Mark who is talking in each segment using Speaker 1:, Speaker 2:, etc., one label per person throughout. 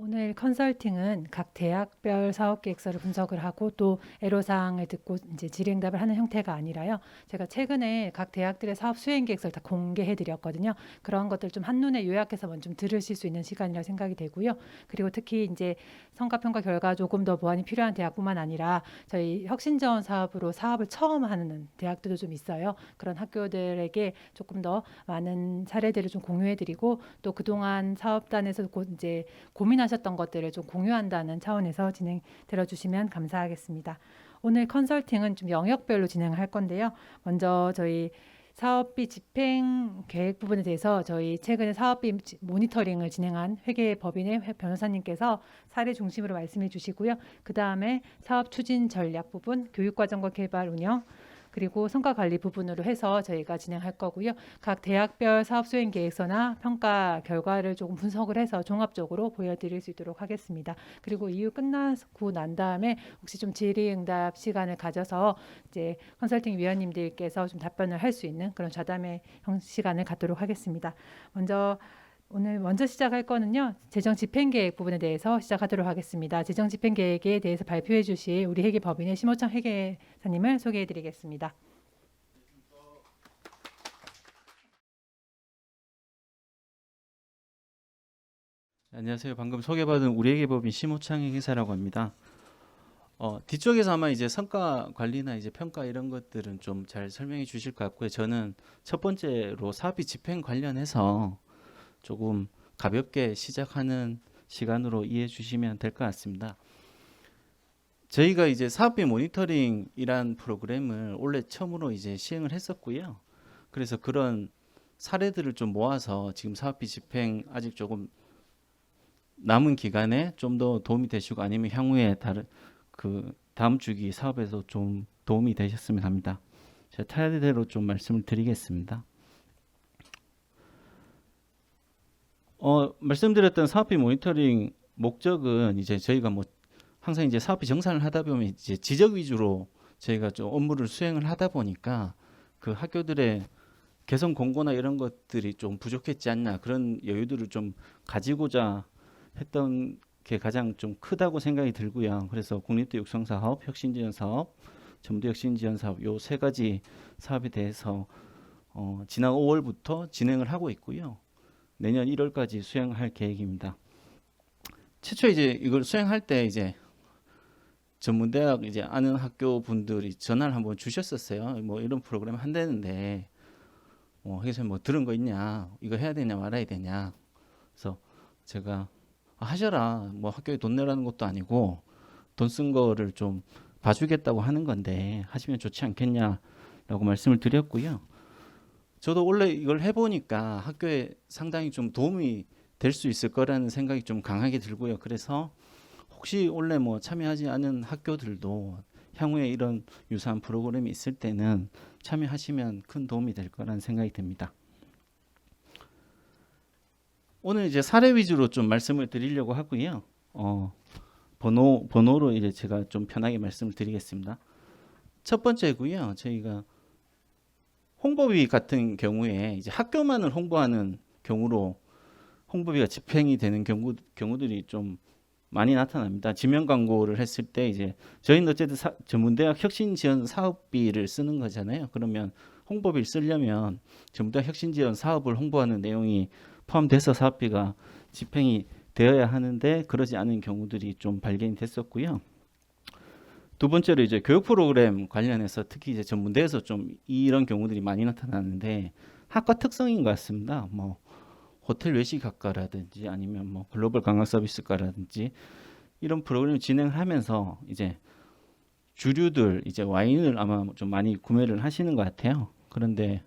Speaker 1: 오늘 컨설팅은 각 대학별 사업 계획서를 분석을 하고 또 애로사항을 듣고 이제 질의응답을 하는 형태가 아니라요. 제가 최근에 각 대학들의 사업 수행 계획서를 다 공개해 드렸거든요. 그런 것들 좀 한눈에 요약해서 먼저 좀 들으실 수 있는 시간이라 생각이 되고요. 그리고 특히 이제 성과평가 결과 조금 더 보완이 필요한 대학뿐만 아니라 저희 혁신지원 사업으로 사업을 처음 하는 대학들도 좀 있어요. 그런 학교들에게 조금 더 많은 사례들을 좀 공유해 드리고 또 그동안 사업단에서 이제 고민하셨던 것들을 좀 공유한다는 차원에서 진행 들어주시면 감사하겠습니다. 오늘 컨설팅은 좀 영역별로 진행할 건데요. 먼저 저희 사업비 집행 계획 부분에 대해서 저희 최근에 사업비 모니터링을 진행한 회계법인의 변호사님께서 사례 중심으로 말씀해 주시고요. 그 다음에 사업 추진 전략 부분, 교육과정과 개발 운영, 그리고 성과 관리 부분으로 해서 저희가 진행할 거고요. 각 대학별 사업 수행 계획서나 평가 결과를 조금 분석을 해서 종합적으로 보여드릴 수 있도록 하겠습니다. 그리고 이후 끝나고 난 다음에 혹시 좀 질의응답 시간을 가져서 이제 컨설팅 위원님들께서 좀 답변을 할 수 있는 그런 좌담의 시간을 갖도록 하겠습니다. 오늘 먼저 시작할 거는요. 재정 집행 계획 부분에 대해서 시작하도록 하겠습니다. 재정 집행 계획에 대해서 발표해 주실 우리 회계법인의 심호창 회계사님을 소개해 드리겠습니다.
Speaker 2: 안녕하세요. 방금 소개받은 우리 회계법인 심호창 회계사라고 합니다. 뒤쪽에서 아마 이제 성과 관리나 이제 평가 이런 것들은 좀 잘 설명해 주실 것 같고요. 저는 첫 번째로 사업비 집행 관련해서 조금 가볍게 시작하는 시간으로 이해해 주시면 될 것 같습니다. 저희가 이제 사업비 모니터링이란 프로그램을 올해 처음으로 이제 시행을 했었고요. 그래서 그런 사례들을 좀 모아서 지금 사업비 집행 아직 조금 남은 기간에 좀 더 도움이 되시고 아니면 향후에 다음 주기 사업에서 좀 도움이 되셨으면 합니다. 제가 차례대로 좀 말씀을 드리겠습니다. 말씀드렸던 사업비 모니터링 목적은 이제 저희가 뭐 항상 이제 사업비 정산을 하다 보면 이제 지적 위주로 저희가 좀 업무를 수행을 하다 보니까 그 학교들의 개선 공고나 이런 것들이 좀 부족했지 않나 그런 여유들을 좀 가지고자 했던 게 가장 좀 크다고 생각이 들고요. 그래서 국립대 육성 사업, 혁신지원 사업, 전북대 혁신지원 사업 요 세 가지 사업에 대해서 지난 5월부터 진행을 하고 있고요. 내년 1월까지 수행할 계획입니다. 최초 이제 이걸 수행할 때 이제 전문대학 이제 아는 학교 분들이 전화를 한번 주셨었어요. 뭐 이런 프로그램 한다는데 회사에 뭐 들은 거 있냐, 이거 해야 되냐 말아야 되냐. 그래서 제가 하셔라. 뭐 학교에 돈 내라는 것도 아니고 돈 쓴 거를 좀 봐주겠다고 하는 건데 하시면 좋지 않겠냐라고 말씀을 드렸고요. 저도 원래 이걸 해보니까 학교에 상당히 좀 도움이 될 수 있을 거라는 생각이 좀 강하게 들고요. 그래서 혹시 원래 뭐 참여하지 않은 학교들도 향후에 이런 유사한 프로그램이 있을 때는 참여하시면 큰 도움이 될 거라는 생각이 듭니다. 오늘 이제 사례 위주로 좀 말씀을 드리려고 하고요. 번호로 이제 제가 좀 편하게 말씀을 드리겠습니다. 첫 번째고요. 저희가 홍보비 같은 경우에 이제 학교만을 홍보하는 경우로 홍보비가 집행이 되는 경우들이 좀 많이 나타납니다. 지명 광고를 했을 때 이제 저희는 어쨌든 전문대학 혁신지원 사업비를 쓰는 거잖아요. 그러면 홍보비를 쓰려면 전문대학 혁신지원 사업을 홍보하는 내용이 포함돼서 사업비가 집행이 되어야 하는데 그러지 않은 경우들이 좀 발견이 됐었고요. 두 번째로 이제 교육 프로그램 관련해서 특히 이제 전문대에서 좀 이런 경우들이 많이 나타나는데 학과 특성인 것 같습니다. 뭐 호텔 외식학과라든지 아니면 뭐 글로벌 관광 서비스과라든지 이런 프로그램을 진행하면서 이제 주류들 이제 와인을 아마 좀 많이 구매를 하시는 것 같아요. 그런데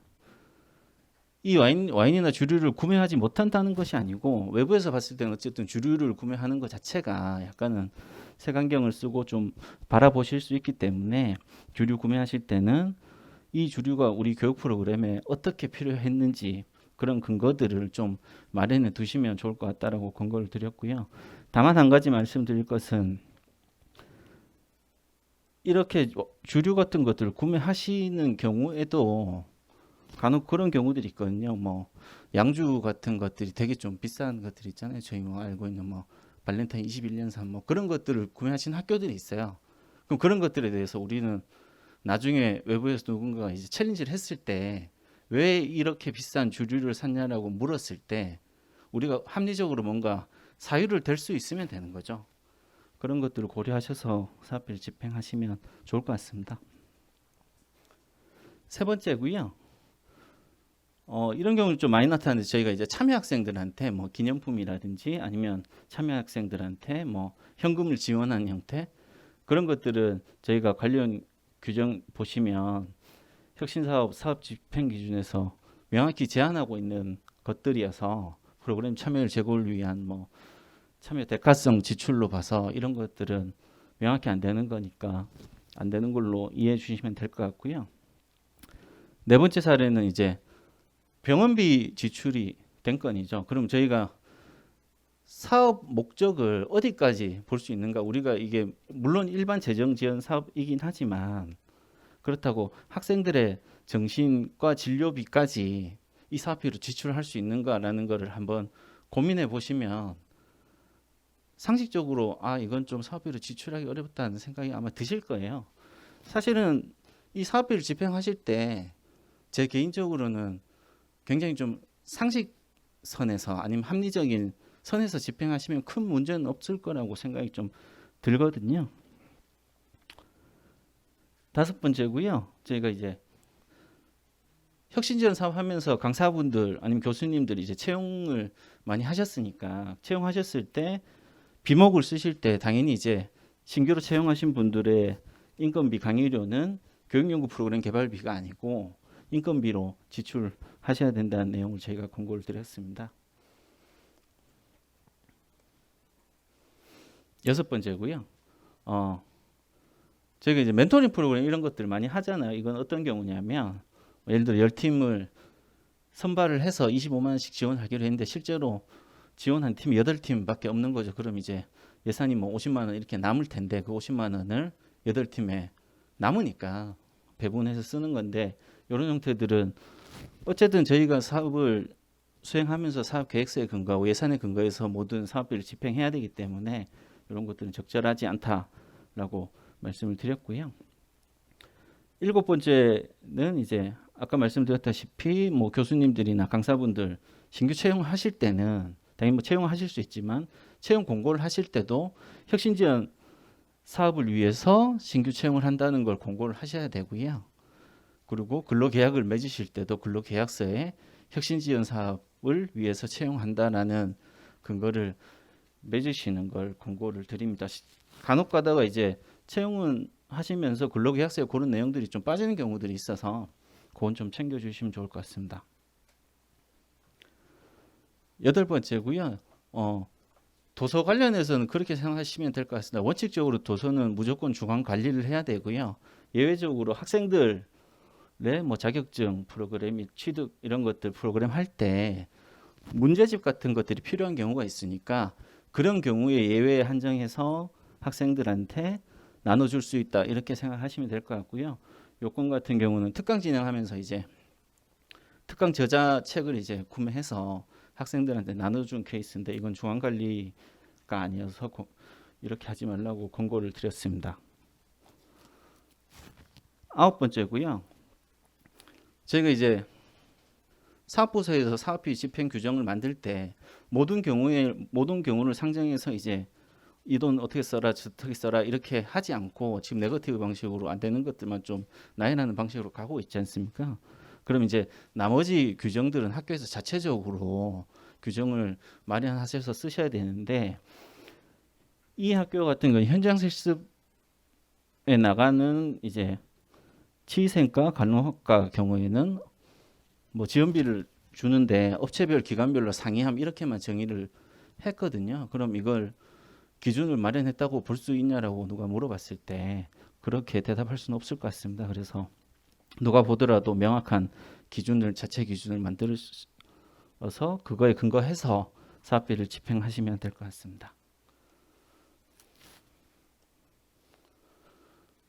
Speaker 2: 이 와인이나 주류를 구매하지 못한다는 것이 아니고 외부에서 봤을 때는 어쨌든 주류를 구매하는 것 자체가 약간은 색안경을 쓰고 좀 바라보실 수 있기 때문에 주류 구매하실 때는 이 주류가 우리 교육 프로그램에 어떻게 필요했는지 그런 근거들을 좀 마련해 두시면 좋을 것 같다라고 권고를 드렸고요. 다만 한 가지 말씀드릴 것은 이렇게 주류 같은 것들을 구매하시는 경우에도 간혹 그런 경우들이 있거든요. 뭐 양주 같은 것들이 되게 좀 비싼 것들 있잖아요. 저희 뭐 알고 있는 뭐 발렌타인 21년산 뭐 그런 것들을 구매하신 학교들이 있어요. 그럼 그런 것들에 대해서 우리는 나중에 외부에서 누군가가 이제 챌린지를 했을 때 왜 이렇게 비싼 주류를 샀냐라고 물었을 때 우리가 합리적으로 뭔가 사유를 댈 수 있으면 되는 거죠. 그런 것들을 고려하셔서 사업비를 집행하시면 좋을 것 같습니다. 세 번째고요. 이런 경우는 좀 많이 나타나는데 저희가 이제 참여 학생들한테 뭐 기념품이라든지 아니면 참여 학생들한테 뭐 현금을 지원하는 형태 그런 것들은 저희가 관련 규정 보시면 혁신사업 사업 집행 기준에서 명확히 제한하고 있는 것들이어서 프로그램 참여율 제고를 위한 뭐 참여 대가성 지출로 봐서 이런 것들은 명확히 안 되는 거니까 안 되는 걸로 이해해 주시면 될 것 같고요. 네 번째 사례는 이제 병원비 지출이 된 건이죠. 그럼 저희가 사업 목적을 어디까지 볼 수 있는가? 우리가 이게 물론 일반 재정 지원 사업이긴 하지만 그렇다고 학생들의 정신과 진료비까지 이 사업비로 지출할 수 있는가라는 것을 한번 고민해 보시면 상식적으로 이건 좀 사업비로 지출하기 어렵다는 생각이 아마 드실 거예요. 사실은 이 사업비를 집행하실 때 제 개인적으로는 굉장히 좀 상식선에서 아니면 합리적인 선에서 집행하시면 큰 문제는 없을 거라고 생각이 좀 들거든요. 다섯 번째고요. 저희가 이제 혁신지원 사업하면서 강사분들 아니면 교수님들이 이제 채용을 많이 하셨으니까 채용하셨을 때 비목을 쓰실 때 당연히 이제 신규로 채용하신 분들의 인건비 강의료는 교육연구 프로그램 개발비가 아니고 인건비로 지출하셔야 된다는 내용을 저희가 공고를 드렸습니다. 여섯 번째고요. 저희가 이제 멘토링 프로그램 이런 것들 많이 하잖아요. 이건 어떤 경우냐면 예를 들어 10팀을 선발을 해서 25만 원씩 지원하기로 했는데 실제로 지원한 팀이 8팀밖에 없는 거죠. 그럼 이제 예산이 뭐 50만 원 이렇게 남을 텐데 그 50만 원을 8팀에 남으니까 배분해서 쓰는 건데 이런 형태들은 어쨌든 저희가 사업을 수행하면서 사업 계획서에 근거하고 예산에 근거해서 모든 사업비를 집행해야 되기 때문에 이런 것들은 적절하지 않다라고 말씀을 드렸고요. 일곱 번째는 이제 아까 말씀드렸다시피 뭐 교수님들이나 강사분들 신규 채용하실 때는 당연히 뭐 채용하실 수 있지만 채용 공고를 하실 때도 혁신지원 사업을 위해서 신규 채용을 한다는 걸 공고를 하셔야 되고요. 그리고 근로계약을 맺으실 때도 근로계약서에 혁신지원 사업을 위해서 채용한다라는 근거를 맺으시는 걸 공고를 드립니다. 간혹 가다가 이제 채용은 하시면서 근로계약서에 그런 내용들이 좀 빠지는 경우들이 있어서 그건 좀 챙겨주시면 좋을 것 같습니다. 여덟 번째고요. 도서 관련해서는 그렇게 생각하시면 될 것 같습니다. 원칙적으로 도서는 무조건 주관 관리를 해야 되고요. 예외적으로 학생들의 뭐 자격증 프로그램 및 취득 이런 것들 프로그램 할 때 문제집 같은 것들이 필요한 경우가 있으니까 그런 경우에 예외 한정해서 학생들한테 나눠줄 수 있다 이렇게 생각하시면 될 것 같고요. 요건 같은 경우는 특강 진행하면서 이제 특강 저자책을 이제 구매해서 학생들한테 나눠준 케이스인데 이건 중앙관리가 아니어서 이렇게 하지 말라고 권고를 드렸습니다. 아홉 번째고요. 저희가 이제 사업부서에서 사업비 집행 규정을 만들 때 모든 경우를 상정해서 이제 이 돈 어떻게 써라 어떻게 써라 이렇게 하지 않고 지금 네거티브 방식으로 안 되는 것들만 좀 나열하는 방식으로 가고 있지 않습니까? 그럼 이제 나머지 규정들은 학교에서 자체적으로 규정을 마련하셔서 쓰셔야 되는데 이 학교 같은 경우 현장 실습에 나가는 이제 치의생과 간호학과 경우에는 뭐 지원비를 주는데 업체별 기관별로 상이함 이렇게만 정의를 했거든요. 그럼 이걸 기준을 마련했다고 볼 수 있냐라고 누가 물어봤을 때 그렇게 대답할 수는 없을 것 같습니다. 그래서 누가 보더라도 명확한 기준을 자체 기준을 만들어서 그거에 근거해서 사업비를 집행하시면 될 것 같습니다.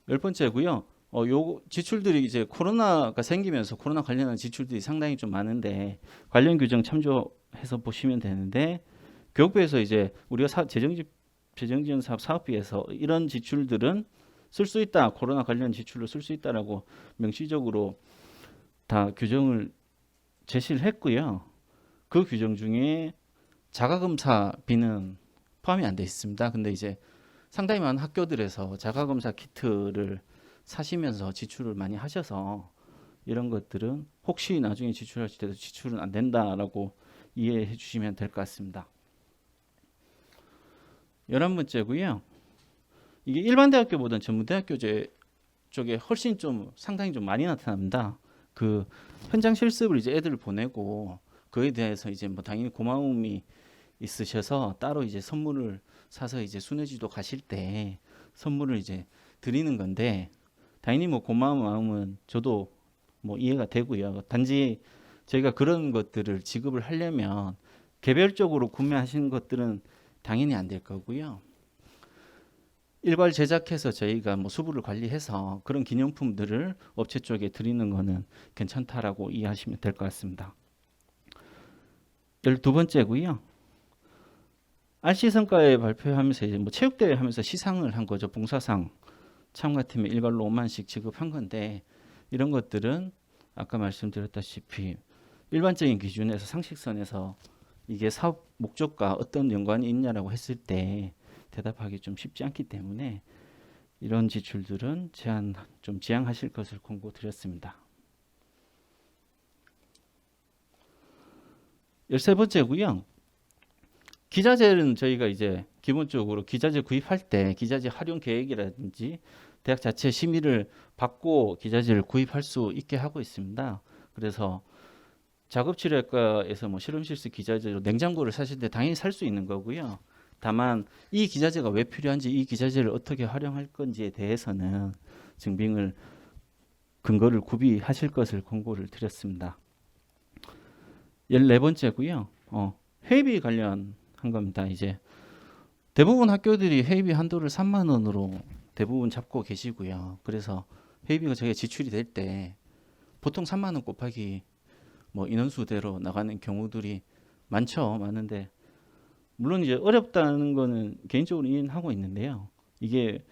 Speaker 2: 열 번째고요. 요 지출들이 이제 코로나가 생기면서 코로나 관련한 지출들이 상당히 좀 많은데 관련 규정 참조해서 보시면 되는데 교육부에서 이제 우리가 재정지원 사업 사업비에서 이런 지출들은 쓸 수 있다. 코로나 관련 지출로 쓸 수 있다라고 명시적으로 다 규정을 제시를 했고요. 그 규정 중에 자가검사비는 포함이 안 돼 있습니다. 근데 이제 상당히 많은 학교들에서 자가검사 키트를 사시면서 지출을 많이 하셔서 이런 것들은 혹시 나중에 지출하실 때도 지출은 안 된다라고 이해해 주시면 될 것 같습니다. 11번째고요. 이게 일반 대학교보다는 전문대학교 쪽에 훨씬 좀 상당히 좀 많이 나타납니다. 그 현장 실습을 이제 애들을 보내고 그에 대해서 이제 뭐 당연히 고마움이 있으셔서 따로 이제 선물을 사서 이제 순회지도 가실 때 선물을 이제 드리는 건데 당연히 뭐 고마운 마음은 저도 뭐 이해가 되고요. 단지 저희가 그런 것들을 지급을 하려면 개별적으로 구매하시는 것들은 당연히 안 될 거고요. 일괄 제작해서 저희가 뭐 수부를 관리해서 그런 기념품들을 업체 쪽에 드리는 거는 괜찮다라고 이해하시면 될 것 같습니다. 12번째고요. RC 성과에 발표하면서 이제 뭐 체육대회 하면서 시상을 한 거죠. 봉사상 참가팀에 일괄로 5만씩 지급한 건데 이런 것들은 아까 말씀드렸다시피 일반적인 기준에서 상식선에서 이게 사업 목적과 어떤 연관이 있냐라고 했을 때 대답하기 좀 쉽지 않기 때문에 이런 지출들은 좀 지양하실 것을 권고드렸습니다. 13번째고요. 기자재는 저희가 이제 기본적으로 기자재 구입할 때 기자재 활용 계획이라든지 대학 자체 심의를 받고 기자재를 구입할 수 있게 하고 있습니다. 그래서 작업치료학과에서 뭐 실험실수 기자재로 냉장고를 사실 때 당연히 살 수 있는 거고요. 다만 이 기자재가 왜 필요한지 이 기자재를 어떻게 활용할 건지에 대해서는 증빙을 근거를 구비하실 것을 권고를 드렸습니다. 14번째고요. 회비 관련한 겁니다. 이제 대부분 학교들이 회비 한도를 3만 원으로 대부분 잡고 계시고요. 그래서 회비가 저희가 지출이 될 때 보통 3만 원 곱하기 뭐 인원수대로 나가는 경우들이 많은데 물론 이제 어렵다는 거는 개인적으로 이해는 하고 있는데요. 이게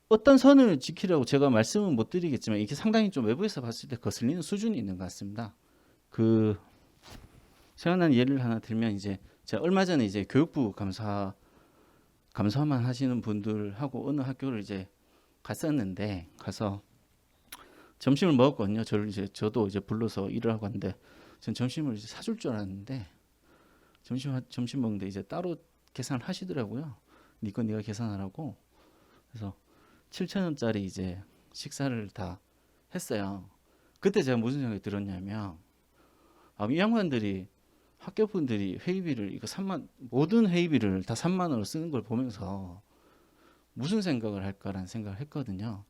Speaker 2: 어떤 선을 지키라고 제가 말씀은 못 드리겠지만 이게 상당히 좀 외부에서 봤을 때 거슬리는 수준이 있는 것 같습니다. 생각나는 예를 하나 들면 이제 제가 얼마 전에 이제 교육부 감사만 하시는 분들하고 어느 학교를 이제 갔었는데 가서 점심을 먹었거든요. 저도 이제 불러서 일을 하고 왔는데 전 점심을 이제 사줄 줄 알았는데 점심 먹는데 이제 따로 계산을 하시더라고요. 네 거 네가 계산하라고. 그래서 7,000원짜리 이제 식사를 다 했어요. 그때 제가 무슨 생각이 들었냐면 이 양반들이 학교분들이 회의비를 이거 모든 회의비를 다 3만 원으로 쓰는 걸 보면서 무슨 생각을 할까라는 생각을 했거든요.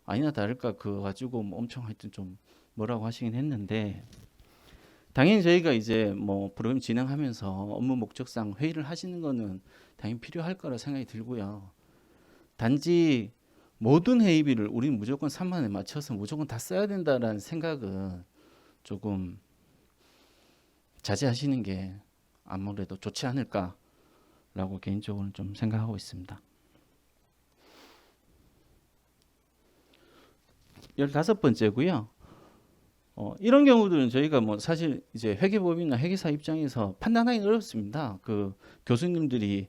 Speaker 2: 아니나 다를까 그거 가지고 뭐 엄청 하여튼 좀 뭐라고 하시긴 했는데 당연히 저희가 이제 뭐 프로그램 진행하면서 업무 목적상 회의를 하시는 거는 당연히 필요할 거라 생각이 들고요. 단지 모든 회의비를 우리는 무조건 3만 원에 맞춰서 무조건 다 써야 된다라는 생각은 조금 자제하시는 게 아무래도 좋지 않을까라고 개인적으로는 좀 생각하고 있습니다. 15번째고요. 이런 경우들은 저희가 뭐 사실 이제 회계법인이나 회계사 입장에서 판단하기 어렵습니다. 그 교수님들이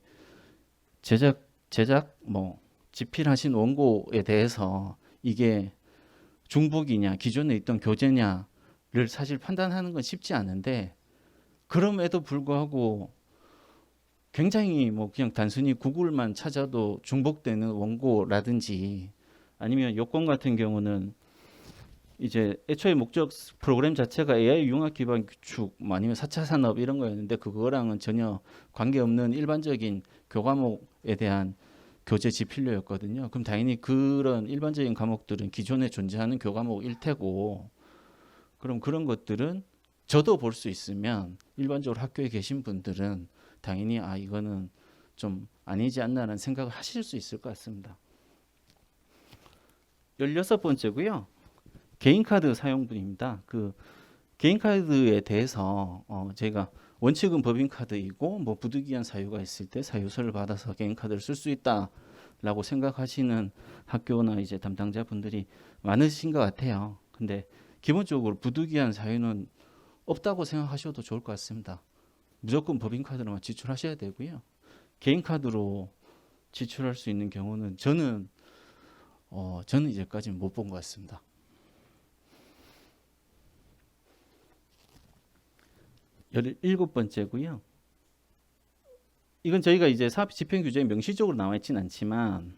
Speaker 2: 제작 뭐 집필하신 원고에 대해서 이게 중복이냐 기존에 있던 교재냐를 사실 판단하는 건 쉽지 않은데 그럼에도 불구하고 굉장히 뭐 그냥 단순히 구글만 찾아도 중복되는 원고라든지 아니면 요건 같은 경우는 이제 애초에 목적 프로그램 자체가 AI 융합 기반 구축 뭐 아니면 4차 산업 이런 거였는데 그거랑은 전혀 관계없는 일반적인 교과목에 대한 교재 지필료였거든요. 그럼 당연히 그런 일반적인 과목들은 기존에 존재하는 교과목일 테고 그럼 그런 것들은 저도 볼 수 있으면 일반적으로 학교에 계신 분들은 당연히 이거는 좀 아니지 않나라는 생각을 하실 수 있을 것 같습니다. 16번째고요. 개인카드 사용분입니다. 그 개인카드에 대해서 저희가 원칙은 법인카드이고 뭐 부득이한 사유가 있을 때 사유서를 받아서 개인카드를 쓸 수 있다라고 생각하시는 학교나 이제 담당자분들이 많으신 것 같아요. 근데 기본적으로 부득이한 사유는 없다고 생각하셔도 좋을 것 같습니다. 무조건 법인카드로만 지출하셔야 되고요. 개인카드로 지출할 수 있는 경우는 저는 이제까지는 못 본 것 같습니다. 17번째고요. 이건 저희가 이제 사업 집행 규정에 명시적으로 나와 있지는 않지만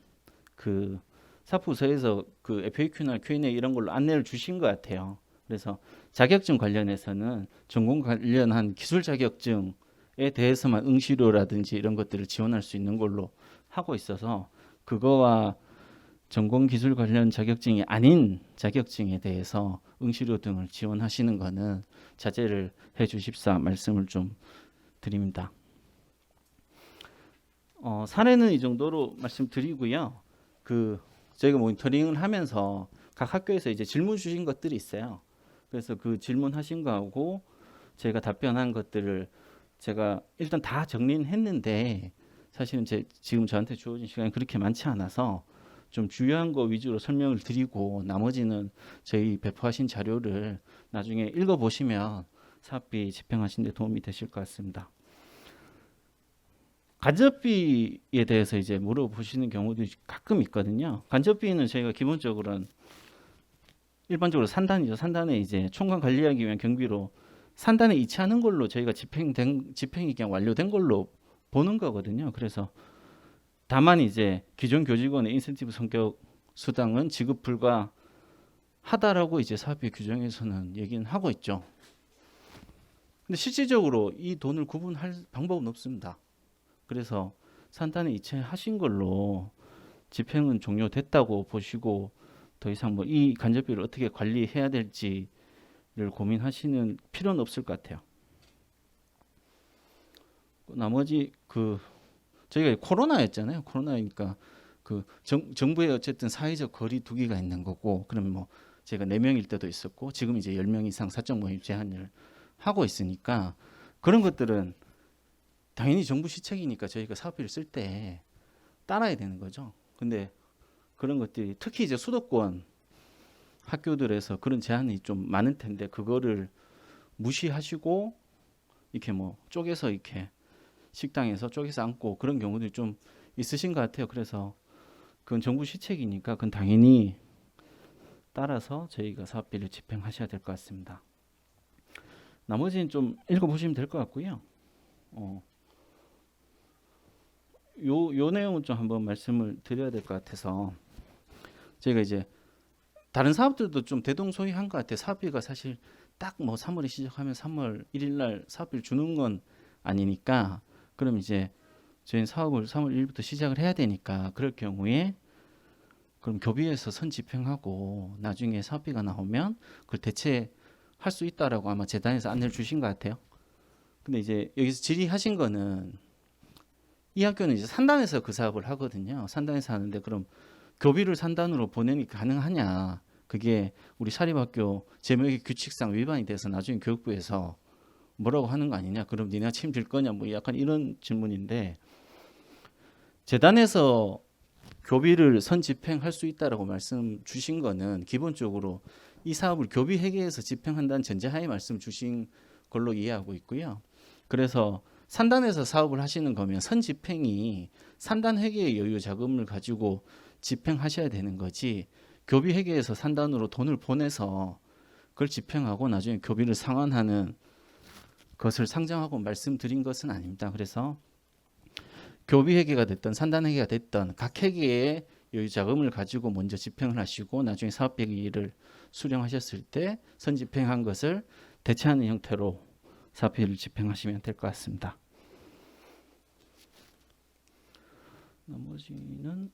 Speaker 2: 그 사업부서에서 그 FAQ나 Q&A 이런 걸로 안내를 주신 것 같아요. 그래서 자격증 관련해서는 전공 관련한 기술 자격증에 대해서만 응시료라든지 이런 것들을 지원할 수 있는 걸로 하고 있어서 그거와 전공 기술 관련 자격증이 아닌 자격증에 대해서 응시료 등을 지원하시는 거는 자제를 해 주십사 말씀을 좀 드립니다. 사례는 이 정도로 말씀드리고요. 저희가 모니터링을 하면서 각 학교에서 이제 질문 주신 것들이 있어요. 그래서 그 질문하신 거하고 제가 답변한 것들을 제가 일단 다 정리는 했는데 사실은 지금 저한테 주어진 시간이 그렇게 많지 않아서 좀 주요한 거 위주로 설명을 드리고 나머지는 저희 배포하신 자료를 나중에 읽어보시면 사업비 집행하신 데 도움이 되실 것 같습니다. 간접비에 대해서 이제 물어보시는 경우도 가끔 있거든요. 간접비는 저희가 기본적으로는 일반적으로 산단이죠. 산단에 이제 총괄 관리하기 위한 경비로 산단에 이체하는 걸로 저희가 집행이 그냥 완료된 걸로 보는 거거든요. 그래서 다만 이제 기존 교직원의 인센티브 성격 수당은 지급 불가하다라고 이제 사업비 규정에서는 얘기는 하고 있죠. 근데 실질적으로 이 돈을 구분할 방법은 없습니다. 그래서 산단에 이체하신 걸로 집행은 종료됐다고 보시고 더 이상 뭐 이 간접비를 어떻게 관리해야 될지를 고민하시는 필요는 없을 것 같아요. 나머지 저희가 코로나였잖아요. 코로나니까 정부의 어쨌든 사회적 거리 두기가 있는 거고, 그러면 뭐 제가 4명일 때도 있었고, 지금 이제 10명 이상 사적 모임 제한을 하고 있으니까 그런 것들은 당연히 정부 시책이니까 저희가 사업비를 쓸 때 따라야 되는 거죠. 근데 그런 것들이 특히 이제 수도권 학교들에서 그런 제한이 좀 많을 텐데 그거를 무시하시고 이렇게 뭐 쪼개서 이렇게 식당에서 쪼개서 앉고 그런 경우들이 좀 있으신 것 같아요. 그래서 그건 정부 시책이니까 그건 당연히 따라서 저희가 사업비를 집행하셔야 될 것 같습니다. 나머지는 좀 읽어보시면 될 것 같고요. 요 내용은 좀 한번 말씀을 드려야 될 것 같아서 저희가 이제 다른 사업들도 좀 대동소이한 것 같아요. 사업비가 사실 딱 뭐 3월에 시작하면 3월 1일 날 사업비를 주는 건 아니니까 그럼 이제 저희는 사업을 3월 1일부터 시작을 해야 되니까 그럴 경우에 그럼 교비에서 선 집행하고 나중에 사업비가 나오면 그걸 대체할 수 있다라고 아마 재단에서 안내를 주신 것 같아요. 근데 이제 여기서 질의하신 거는 이 학교는 이제 산단에서 그 사업을 하거든요. 산단에서 하는데 그럼 교비를 산단으로 보내니 가능하냐? 그게 우리 사립학교 재무회계 규칙상 위반이 돼서 나중에 교육부에서 뭐라고 하는 거 아니냐? 그럼 니네가 책임질 거냐? 뭐 약간 이런 질문인데 재단에서 교비를 선 집행할 수 있다라고 말씀 주신 거는 기본적으로 이 사업을 교비 회계에서 집행한다는 전제하에 말씀 주신 걸로 이해하고 있고요. 그래서 산단에서 사업을 하시는 거면 선 집행이 산단 회계의 여유 자금을 가지고 집행하셔야 되는 거지 교비 회계에서 산단으로 돈을 보내서 그걸 집행하고 나중에 교비를 상환하는 것을 상정하고 말씀드린 것은 아닙니다. 그래서 교비 회계가 됐든 산단 회계가 됐든 각 회계의 여유 자금을 가지고 먼저 집행을 하시고 나중에 사업비를 수령하셨을 때 선집행한 것을 대체하는 형태로 사업비를 집행하시면 될 것 같습니다. 나머지는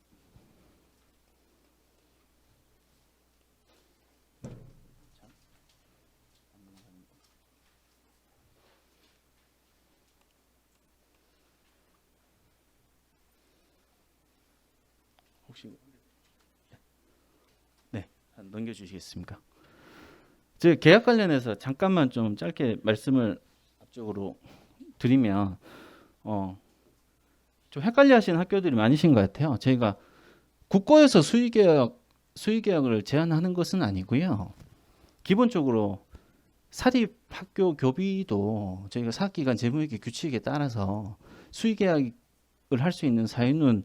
Speaker 2: 혹시 네 넘겨주시겠습니까? 제 계약 관련해서 잠깐만 좀 짧게 말씀을 앞쪽으로 드리면 좀 헷갈려하시는 학교들이 많으신 것 같아요. 저희가 국고에서 수의계약을 제한하는 것은 아니고요. 기본적으로 사립학교 교비도 저희가 사학기관 재무회계 규칙에 따라서 수의계약을 할 수 있는 사유는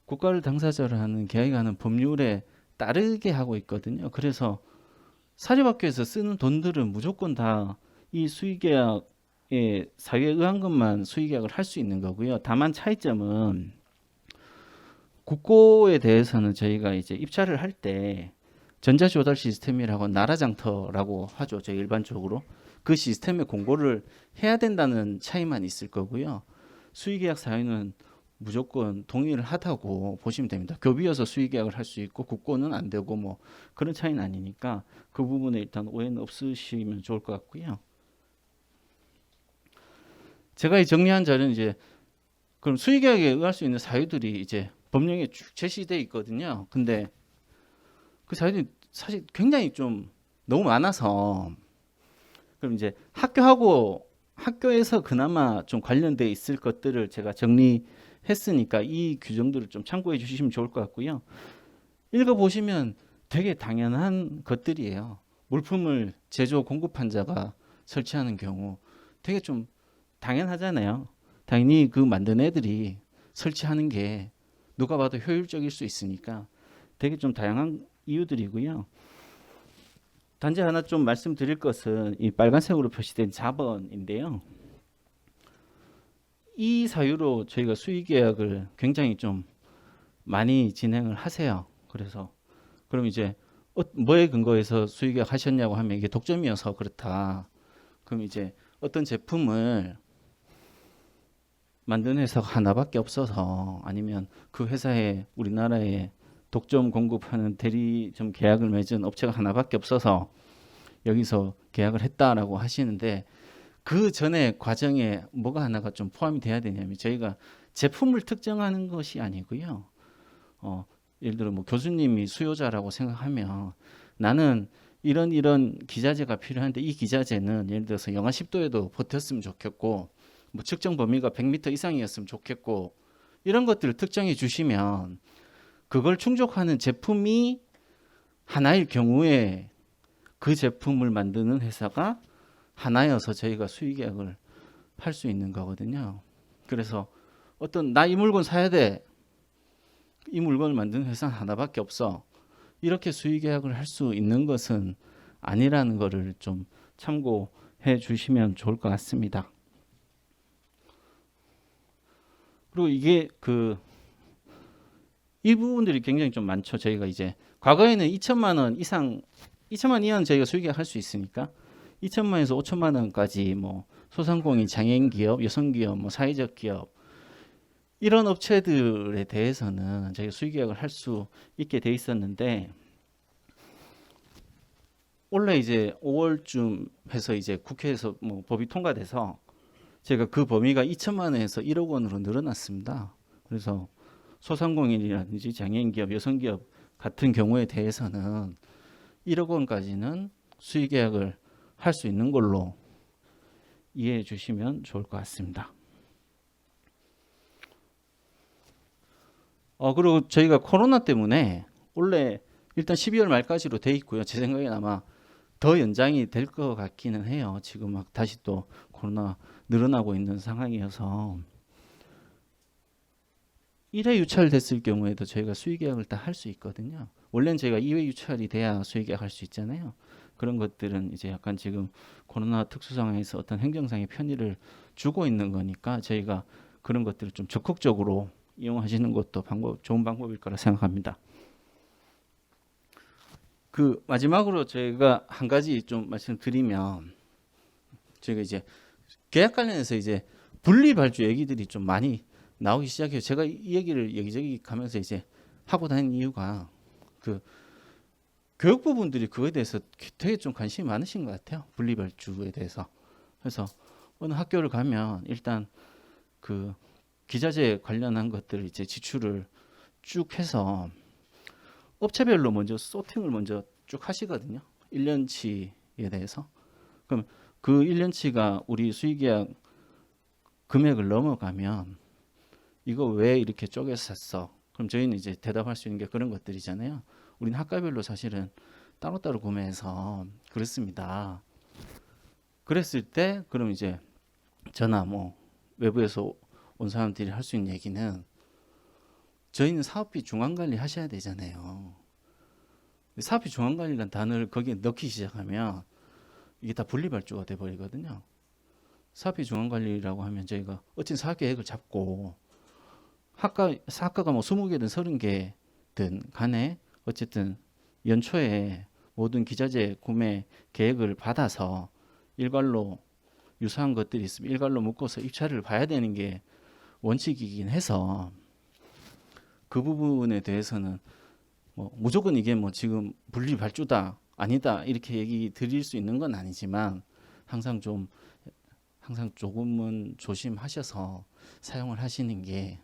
Speaker 2: 국가를 당사자로 하는 계약하는 법률에 따르게 하고 있거든요. 그래서 사립학교에서 쓰는 돈들은 무조건 다 이 수의계약의 사유에 의한 것만 수의계약을 할 수 있는 거고요. 다만 차이점은 국고에 대해서는 저희가 이제 입찰을 할 때 전자조달 시스템이라고 나라장터라고 하죠. 저희 일반적으로 그 시스템에 공고를 해야 된다는 차이만 있을 거고요. 수의계약 사유는 무조건 동의를 하다고 보시면 됩니다. 교비여서 수의계약을 할 수 있고 국고는 안 되고 뭐 그런 차이는 아니니까 그 부분에 일단 오해는 없으시면 좋을 것 같고요. 제가 이 정리한 자료는 이제 그럼 수의계약에 의할 수 있는 사유들이 이제 법령에 쭉 제시되어 있거든요. 근데 그 사유들이 사실 굉장히 좀 너무 많아서 그럼 이제 학교에서 그나마 좀 관련돼 있을 것들을 제가 정리했으니까 이 규정들을 좀 참고해 주시면 좋을 것 같고요. 읽어보시면 되게 당연한 것들이에요. 물품을 제조 공급한 자가 설치하는 경우 되게 좀 당연하잖아요. 당연히 그 만든 애들이 설치하는 게 누가 봐도 효율적일 수 있으니까 되게 좀 다양한 이유들이고요. 단지 하나 좀 말씀드릴 것은 이 빨간색으로 표시된 자본인데요. 이 사유로 저희가 수의계약을 굉장히 좀 많이 진행을 하세요. 그래서 그럼 이제 뭐에 근거해서 수의계약 하셨냐고 하면 이게 독점이어서 그렇다. 그럼 이제 어떤 제품을 만드는 회사가 하나밖에 없어서 아니면 그 회사에 우리나라에 독점 공급하는 대리점 계약을 맺은 업체가 하나밖에 없어서 여기서 계약을 했다라고 하시는데 그 전에 과정에 뭐가 하나가 좀 포함이 돼야 되냐면 저희가 제품을 특정하는 것이 아니고요. 예를 들어 뭐 교수님이 수요자라고 생각하면 나는 이런 기자재가 필요한데 이 기자재는 예를 들어서 영하 10도에도 버텼으면 좋겠고 뭐 측정 범위가 100m 이상이었으면 좋겠고 이런 것들을 특정해 주시면 그걸 충족하는 제품이 하나일 경우에 그 제품을 만드는 회사가 하나여서 저희가 수의계약을 할 수 있는 거거든요. 그래서 나 이 물건 사야 돼. 이 물건을 만드는 회사는 하나밖에 없어. 이렇게 수의계약을 할 수 있는 것은 아니라는 거를 좀 참고해 주시면 좋을 것 같습니다. 그리고 이게 이 부분들이 굉장히 좀 많죠. 저희가 이제 과거에는 2천만 원 이상, 2천만 원 이하는 저희가 수의계약 할 수 있으니까 2천만 원에서 5천만 원까지 뭐 소상공인, 장애인 기업, 여성 기업, 뭐 사회적 기업 이런 업체들에 대해서는 저희가 수의계약을 할 수 있게 돼 있었는데 원래 이제 5월쯤 해서 이제 국회에서 뭐 법이 통과돼서 제가 그 범위가 2천만 원에서 1억 원으로 늘어났습니다. 그래서 소상공인이라든지 장애인 기업, 여성 기업 같은 경우에 대해서는 1억 원까지는 수의계약을 할 수 있는 걸로 이해해 주시면 좋을 것 같습니다. 그리고 저희가 코로나 때문에 원래 일단 12월 말까지로 돼 있고요. 제 생각엔 아마 더 연장이 될 것 같기는 해요. 지금 막 다시 또 코로나 늘어나고 있는 상황이어서 1회 유찰됐을 경우에도 저희가 수의계약을 다 할 수 있거든요. 원래는 저희가 2회 유찰이 돼야 수의계약 할 수 있잖아요. 그런 것들은 이제 약간 지금 코로나 특수 상황에서 어떤 행정상의 편의를 주고 있는 거니까 저희가 그런 것들을 좀 적극적으로 이용하시는 것도 좋은 방법일 거라 생각합니다. 마지막으로 저희가 한 가지 좀 말씀드리면 저희가 이제 계약 관련해서 이제 분리발주 얘기들이 좀 많이 나오기 시작해요. 제가 이 얘기를 여기저기 가면서 이제 하고 다니는 이유가 교육부 분들이 그거에 대해서 되게 좀 관심이 많으신 것 같아요. 분리발주에 대해서. 그래서 어느 학교를 가면 일단 기자재 관련한 것들을 이제 지출을 쭉 해서 업체별로 먼저 소팅을 먼저 쭉 하시거든요. 1년치에 대해서. 그럼 그 1년치가 우리 수의계약 금액을 넘어가면 이거 왜 이렇게 쪼개서 샀어? 그럼 저희는 이제 대답할 수 있는 게 그런 것들이잖아요. 우리는 학과별로 사실은 따로따로 구매해서 그렇습니다. 그랬을 때 그럼 이제 저나 뭐 외부에서 온 사람들이 할 수 있는 얘기는 저희는 사업비 중앙관리 하셔야 되잖아요. 사업비 중앙관리라는 단어를 거기에 넣기 시작하면 이게 다 분리발주가 돼버리거든요. 사업비 중앙관리라고 하면 저희가 어쨌든 사업계획을 잡고 학과가 뭐 20개든 30개든 간에 어쨌든 연초에 모든 기자재 구매 계획을 받아서 일괄로 유사한 것들이 있으면 일괄로 묶어서 입찰을 봐야 되는 게 원칙이긴 해서 그 부분에 대해서는 뭐 무조건 이게 뭐 지금 분리 발주다 아니다 이렇게 얘기 드릴 수 있는 건 아니지만 항상 조금은 조심하셔서 사용을 하시는 게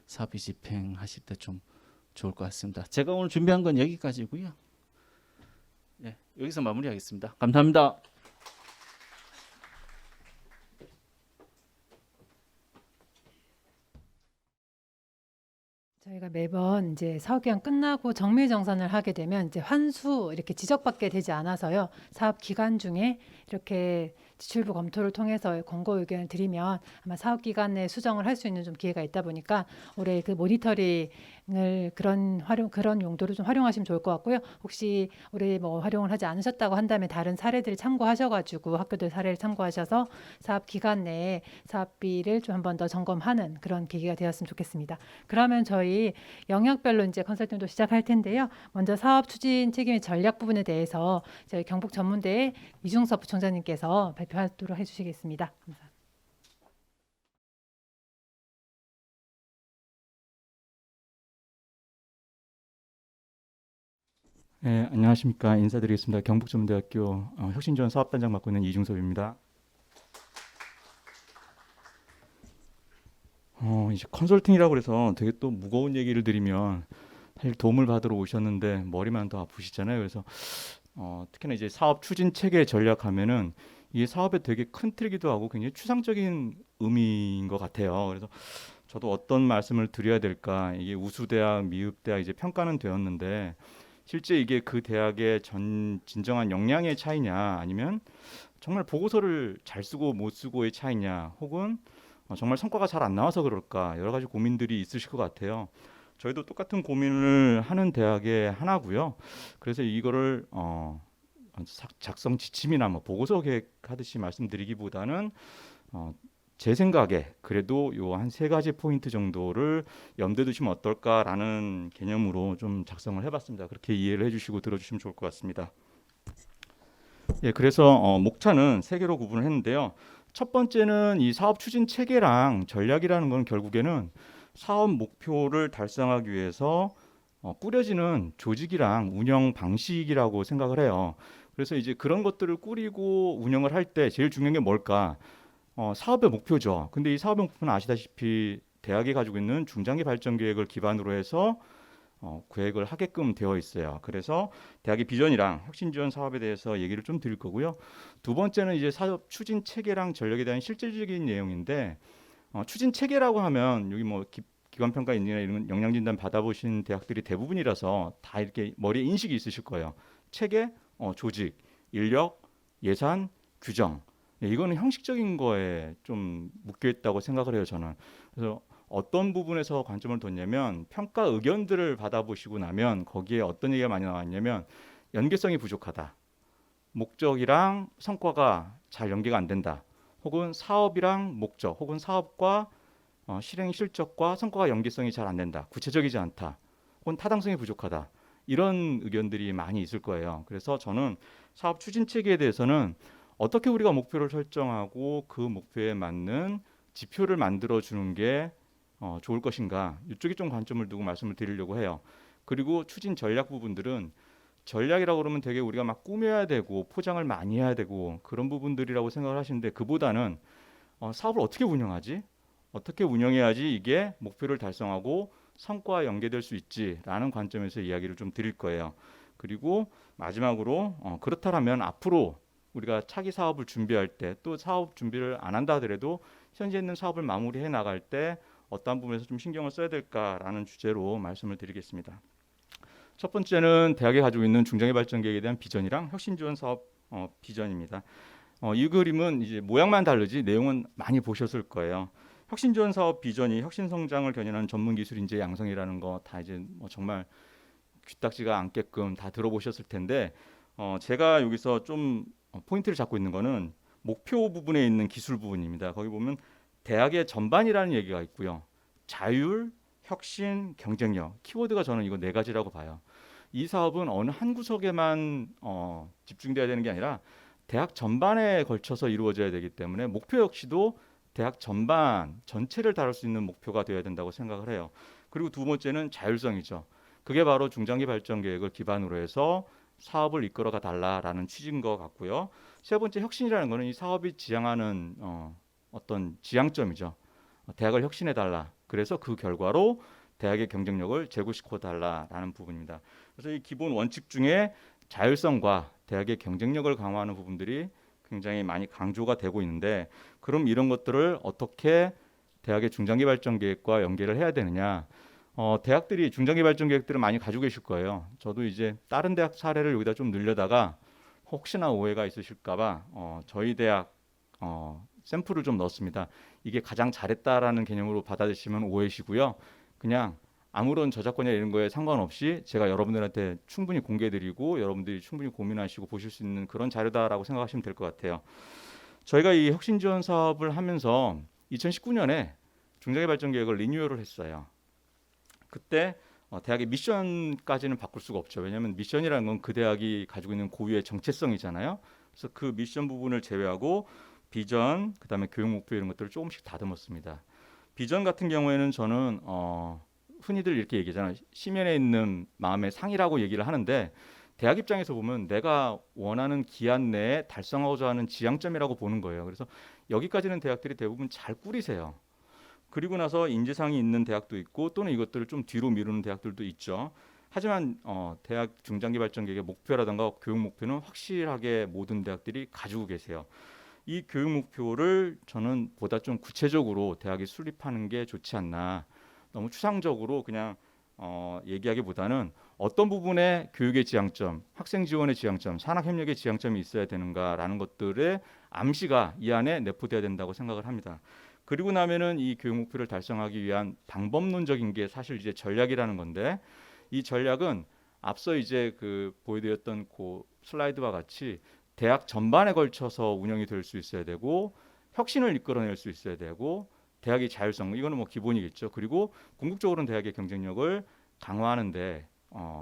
Speaker 2: 사업비 집행하실 때 좀 좋을 것 같습니다. 제가 오늘 준비한 건 여기까지고요. 네, 여기서 마무리하겠습니다. 감사합니다.
Speaker 1: 저희가 매번 이제 사업 기간 끝나고 정밀정산을 하게 되면 이제 환수 이렇게 지적받게 되지 않아서요. 사업 기간 중에 이렇게 지출부 검토를 통해서 권고 의견을 드리면 아마 사업 기간 내 수정을 할 수 있는 좀 기회가 있다 보니까 올해 그 모니터링을 그런 용도로 좀 활용하시면 좋을 것 같고요. 혹시 올해 뭐 활용을 하지 않으셨다고 한다면 다른 사례들을 참고하셔가지고 학교들 사례를 참고하셔서 사업 기간 내에 사업비를 좀 한 번 더 점검하는 그런 계기가 되었으면 좋겠습니다. 그러면 저희 영역별로 이제 컨설팅도 시작할 텐데요. 먼저 사업 추진 책임의 전략 부분에 대해서 저희 경북 전문대의 이중섭 부총장님께서 발표하도록 해주시겠습니다. 감사합니다.
Speaker 3: 네, 안녕하십니까. 인사드리겠습니다. 경북전문대학교 혁신지원 사업단장 맡고 있는 이중섭입니다. 이제 컨설팅이라고 해서 되게 또 무거운 얘기를 드리면 사실 도움을 받으러 오셨는데 머리만 더 아프시잖아요. 그래서 특히나 이제 사업 추진 체계 전략하면은 이게 사업에 되게 큰 틀이기도 하고 굉장히 추상적인 의미인 것 같아요. 그래서 저도 어떤 말씀을 드려야 될까? 이게 우수대학, 미흡대학 이제 평가는 되었는데 실제 이게 그 대학의 진정한 역량의 차이냐 아니면 정말 보고서를 잘 쓰고 못 쓰고의 차이냐 혹은 정말 성과가 잘 안 나와서 그럴까 여러 가지 고민들이 있으실 것 같아요. 저희도 똑같은 고민을 하는 대학의 하나고요. 그래서 이거를 작성 지침이나 뭐 보고서 계획하듯이 말씀드리기보다는 제 생각에 그래도 요 한 3가지 포인트 정도를 염두에 두시면 어떨까라는 개념으로 좀 작성을 해봤습니다. 그렇게 이해를 해주시고 들어주시면 좋을 것 같습니다. 예, 그래서 목차는 3개로 구분을 했는데요. 첫 번째는 이 사업 추진 체계랑 전략이라는 건 결국에는 사업 목표를 달성하기 위해서 꾸려지는 조직이랑 운영 방식이라고 생각을 해요. 그래서 이제 그런 것들을 꾸리고 운영을 할 때 제일 중요한 게 뭘까? 사업의 목표죠. 근데 이 사업의 목표는 아시다시피 대학이 가지고 있는 중장기 발전 계획을 기반으로 해서 계획을 하게끔 되어 있어요. 그래서 대학의 비전이랑 혁신 지원 사업에 대해서 얘기를 좀 드릴 거고요. 두 번째는 이제 사업 추진 체계랑 전략에 대한 실질적인 내용인데 추진 체계라고 하면 여기 뭐 기관 평가 인증이나 이런 역량 진단 받아보신 대학들이 대부분이라서 다 이렇게 머리에 인식이 있으실 거예요. 체계, 조직, 인력, 예산, 규정. 네, 이거는 형식적인 거에 좀 묶여 있다고 생각을 해요, 저는. 그래서 어떤 부분에서 관점을 뒀냐면 평가 의견들을 받아보시고 나면 거기에 어떤 얘기가 많이 나왔냐면 연계성이 부족하다. 목적이랑 성과가 잘 연계가 안 된다. 혹은 사업이랑 목적, 혹은 사업과 실행 실적과 성과가 연계성이 잘 안 된다. 구체적이지 않다. 혹은 타당성이 부족하다. 이런 의견들이 많이 있을 거예요. 그래서 저는 사업 추진 체계에 대해서는 어떻게 우리가 목표를 설정하고 그 목표에 맞는 지표를 만들어 주는 게 좋을 것인가 이쪽에 좀 관점을 두고 말씀을 드리려고 해요. 그리고 추진 전략 부분들은 전략이라고 그러면 되게 우리가 막 꾸며야 되고 포장을 많이 해야 되고 그런 부분들이라고 생각을 하시는데 그보다는 사업을 어떻게 운영하지? 어떻게 운영해야지 이게 목표를 달성하고 성과와 연계될 수 있지라는 관점에서 이야기를 좀 드릴 거예요. 그리고 마지막으로 그렇다면 앞으로 우리가 차기 사업을 준비할 때 또 사업 준비를 안 한다 하더라도 현재 있는 사업을 마무리해 나갈 때 어떤 부분에서 좀 신경을 써야 될까라는 주제로 말씀을 드리겠습니다. 첫 번째는 대학이 가지고 있는 중장기 발전 계획에 대한 비전이랑 혁신 지원 사업 비전입니다. 이 그림은 이제 모양만 다르지 내용은 많이 보셨을 거예요. 혁신 지원 사업 비전이 혁신 성장을 견인하는 전문 기술 인재 양성이라는 거 다 이제 정말 귀딱지가 않게끔 다 들어보셨을 텐데 제가 여기서 좀 포인트를 잡고 있는 거는 목표 부분에 있는 기술 부분입니다. 거기 보면 대학의 전반이라는 얘기가 있고요. 자율, 혁신, 경쟁력. 키워드가 저는 이거 네 가지라고 봐요. 이 사업은 어느 한 구석에만 집중돼야 되는 게 아니라 대학 전반에 걸쳐서 이루어져야 되기 때문에 목표 역시도 대학 전반 전체를 다룰 수 있는 목표가 되어야 된다고 생각을 해요. 그리고 두 번째는 자율성이죠. 그게 바로 중장기 발전 계획을 기반으로 해서 사업을 이끌어가 달라라는 취지인 것 같고요. 세 번째 혁신이라는 거는 이 사업이 지향하는 어떤 지향점이죠. 대학을 혁신해 달라. 그래서 그 결과로 대학의 경쟁력을 제고시켜 달라라는 부분입니다. 그래서 이 기본 원칙 중에 자율성과 대학의 경쟁력을 강화하는 부분들이 굉장히 많이 강조가 되고 있는데 그럼 이런 것들을 어떻게 대학의 중장기 발전 계획과 연계를 해야 되느냐? 대학들이 중장기 발전 계획들을 많이 가지고 계실 거예요. 저도 이제 다른 대학 사례를 여기다 좀 늘려다가 혹시나 오해가 있으실까봐 저희 대학 샘플을 좀 넣었습니다. 이게 가장 잘했다라는 개념으로 받아들이시면 오해시고요. 그냥 아무런 저작권이나 이런 거에 상관없이 제가 여러분들한테 충분히 공개해드리고 여러분들이 충분히 고민하시고 보실 수 있는 그런 자료다라고 생각하시면 될 것 같아요. 저희가 이 혁신 지원 사업을 하면서 2019년에 중장기 발전 계획을 리뉴얼을 했어요. 그때 대학의 미션까지는 바꿀 수가 없죠. 왜냐하면 미션이라는 건 그 대학이 가지고 있는 고유의 정체성이잖아요. 그래서 그 미션 부분을 제외하고 비전, 그다음에 교육 목표 이런 것들을 조금씩 다듬었습니다. 비전 같은 경우에는 저는 흔히들 이렇게 얘기하잖아요. 시면에 있는 마음의 상이라고 얘기를 하는데 대학 입장에서 보면 내가 원하는 기한 내에 달성하고자 하는 지향점이라고 보는 거예요. 그래서 여기까지는 대학들이 대부분 잘 꾸리세요. 그리고 나서 인재상이 있는 대학도 있고 또는 이것들을 좀 뒤로 미루는 대학들도 있죠. 하지만 대학 중장기 발전 계획의 목표라든가 교육 목표는 확실하게 모든 대학들이 가지고 계세요. 이 교육 목표를 저는 보다 좀 구체적으로 대학이 수립하는 게 좋지 않나. 너무 추상적으로 그냥 얘기하기보다는 어떤 부분에 교육의 지향점, 학생 지원의 지향점, 산학 협력의 지향점이 있어야 되는가라는 것들의 암시가 이 안에 내포돼야 된다고 생각을 합니다. 그리고 나면은 이 교육 목표를 달성하기 위한 방법론적인 게 사실 이제 전략이라는 건데 이 전략은 앞서 이제 그 보여드렸던 그 슬라이드와 같이 대학 전반에 걸쳐서 운영이 될 수 있어야 되고 혁신을 이끌어낼 수 있어야 되고 대학의 자율성 이거는 뭐 기본이겠죠. 그리고 궁극적으로는 대학의 경쟁력을 강화하는데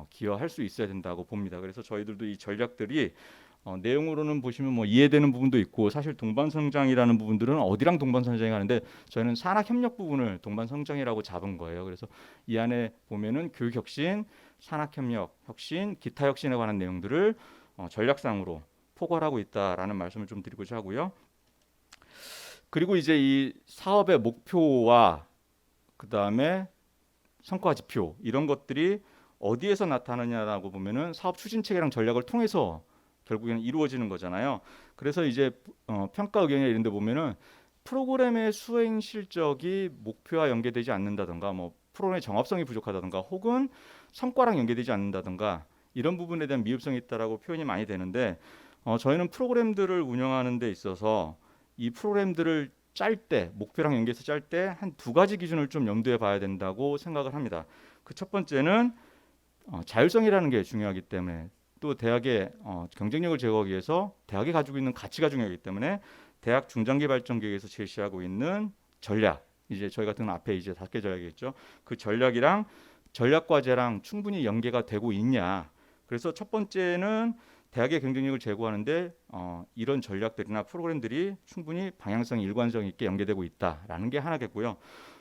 Speaker 3: 기여할 수 있어야 된다고 봅니다. 그래서 저희들도 이 전략들이 내용으로는 보시면 뭐 이해되는 부분도 있고 사실 동반성장이라는 부분들은 어디랑 동반성장이 하는데 저희는 산학협력 부분을 동반성장이라고 잡은 거예요. 그래서 이 안에 보면은 교육혁신, 산학협력, 혁신, 기타 혁신에 관한 내용들을 전략상으로 포괄하고 있다라는 말씀을 좀 드리고자 하고요. 그리고 이제 이 사업의 목표와 그 다음에 성과 지표 이런 것들이 어디에서 나타나냐라고 보면은 사업 추진 체계랑 전략을 통해서 결국에는 이루어지는 거잖아요. 그래서 이제 평가 의견이나 이런 데 보면은 프로그램의 수행 실적이 목표와 연계되지 않는다든가 뭐 프로그램의 정합성이 부족하다든가 혹은 성과랑 연계되지 않는다든가 이런 부분에 대한 미흡성이 있다라고 표현이 많이 되는데 저희는 프로그램들을 운영하는 데 있어서 이 프로그램들을 짤 때 목표랑 연계해서 짤 때 한 두 가지 기준을 좀 염두에 봐야 된다고 생각을 합니다. 그 첫 번째는 자율성이라는 게 중요하기 때문에 또 대학의 경쟁력을 제거하기 위해서 대학이 가지고 있는 가치가 중요하기 때문에 대학 중장기 발전 계획에서 제시하고 있는 전략 이제 저희 같은 앞에 이제 5개 전략이겠죠. 그 전략이랑 전략 과제랑 충분히 연계가 되고 있냐. 그래서 첫 번째는 대학의 경쟁력을 제고하는데 이런 전략들이나 프로그램들이 충분히 방향성, 일관성 있게 연계되고 있다라는 게 하나겠고요.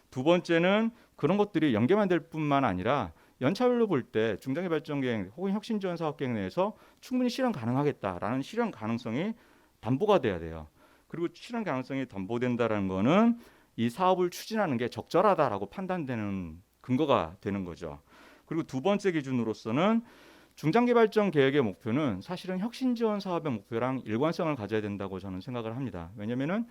Speaker 3: 두 번째는 그런 것들이 연계만 될 뿐만 아니라 연차별로 볼 때 중장기 발전 계획 혹은 혁신 지원 사업 계획 내에서 충분히 실현 가능하겠다라는 실현 가능성이 담보가 돼야 돼요. 그리고 실현 가능성이 담보된다라는 거는 이 사업을 추진하는 게 적절하다라고 판단되는 근거가 되는 거죠. 그리고 두 번째 기준으로서는 중장기 발전 계획의 목표는 사실은 혁신 지원 사업의 목표랑 일관성을 가져야 된다고 저는 생각을 합니다. 왜냐면은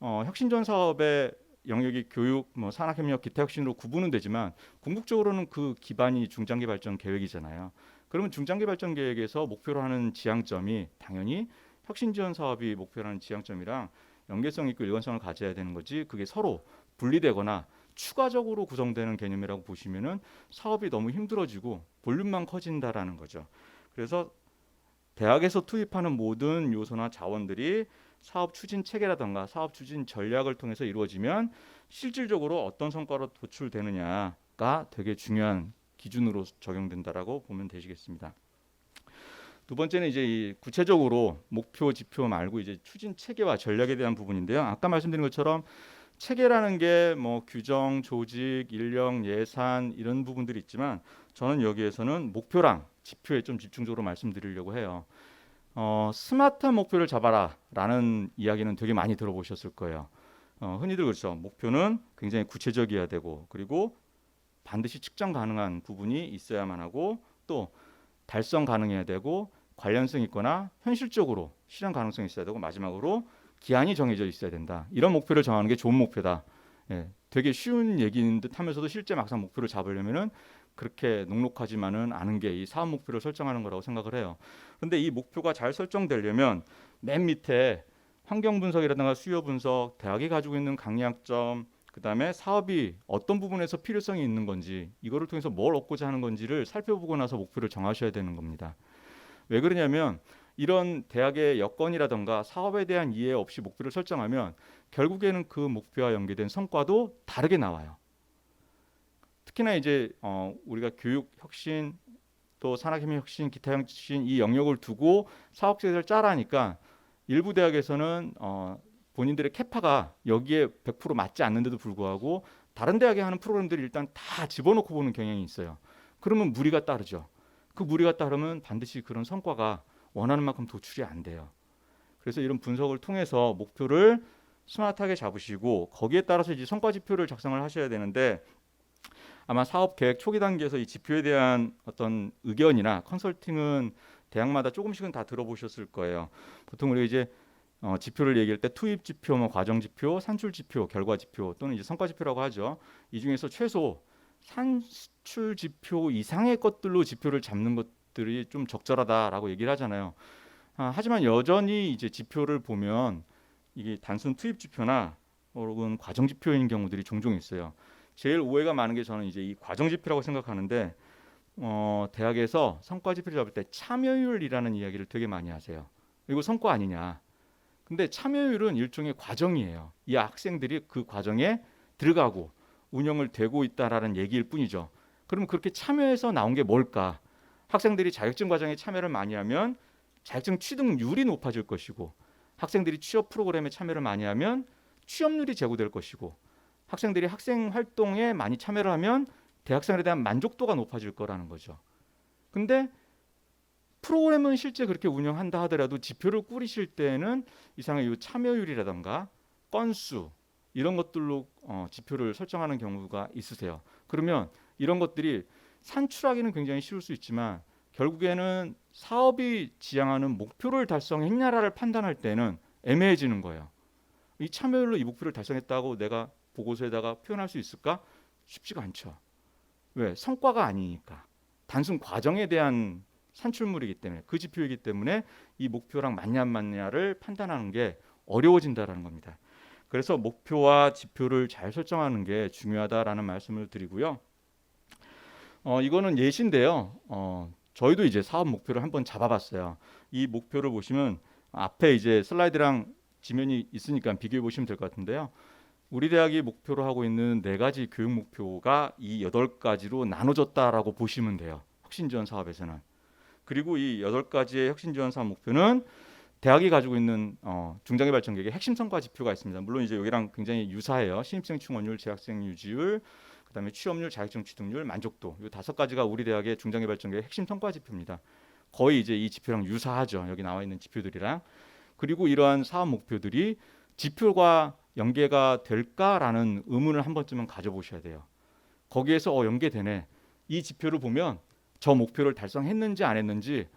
Speaker 3: 혁신 지원 사업의 영역이 교육, 뭐 산학협력, 기타 혁신으로 구분은 되지만 궁극적으로는 그 기반이 중장기 발전 계획이잖아요. 그러면 중장기 발전 계획에서 목표로 하는 지향점이 당연히 혁신 지원 사업이 목표로 하는 지향점이랑 연계성 있고 일관성을 가져야 되는 거지, 그게 서로 분리되거나 추가적으로 구성되는 개념이라고 보시면은 사업이 너무 힘들어지고 볼륨만 커진다라는 거죠. 그래서 대학에서 투입하는 모든 요소나 자원들이 사업 추진 체계라든가 사업 추진 전략을 통해서 이루어지면 실질적으로 어떤 성과로 도출되느냐가 되게 중요한 기준으로 적용된다라고 보면 되시겠습니다. 두 번째는 이제 이 구체적으로 목표, 지표 말고 이제 추진 체계와 전략에 대한 부분인데요. 아까 말씀드린 것처럼 체계라는 게 뭐 규정, 조직, 인력, 예산 이런 부분들이 있지만 저는 여기에서는 목표랑 지표에 좀 집중적으로 말씀드리려고 해요. 스마트한 목표를 잡아라라는 이야기는 되게 많이 들어보셨을 거예요. 흔히들 그렇죠. 목표는 굉장히 구체적이어야 되고, 그리고 반드시 측정 가능한 부분이 있어야만 하고, 또 달성 가능해야 되고, 관련성 있거나 현실적으로 실현 가능성이 있어야 되고, 마지막으로 기한이 정해져 있어야 된다. 이런 목표를 정하는 게 좋은 목표다. 예, 되게 쉬운 얘기인 듯 하면서도 실제 막상 목표를 잡으려면은 그렇게 녹록하지만은 않은 게 이 사업 목표를 설정하는 거라고 생각을 해요. 그런데 이 목표가 잘 설정되려면 맨 밑에 환경 분석이라든가 수요 분석, 대학이 가지고 있는 강약점, 그다음에 사업이 어떤 부분에서 필요성이 있는 건지, 이거를 통해서 뭘 얻고자 하는 건지를 살펴보고 나서 목표를 정하셔야 되는 겁니다. 왜 그러냐면 이런 대학의 여건이라든가 사업에 대한 이해 없이 목표를 설정하면 결국에는 그 목표와 연계된 성과도 다르게 나와요. 특히나 이제 우리가 교육 혁신, 또 산학협력 혁신, 기타 혁신 이 영역을 두고 사업 계획을 짜라니까 일부 대학에서는 본인들의 캐파가 여기에 100% 맞지 않는데도 불구하고 다른 대학에 하는 프로그램들을 일단 다 집어넣고 보는 경향이 있어요. 그러면 무리가 따르죠. 그 무리가 따르면 반드시 그런 성과가 원하는 만큼 도출이 안 돼요. 그래서 이런 분석을 통해서 목표를 스마트하게 잡으시고 거기에 따라서 이제 성과 지표를 작성을 하셔야 되는데, 아마 사업 계획 초기 단계에서 이 지표에 대한 어떤 의견이나 컨설팅은 대학마다 조금씩은 다 들어보셨을 거예요. 보통 우리가 이제 지표를 얘기할 때 투입 지표, 뭐 과정 지표, 산출 지표, 결과 지표 또는 이제 성과 지표라고 하죠. 이 중에서 최소 산출 지표 이상의 것들로 지표를 잡는 것들이 좀 적절하다라고 얘기를 하잖아요. 하지만 여전히 이제 지표를 보면 이게 단순 투입 지표나 혹은 과정 지표인 경우들이 종종 있어요. 제일 오해가 많은 게 저는 이제 이 과정 지표라고 생각하는데, 대학에서 성과 지표를 잡을 때 참여율이라는 이야기를 되게 많이 하세요. 이거 성과 아니냐. 근데 참여율은 일종의 과정이에요. 이 학생들이 그 과정에 들어가고 운영을 되고 있다라는 얘기일 뿐이죠. 그럼 그렇게 참여해서 나온 게 뭘까? 학생들이 자격증 과정에 참여를 많이 하면 자격증 취득률이 높아질 것이고, 학생들이 취업 프로그램에 참여를 많이 하면 취업률이 제고될 것이고, 학생들이 학생 활동에 많이 참여를 하면 대학생활에 대한 만족도가 높아질 거라는 거죠. 근데 프로그램은 실제 그렇게 운영한다 하더라도 지표를 꾸리실 때는 이상하게 이 참여율이라든가 건수 이런 것들로 지표를 설정하는 경우가 있으세요. 그러면 이런 것들이 산출하기는 굉장히 쉬울 수 있지만 결국에는 사업이 지향하는 목표를 달성했냐를 판단할 때는 애매해지는 거예요. 이 참여율로 이 목표를 달성했다고 내가 보고서에다가 표현할 수 있을까? 쉽지가 않죠. 왜? 성과가 아니니까. 단순 과정에 대한 산출물이기 때문에, 그 지표이기 때문에 이 목표랑 맞냐 안 맞냐를 판단하는 게 어려워진다라는 겁니다. 그래서 목표와 지표를 잘 설정하는 게 중요하다라는 말씀을 드리고요. 이거는 예시인데요. 저희도 이제 사업 목표를 한번 잡아봤어요. 이 목표를 보시면 앞에 이제 슬라이드랑 지면이 있으니까 비교해 보시면 될 것 같은데요. 우리 대학이 목표로 하고 있는 4가지 교육 목표가 이 8가지로 나눠졌다라고 보시면 돼요. 혁신지원 사업에서는. 그리고 이 8가지의 혁신지원 사업 목표는 대학이 가지고 있는 중장기 발전 계획의 핵심 성과 지표가 있습니다. 물론 이제 여기랑 굉장히 유사해요. 신입생 충원율, 재학생 유지율, 그다음에 취업률, 자격증 취득률, 만족도. 이 5가지가 우리 대학의 중장기 발전 계획의 핵심 성과 지표입니다. 거의 이제 이 지표랑 유사하죠. 여기 나와 있는 지표들이랑. 그리고 이러한 사업 목표들이 지표가 연계가 될까라는 의문을 한 번쯤은 가져보셔야 돼요. 거기에서 연계되네. 이 지표를 보면 저 목표를 달성했는지 안 했는지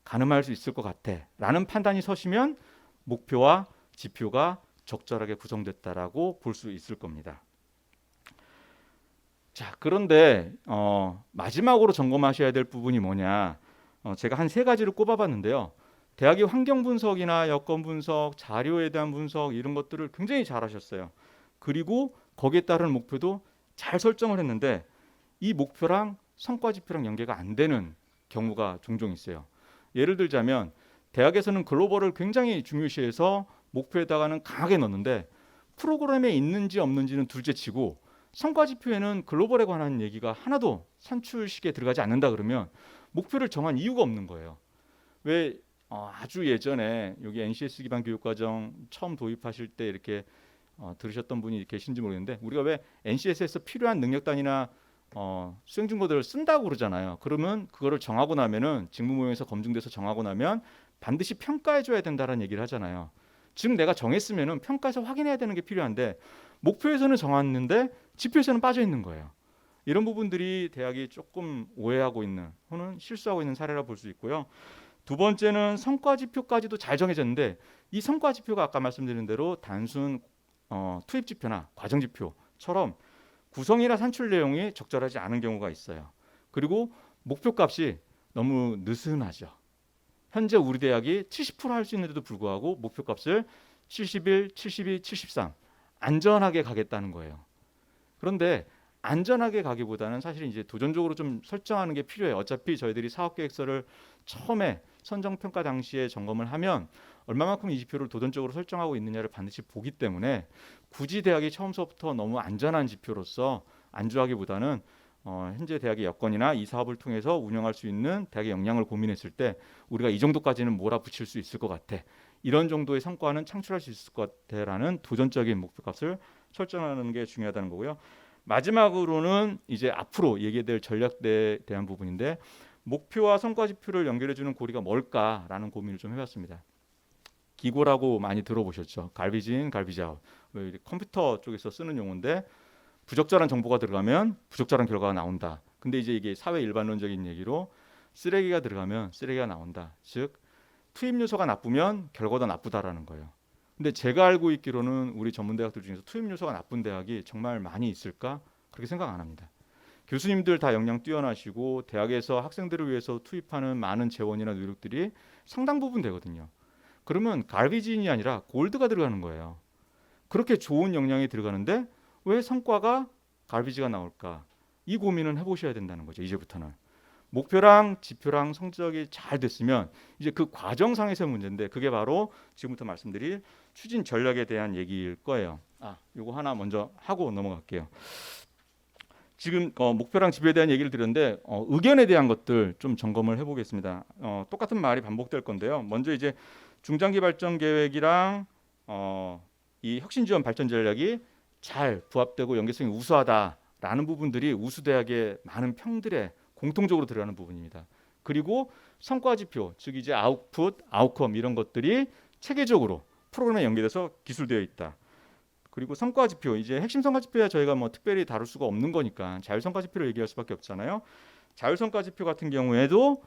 Speaker 3: 가늠할 수 있을 것 같아 라는 판단이 서시면 목표와 지표가 적절하게 구성됐다라고 볼 수 있을 겁니다. 자, 그런데 마지막으로 점검하셔야 될 부분이 뭐냐, 제가 한 3가지를 꼽아봤는데요. 대학이 환경 분석이나 여건 분석, 자료에 대한 분석 이런 것들을 굉장히 잘하셨어요. 그리고 거기에 따른 목표도 잘 설정을 했는데 이 목표랑 성과 지표랑 연계가 안 되는 경우가 종종 있어요. 예를 들자면 대학에서는 글로벌을 굉장히 중요시해서 목표에다가는 강하게 넣는데 프로그램에 있는지 없는지는 둘째치고 성과 지표에는 글로벌에 관한 얘기가 하나도 산출식에 들어가지 않는다 그러면 목표를 정한 이유가 없는 거예요. 왜 아주 예전에 여기 NCS 기반 교육과정 처음 도입하실 때 이렇게 들으셨던 분이 계신지 모르겠는데 우리가 왜 NCS에서 필요한 능력단위나 수행 증거들을 쓴다고 그러잖아요. 그러면 그거를 정하고 나면은 직무 모형에서 검증돼서 정하고 나면 반드시 평가해 줘야 된다는 얘기를 하잖아요. 즉 내가 정했으면은 평가해서 확인해야 되는 게 필요한데 목표에서는 정했는데 지표에서는 빠져 있는 거예요. 이런 부분들이 대학이 조금 오해하고 있는 혹은 실수하고 있는 사례라 볼 수 있고요. 두 번째는 성과 지표까지도 잘 정해졌는데 이 성과 지표가 아까 말씀드린 대로 단순 투입 지표나 과정 지표처럼 구성이나 산출 내용이 적절하지 않은 경우가 있어요. 그리고 목표값이 너무 느슨하죠. 현재 우리 대학이 70% 할 수 있는데도 불구하고 목표값을 71, 72, 73 안전하게 가겠다는 거예요. 그런데 안전하게 가기보다는 사실 이제 도전적으로 좀 설정하는 게 필요해요. 어차피 저희들이 사업계획서를 처음에 선정평가 당시에 점검을 하면 얼마만큼 이 지표를 도전적으로 설정하고 있느냐를 반드시 보기 때문에 굳이 대학이 처음서부터 너무 안전한 지표로서 안주하기보다는 현재 대학의 여건이나 이 사업을 통해서 운영할 수 있는 대학의 역량을 고민했을 때 우리가 이 정도까지는 몰아붙일 수 있을 것 같아. 이런 정도의 성과는 창출할 수 있을 것 같아라는 도전적인 목표값을 설정하는 게 중요하다는 거고요. 마지막으로는 이제 앞으로 얘기될 전략에 대한 부분인데 목표와 성과 지표를 연결해주는 고리가 뭘까라는 고민을 좀 해봤습니다. 기고라고 많이 들어보셨죠? 갈비진, 갈비자웃. 컴퓨터 쪽에서 쓰는 용어인데 부적절한 정보가 들어가면 부적절한 결과가 나온다. 근데 이제 이게 사회 일반론적인 얘기로 쓰레기가 들어가면 쓰레기가 나온다. 즉 투입 요소가 나쁘면 결과도 나쁘다라는 거예요. 근데 제가 알고 있기로는 우리 전문대학들 중에서 투입 요소가 나쁜 대학이 정말 많이 있을까? 그렇게 생각 안 합니다. 교수님들 다 역량 뛰어나시고 대학에서 학생들을 위해서 투입하는 많은 재원이나 노력들이 상당 부분 되거든요. 그러면 갈비진이 아니라 골드가 들어가는 거예요. 그렇게 좋은 역량이 들어가는데 왜 성과가 갈비지가 나올까? 이 고민은 해보셔야 된다는 거죠. 이제부터는. 목표랑 지표랑 성적이 잘 됐으면 이제 그 과정상에서의 문제인데 그게 바로 지금부터 말씀드릴 추진 전략에 대한 얘기일 거예요. 요거 하나 먼저 하고 넘어갈게요. 지금 목표랑 지표에 대한 얘기를 드렸는데 의견에 대한 것들 좀 점검을 해보겠습니다. 똑같은 말이 반복될 건데요. 먼저 이제 중장기 발전 계획이랑 이 혁신 지원 발전 전략이 잘 부합되고 연계성이 우수하다라는 부분들이 우수대학의 많은 평들에 공통적으로 들어가는 부분입니다. 그리고 성과 지표, 즉 이제 아웃풋, 아웃컴 이런 것들이 체계적으로 프로그램에 연계돼서 기술되어 있다. 그리고 성과 지표, 이제 핵심 성과 지표야 저희가 뭐 특별히 다룰 수가 없는 거니까 자율 성과 지표를 얘기할 수밖에 없잖아요. 자율 성과 지표 같은 경우에도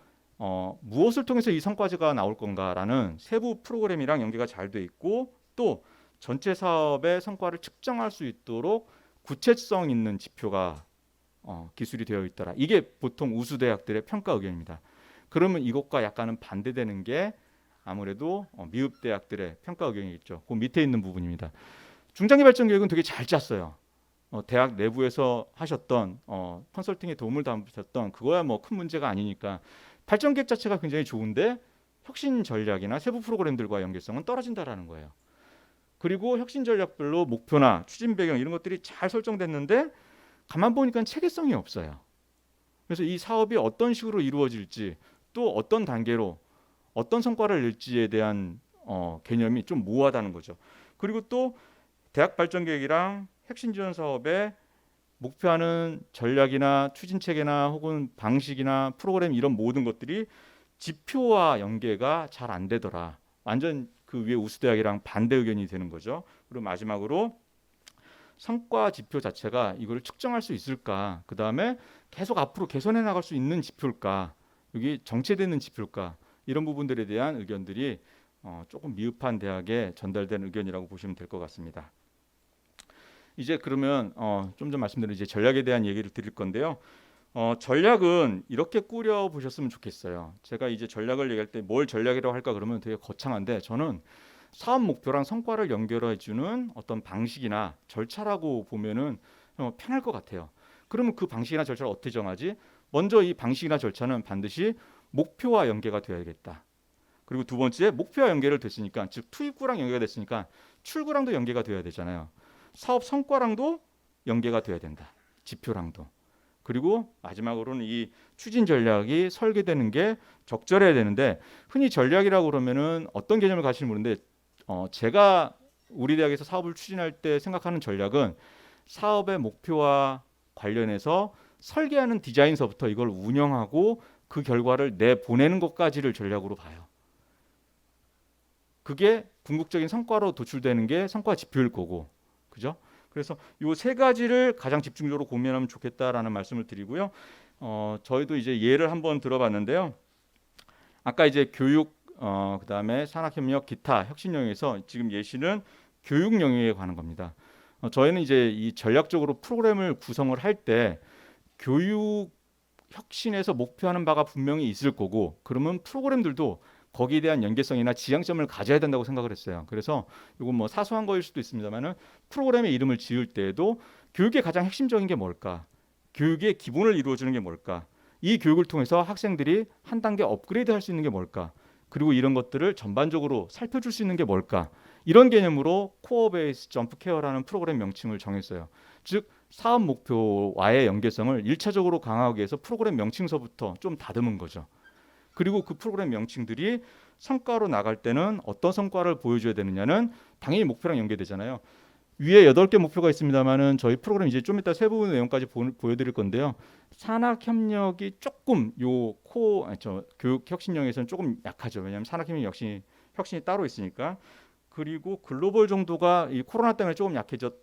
Speaker 3: 무엇을 통해서 이 성과가 나올 건가라는 세부 프로그램이랑 연계가 잘 돼 있고 또 전체 사업의 성과를 측정할 수 있도록 구체성 있는 지표가 기술이 되어 있더라. 이게 보통 우수 대학들의 평가 의견입니다. 그러면 이것과 약간은 반대되는 게 아무래도 미흡 대학들의 평가 의견이겠죠. 그 밑에 있는 부분입니다. 중장기 발전 계획은 되게 잘 짰어요. 대학 내부에서 하셨던 컨설팅에 도움을 받으셨던 그거야 뭐 큰 문제가 아니니까 발전 계획 자체가 굉장히 좋은데 혁신 전략이나 세부 프로그램들과 연계성은 떨어진다라는 거예요. 그리고 혁신 전략별로 목표나 추진 배경 이런 것들이 잘 설정됐는데 가만 보니까 체계성이 없어요. 그래서 이 사업이 어떤 식으로 이루어질지 또 어떤 단계로 어떤 성과를 낼지에 대한 개념이 좀 모호하다는 거죠. 그리고 또 대학 발전 계획이랑 혁신 지원 사업에 목표하는 전략이나 추진 체계나 혹은 방식이나 프로그램 이런 모든 것들이 지표와 연계가 잘 안 되더라. 완전 그 위에 우수 대학이랑 반대 의견이 되는 거죠. 그리고 마지막으로 성과 지표 자체가 이걸 측정할 수 있을까? 그 다음에 계속 앞으로 개선해 나갈 수 있는 지표일까? 여기 정체되는 지표일까? 이런 부분들에 대한 의견들이 조금 미흡한 대학에 전달된 의견이라고 보시면 될 것 같습니다. 이제 그러면 좀 전 말씀드린 이제 전략에 대한 얘기를 드릴 건데요. 전략은 이렇게 꾸려 보셨으면 좋겠어요. 제가 이제 전략을 얘기할 때 뭘 전략이라고 할까 그러면 되게 거창한데 저는 사업 목표랑 성과를 연결해 주는 어떤 방식이나 절차라고 보면은 편할 것 같아요. 그러면 그 방식이나 절차를 어떻게 정하지? 먼저 이 방식이나 절차는 반드시 목표와 연계가 되어야겠다. 그리고 두 번째, 목표와 연계를 됐으니까, 즉 투입구랑 연계가 됐으니까 출구랑도 연계가 되어야 되잖아요. 사업 성과랑도 연계가 되어야 된다. 지표랑도. 그리고 마지막으로는 이 추진 전략이 설계되는 게 적절해야 되는데, 흔히 전략이라고 그러면은 어떤 개념을 가지는지 모르는데 제가 우리 대학에서 사업을 추진할 때 생각하는 전략은 사업의 목표와 관련해서 설계하는 디자인서부터 이걸 운영하고 그 결과를 내보내는 것까지를 전략으로 봐요. 그게 궁극적인 성과로 도출되는 게 성과 지표일 거고, 그죠? 그래서 이 세 가지를 가장 집중적으로 고민하면 좋겠다라는 말씀을 드리고요. 저희도 이제 예를 한번 들어봤는데요. 아까 이제 교육, 그다음에 산학협력, 기타 혁신 영역에서 지금 예시는 교육 영역에 관한 겁니다. 저희는 이제 이 전략적으로 프로그램을 구성을 할 때 교육 혁신에서 목표하는 바가 분명히 있을 거고, 그러면 프로그램들도 거기에 대한 연계성이나 지향점을 가져야 된다고 생각을 했어요. 그래서 이건 뭐 사소한 거일 수도 있습니다만은 프로그램의 이름을 지을 때에도 교육의 가장 핵심적인 게 뭘까? 교육의 기본을 이루어주는 게 뭘까? 이 교육을 통해서 학생들이 한 단계 업그레이드 할 수 있는 게 뭘까? 그리고 이런 것들을 전반적으로 살펴줄 수 있는 게 뭘까? 이런 개념으로 코어 베이스 점프 케어라는 프로그램 명칭을 정했어요. 즉 사업 목표와의 연계성을 1차적으로 강화하기 위해서 프로그램 명칭서부터 좀 다듬은 거죠. 그리고 그 프로그램 명칭들이 성과로 나갈 때는 어떤 성과를 보여줘야 되느냐는 당연히 목표랑 연계되잖아요. 위에 8개 목표가 있습니다만은 저희 프로그램 이제 좀 이따 세부 내용까지 보여드릴 건데요. 산학협력이 조금 교육 혁신령에서는 조금 약하죠. 왜냐하면 산학협력 역시 혁신이 따로 있으니까. 그리고 글로벌 정도가 이 코로나 때문에 조금 약해졌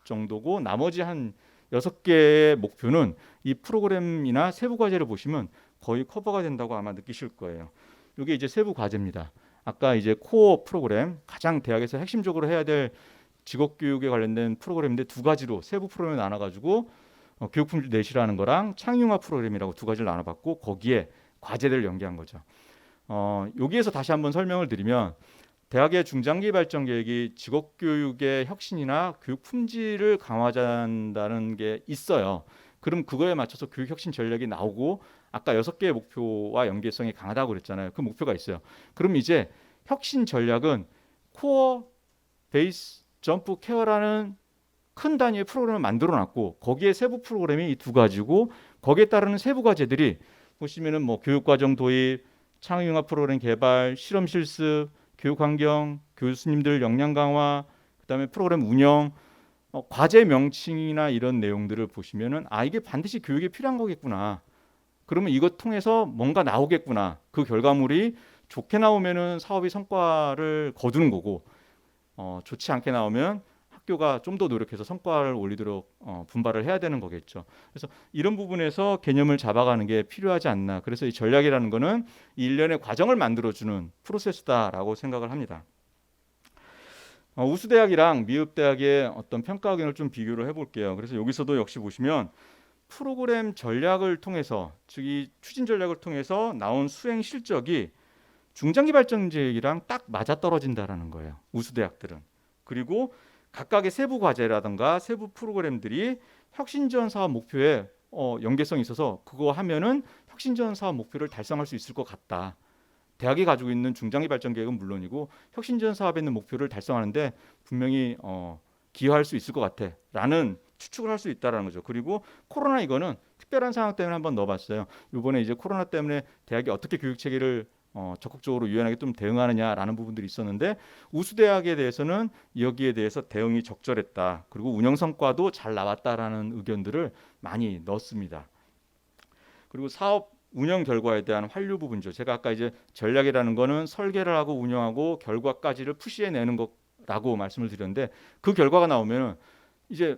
Speaker 3: 정도고, 나머지 한 6개의 목표는 이 프로그램이나 세부 과제를 보시면 거의 커버가 된다고 아마 느끼실 거예요. 이게 이제 세부 과제입니다. 아까 이제 코어 프로그램, 가장 대학에서 핵심적으로 해야 될 직업 교육에 관련된 프로그램인데 두 가지로 세부 프로그램을 나눠가지고 교육 품질 내실하는 거랑 창의융합 프로그램이라고 두 가지를 나눠봤고, 거기에 과제들을 연계한 거죠. 여기에서 다시 한번 설명을 드리면, 대학의 중장기 발전 계획이 직업 교육의 혁신이나 교육 품질을 강화한다는 게 있어요. 그럼 그거에 맞춰서 교육 혁신 전략이 나오고, 아까 6개의 목표와 연계성이 강하다고 그랬잖아요. 그 목표가 있어요. 그럼 이제 혁신 전략은 코어 베이스 점프 케어라는 큰 단위의 프로그램을 만들어 놨고, 거기에 세부 프로그램이 이 두 가지고, 거기에 따르는 세부 과제들이 보시면은 뭐 교육과정 도입, 창의융합 프로그램 개발, 실험 실습, 교육 환경, 교수님들 역량 강화, 그다음에 프로그램 운영, 과제 명칭이나 이런 내용들을 보시면은 이게 반드시 교육에 필요한 거겠구나. 그러면 이것 통해서 뭔가 나오겠구나. 그 결과물이 좋게 나오면은 사업이 성과를 거두는 거고, 좋지 않게 나오면 학교가 좀 더 노력해서 성과를 올리도록 분발을 해야 되는 거겠죠. 그래서 이런 부분에서 개념을 잡아가는 게 필요하지 않나. 그래서 이 전략이라는 거는 이 일련의 과정을 만들어주는 프로세스다라고 생각을 합니다. 우수대학이랑 미흡대학의 어떤 평가 의견을 좀 비교를 해볼게요. 그래서 여기서도 역시 보시면 프로그램 전략을 통해서, 즉 이 추진 전략을 통해서 나온 수행 실적이 중장기 발전 계획이랑 딱 맞아떨어진다라는 거예요. 우수대학들은. 그리고 각각의 세부 과제라든가 세부 프로그램들이 혁신지원 사업 목표에 연계성이 있어서 그거 하면은 혁신지원 사업 목표를 달성할 수 있을 것 같다. 대학이 가지고 있는 중장기 발전 계획은 물론이고 혁신지원 사업에 있는 목표를 달성하는데 분명히 기여할 수 있을 것 같아라는 추측을 할 수 있다라는 거죠. 그리고 코로나 이거는 특별한 상황 때문에 한번 넣어봤어요. 이번에 이제 코로나 때문에 대학이 어떻게 교육 체계를 적극적으로 유연하게 좀 대응하느냐라는 부분들이 있었는데, 우수대학에 대해서는 여기에 대해서 대응이 적절했다. 그리고 운영 성과도 잘 나왔다라는 의견들을 많이 넣었습니다. 그리고 사업 운영 결과에 대한 환류 부분이죠. 제가 아까 이제 전략이라는 거는 설계를 하고 운영하고 결과까지를 푸시해내는 거라고 말씀을 드렸는데, 그 결과가 나오면 이제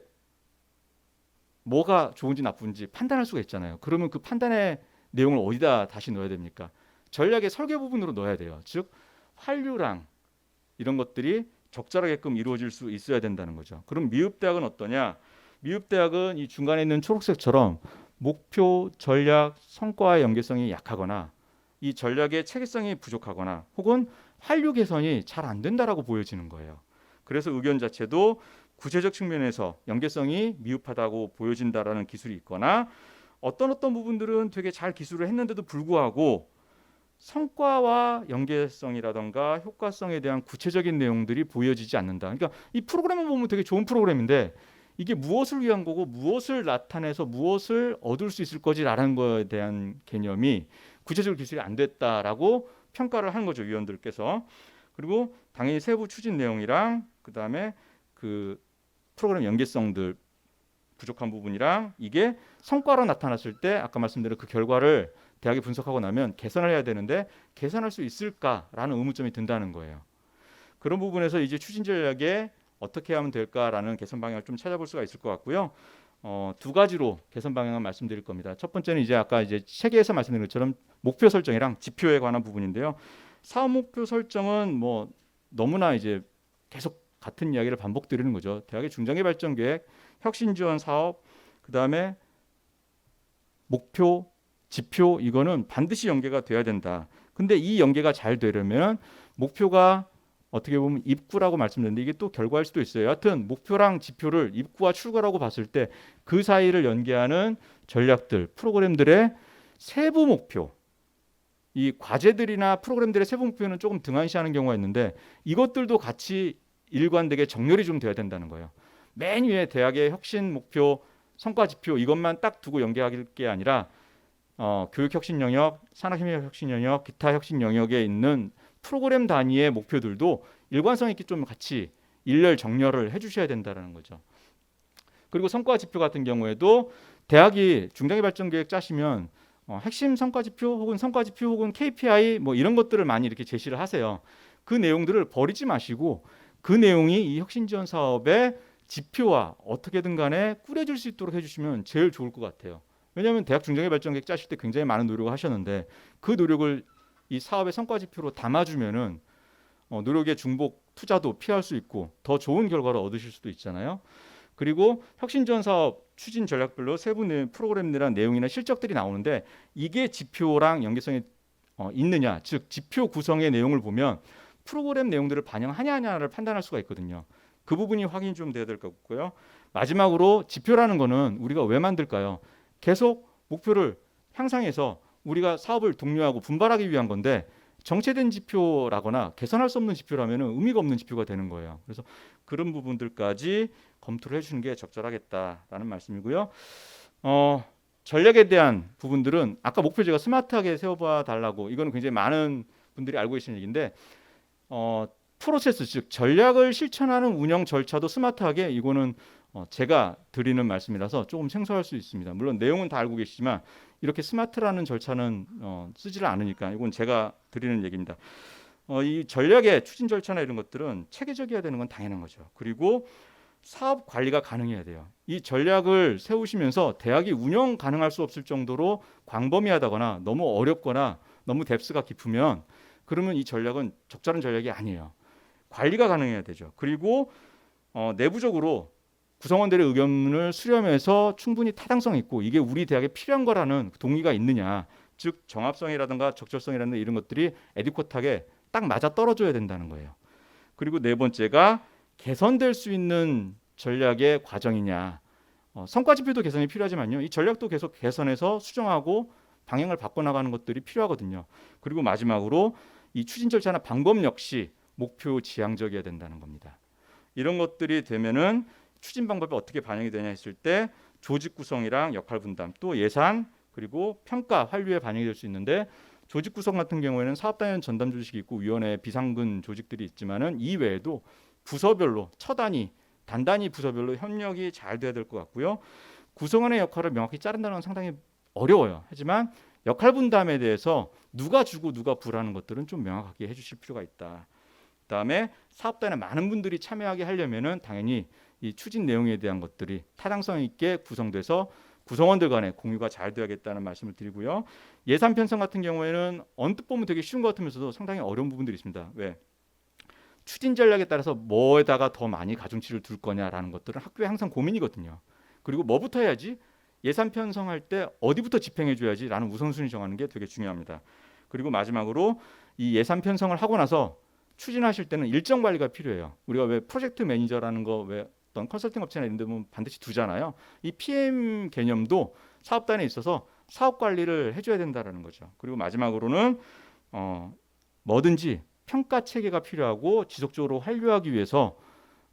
Speaker 3: 뭐가 좋은지 나쁜지 판단할 수가 있잖아요. 그러면 그 판단의 내용을 어디다 다시 넣어야 됩니까? 전략의 설계 부분으로 넣어야 돼요. 즉 환류랑 이런 것들이 적절하게끔 이루어질 수 있어야 된다는 거죠. 그럼 미흡대학은 어떠냐? 미흡대학은 이 중간에 있는 초록색처럼 목표, 전략, 성과의 연계성이 약하거나 이 전략의 체계성이 부족하거나 혹은 환류 개선이 잘 안 된다라고 보여지는 거예요. 그래서 의견 자체도 구체적 측면에서 연계성이 미흡하다고 보여진다라는 기술이 있거나 어떤 부분들은 되게 잘 기술을 했는데도 불구하고 성과와 연계성이라던가 효과성에 대한 구체적인 내용들이 보여지지 않는다. 그러니까 이 프로그램을 보면 되게 좋은 프로그램인데 이게 무엇을 위한 거고 무엇을 나타내서 무엇을 얻을 수 있을 거지라는 거에 대한 개념이 구체적 기술이 안 됐다라고 평가를 한 거죠, 위원들께서. 그리고 당연히 세부 추진 내용이랑 그다음에 그 프로그램 연계성들 부족한 부분이랑 이게 성과로 나타났을 때 아까 말씀드린 그 결과를 대학이 분석하고 나면 개선을 해야 되는데 개선할 수 있을까라는 의문점이 든다는 거예요. 그런 부분에서 이제 추진 전략에 어떻게 하면 될까라는 개선 방향을 좀 찾아볼 수가 있을 것 같고요. 두 가지로 개선 방향을 말씀드릴 겁니다. 첫 번째는 이제 아까 이제 체계에서 말씀드린 것처럼 목표 설정이랑 지표에 관한 부분인데요. 사업 목표 설정은 뭐 너무나 이제 계속 같은 이야기를 반복드리는 거죠. 대학의 중장기 발전 계획, 혁신 지원 사업, 그다음에 목표, 지표 이거는 반드시 연계가 돼야 된다. 근데 이 연계가 잘 되려면 목표가 어떻게 보면 입구라고 말씀드렸는데 이게 또 결과일 수도 있어요. 여하튼 목표랑 지표를 입구와 출구라고 봤을 때 그 사이를 연계하는 전략들, 프로그램들의 세부 목표, 이 과제들이나 프로그램들의 세부 목표는 조금 등한시하는 경우가 있는데 이것들도 같이 일관되게 정렬이 좀 돼야 된다는 거예요. 맨 위에 대학의 혁신 목표, 성과 지표 이것만 딱 두고 연계할 게 아니라 교육 혁신 영역, 산업협력 혁신 영역, 기타 혁신 영역에 있는 프로그램 단위의 목표들도 일관성 있게 좀 같이 일렬 정렬을 해주셔야 된다는 거죠. 그리고 성과 지표 같은 경우에도 대학이 중장기 발전 계획 짜시면 핵심 성과 지표 혹은 성과 지표 혹은 KPI 뭐 이런 것들을 많이 이렇게 제시를 하세요. 그 내용들을 버리지 마시고 그 내용이 이 혁신 지원 사업의 지표와 어떻게든 간에 꾸려질 수 있도록 해주시면 제일 좋을 것 같아요. 왜냐하면 대학 중장기 발전 계획 짜실 때 굉장히 많은 노력을 하셨는데 그 노력을 이 사업의 성과 지표로 담아주면은 노력의 중복 투자도 피할 수 있고 더 좋은 결과를 얻으실 수도 있잖아요. 그리고 혁신 지원 사업 추진 전략별로 세부 프로그램이나 내용이나 실적들이 나오는데 이게 지표랑 연계성이 있느냐, 즉 지표 구성의 내용을 보면 프로그램 내용들을 반영하냐를 판단할 수가 있거든요. 그 부분이 확인이 좀 돼야 될 것 같고요. 마지막으로 지표라는 거는 우리가 왜 만들까요? 계속 목표를 향상해서 우리가 사업을 독려하고 분발하기 위한 건데 정체된 지표라거나 개선할 수 없는 지표라면 의미가 없는 지표가 되는 거예요. 그래서 그런 부분들까지 검토를 해주는 게 적절하겠다라는 말씀이고요. 전략에 대한 부분들은 아까 목표 제가 스마트하게 세워봐 달라고 이거는 굉장히 많은 분들이 알고 계시는 얘기인데 프로세스 즉 전략을 실천하는 운영 절차도 스마트하게 이거는 제가 드리는 말씀이라서 조금 생소할 수 있습니다. 물론 내용은 다 알고 계시지만 이렇게 스마트라는 절차는 쓰지를 않으니까 이건 제가 드리는 얘기입니다. 이 전략의 추진 절차나 이런 것들은 체계적이어야 되는 건 당연한 거죠. 그리고 사업 관리가 가능해야 돼요. 이 전략을 세우시면서 대학이 운영 가능할 수 없을 정도로 광범위하다거나 너무 어렵거나 너무 뎁스가 깊으면 그러면 이 전략은 적절한 전략이 아니에요. 관리가 가능해야 되죠. 그리고 내부적으로 구성원들의 의견을 수렴해서 충분히 타당성 있고 이게 우리 대학에 필요한 거라는 동의가 있느냐, 즉 정합성이라든가 적절성이라든가 이런 것들이 에디쿼트하게 딱 맞아 떨어져야 된다는 거예요. 그리고 네 번째가 개선될 수 있는 전략의 과정이냐. 성과 지표도 개선이 필요하지만요. 이 전략도 계속 개선해서 수정하고 방향을 바꿔나가는 것들이 필요하거든요. 그리고 마지막으로 이 추진 절차나 방법 역시 목표 지향적이어야 된다는 겁니다. 이런 것들이 되면은 추진 방법이 어떻게 반영이 되냐 했을 때 조직 구성이랑 역할 분담, 또 예산, 그리고 평가, 환류에 반영이 될 수 있는데 조직 구성 같은 경우에는 사업단위원 전담 조직이 있고 위원회 비상근 조직들이 있지만은 이 외에도 부서별로 처단위, 단단위 부서별로 협력이 잘 돼야 될 것 같고요. 구성원의 역할을 명확히 자른다는 건 상당히 어려워요. 하지만 역할 분담에 대해서 누가 주고 누가 부라는 것들은 좀 명확하게 해주실 필요가 있다. 그다음에 사업단에 많은 분들이 참여하게 하려면은 당연히 이 추진 내용에 대한 것들이 타당성 있게 구성돼서 구성원들 간에 공유가 잘 돼야겠다는 말씀을 드리고요. 예산 편성 같은 경우에는 언뜻 보면 되게 쉬운 것 같으면서도 상당히 어려운 부분들이 있습니다. 왜? 추진 전략에 따라서 뭐에다가 더 많이 가중치를 둘 거냐라는 것들은 학교에 항상 고민이거든요. 그리고 뭐부터 해야지? 예산 편성할 때 어디부터 집행해 줘야지라는 우선순위 정하는 게 되게 중요합니다. 그리고 마지막으로 이 예산 편성을 하고 나서 추진하실 때는 일정 관리가 필요해요. 우리가 왜 프로젝트 매니저라는 거 왜 어떤 컨설팅 업체나 이런 데 보면 반드시 두잖아요. 이 PM 개념도 사업단에 있어서 사업 관리를 해줘야 된다라는 거죠. 그리고 마지막으로는 뭐든지 평가 체계가 필요하고 지속적으로 환류하기 위해서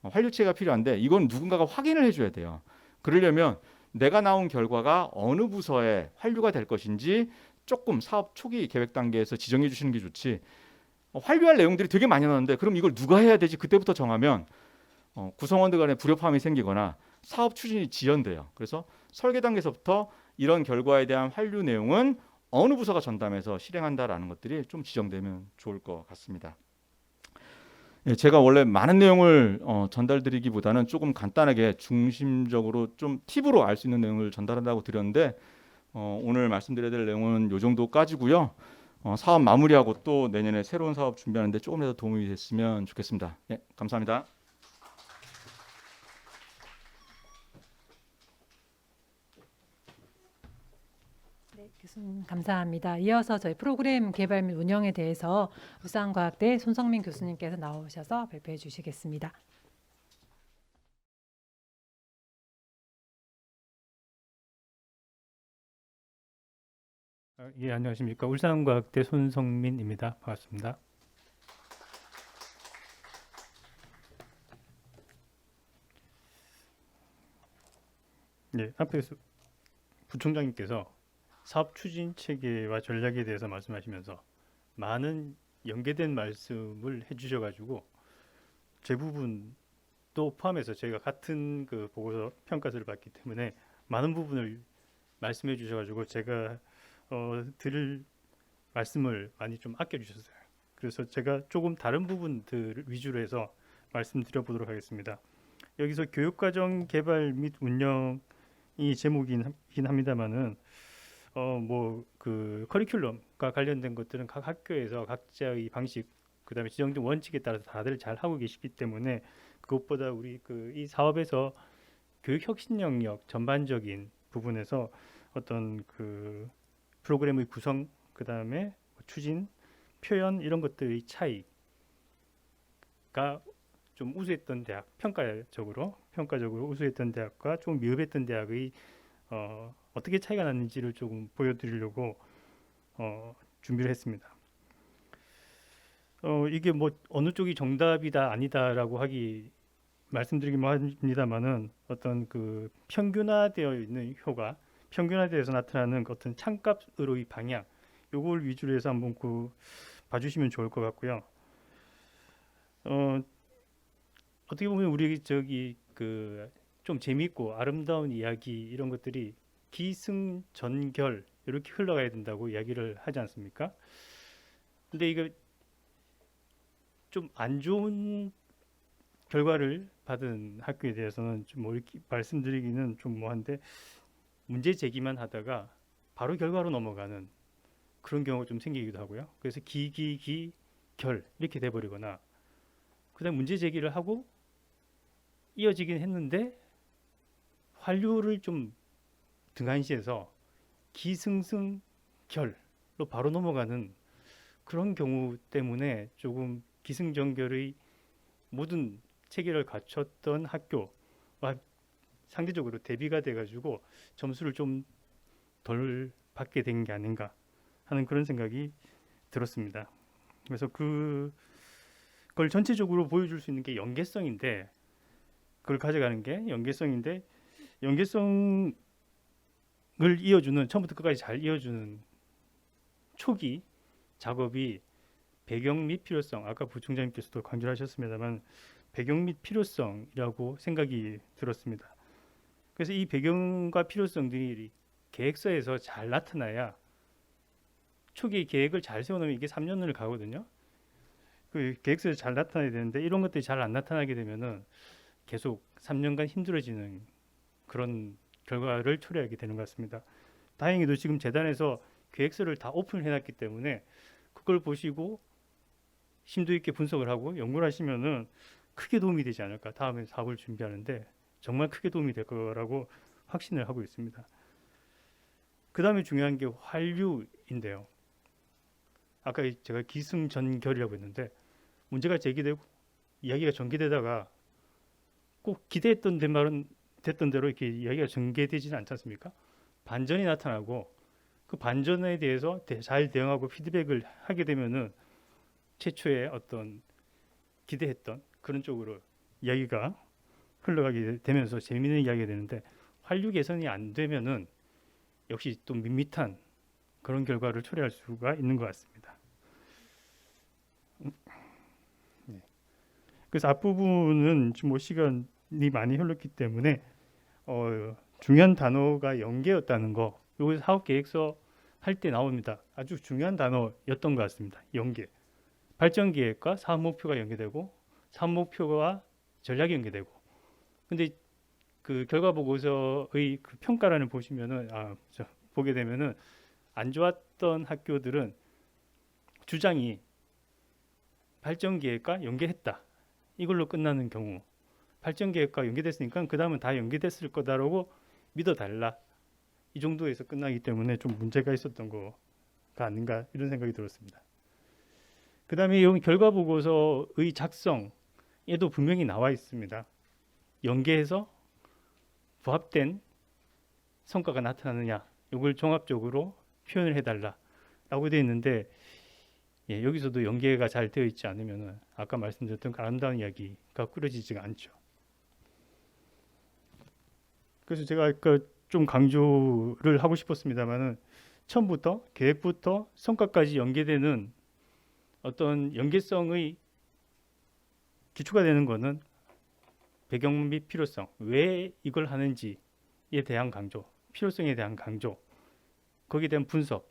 Speaker 3: 환류 체계가 필요한데 이건 누군가가 확인을 해줘야 돼요. 그러려면 내가 나온 결과가 어느 부서에 환류가 될 것인지 조금 사업 초기 계획 단계에서 지정해 주시는 게 좋지. 환류할 내용들이 되게 많이 나오는데 그럼 이걸 누가 해야 되지? 그때부터 정하면 구성원들 간에 불협화음이 생기거나 사업 추진이 지연돼요. 그래서 설계 단계에서부터 이런 결과에 대한 환류 내용은 어느 부서가 전담해서 실행한다라는 것들이 좀 지정되면 좋을 것 같습니다. 예, 제가 원래 많은 내용을 전달드리기보다는 조금 간단하게 중심적으로 좀 팁으로 알 수 있는 내용을 전달한다고 드렸는데 오늘 말씀드려야 될 내용은 이 정도까지고요. 사업 마무리하고 또 내년에 새로운 사업 준비하는데 조금이라도 도움이 됐으면 좋겠습니다. 예, 감사합니다.
Speaker 1: 네, 교수님 감사합니다. 이어서 저희 프로그램 개발 및 운영에 대해서 울산과학대 손성민 교수님께서 나오셔서 발표해 주시겠습니다.
Speaker 4: 예, 안녕하십니까. 울산과학대 손성민입니다. 반갑습니다. 예, 앞에서 부총장님께서 사업 추진 체계와 전략에 대해서 말씀하시면서 많은 연계된 말씀을 해주셔가지고 제 부분도 포함해서 저희가 같은 그 보고서 평가서를 받기 때문에 많은 부분을 말씀해 주셔가지고 제가 드릴 말씀을 많이 좀 아껴주셨어요. 그래서 제가 조금 다른 부분들 위주로 해서 말씀드려 보도록 하겠습니다. 여기서 교육과정 개발 및 운영이 제목이긴 합니다만은 뭐 그 커리큘럼과 관련된 것들은 각 학교에서 각자의 방식, 그다음에 지정된 원칙에 따라서 다들 잘 하고 계시기 때문에 그것보다 우리 그 이 사업에서 교육 혁신 영역 전반적인 부분에서 어떤 그 프로그램의 구성, 그다음에 추진, 표현 이런 것들의 차이가 좀 우수했던 대학, 평가적으로 우수했던 대학과 좀 미흡했던 대학의 어떻게 차이가 났는지를 조금 보여드리려고 준비를 했습니다. 이게 뭐 어느 쪽이 정답이다 아니다라고 말씀드리긴 합니다만은 어떤 그 평균화되어 있는 효과, 평균화되어서 나타나는 어떤 참값으로의 방향, 요걸 위주로 해서 한번 봐주시면 좋을 것 같고요. 어떻게 보면 우리 저기 그 좀 재미있고 아름다운 이야기 이런 것들이 기승전결 이렇게 흘러가야 된다고 이야기를 하지 않습니까? 근데 이거 좀 안 좋은 결과를 받은 학교에 대해서는 좀 뭐 이렇게 말씀드리기는 좀 뭐한데 문제 제기만 하다가 바로 결과로 넘어가는 그런 경우가 좀 생기기도 하고요. 그래서 결 이렇게 돼버리거나 그다음 문제 제기를 하고 이어지긴 했는데 환류를 좀 등한시해서 기승승결로 바로 넘어가는 그런 경우 때문에 조금 기승전결의 모든 체계를 갖췄던 학교와 상대적으로 대비가 돼가지고 점수를 좀 덜 받게 된 게 아닌가 하는 그런 생각이 들었습니다. 그래서 그걸 전체적으로 보여줄 수 있는 게 연계성인데, 그걸 가져가는 게 연계성인데, 연계성을 이어주는, 처음부터 끝까지 잘 이어주는 초기 작업이 배경 및 필요성, 아까 부총장님께서도 강조하셨습니다만 배경 및 필요성이라고 생각이 들었습니다. 그래서 이 배경과 필요성들이 계획서에서 잘 나타나야, 초기 계획을 잘 세워놓으면 이게 3년을 가거든요. 그 계획서에 잘 나타나야 되는데 이런 것들이 잘 안 나타나게 되면은 계속 3년간 힘들어지는 그런 결과를 초래하게 되는 것 같습니다. 다행히도 지금 재단에서 계획서를 다 오픈해 놨기 때문에 그걸 보시고 심도 있게 분석을 하고 연구를 하시면은 크게 도움이 되지 않을까. 다음에 사업을 준비하는데 정말 크게 도움이 될 거라고 확신을 하고 있습니다. 그 다음에 중요한 게 환류인데요. 아까 제가 기승전결이라고 했는데 문제가 제기되고 이야기가 전개되다가 꼭 기대했던 말은 됐던 대로 이렇게 이야기가 전개되지는 않지 않습니까? 반전이 나타나고 그 반전에 대해서 잘 대응하고 피드백을 하게 되면은 최초의 어떤 기대했던 그런 쪽으로 이야기가 흘러가게 되면서 재미있는 이야기가 되는데 환류 개선이 안 되면은 역시 또 밋밋한 그런 결과를 초래할 수가 있는 것 같습니다. 네. 그래서 앞부분은 지금 뭐 시간이 많이 흘렀기 때문에 중요한 단어가 연계였다는 거, 요거 사업 계획서 할 때 나옵니다. 아주 중요한 단어였던 것 같습니다. 연계. 발전 계획과 사업 목표가 연계되고 사업 목표와 전략이 연계되고. 근데 그 결과 보고서의 그 평가란을 보시면은 보게 되면은 안 좋았던 학교들은 주장이 발전 계획과 연계했다. 이걸로 끝나는 경우. 발전 계획과 연계됐으니까 그 다음은 다 연계됐을 거다라고 믿어달라. 이 정도에서 끝나기 때문에 좀 문제가 있었던 거가 아닌가 이런 생각이 들었습니다. 그 다음에 여기 결과 보고서의 작성에도 분명히 나와 있습니다. 연계해서 부합된 성과가 나타나느냐, 이걸 종합적으로 표현을 해달라라고 되어 있는데 여기서도 연계가 잘 되어 있지 않으면 아까 말씀드렸던 그 아름다운 이야기가 꾸려지지가 않죠. 그래서 제가 아까 좀 강조를 하고 싶었습니다만은 처음부터 계획부터 성과까지 연계되는 어떤 연계성의 기초가 되는 것은 배경 및 필요성, 왜 이걸 하는지에 대한 강조, 필요성에 대한 강조, 거기에 대한 분석,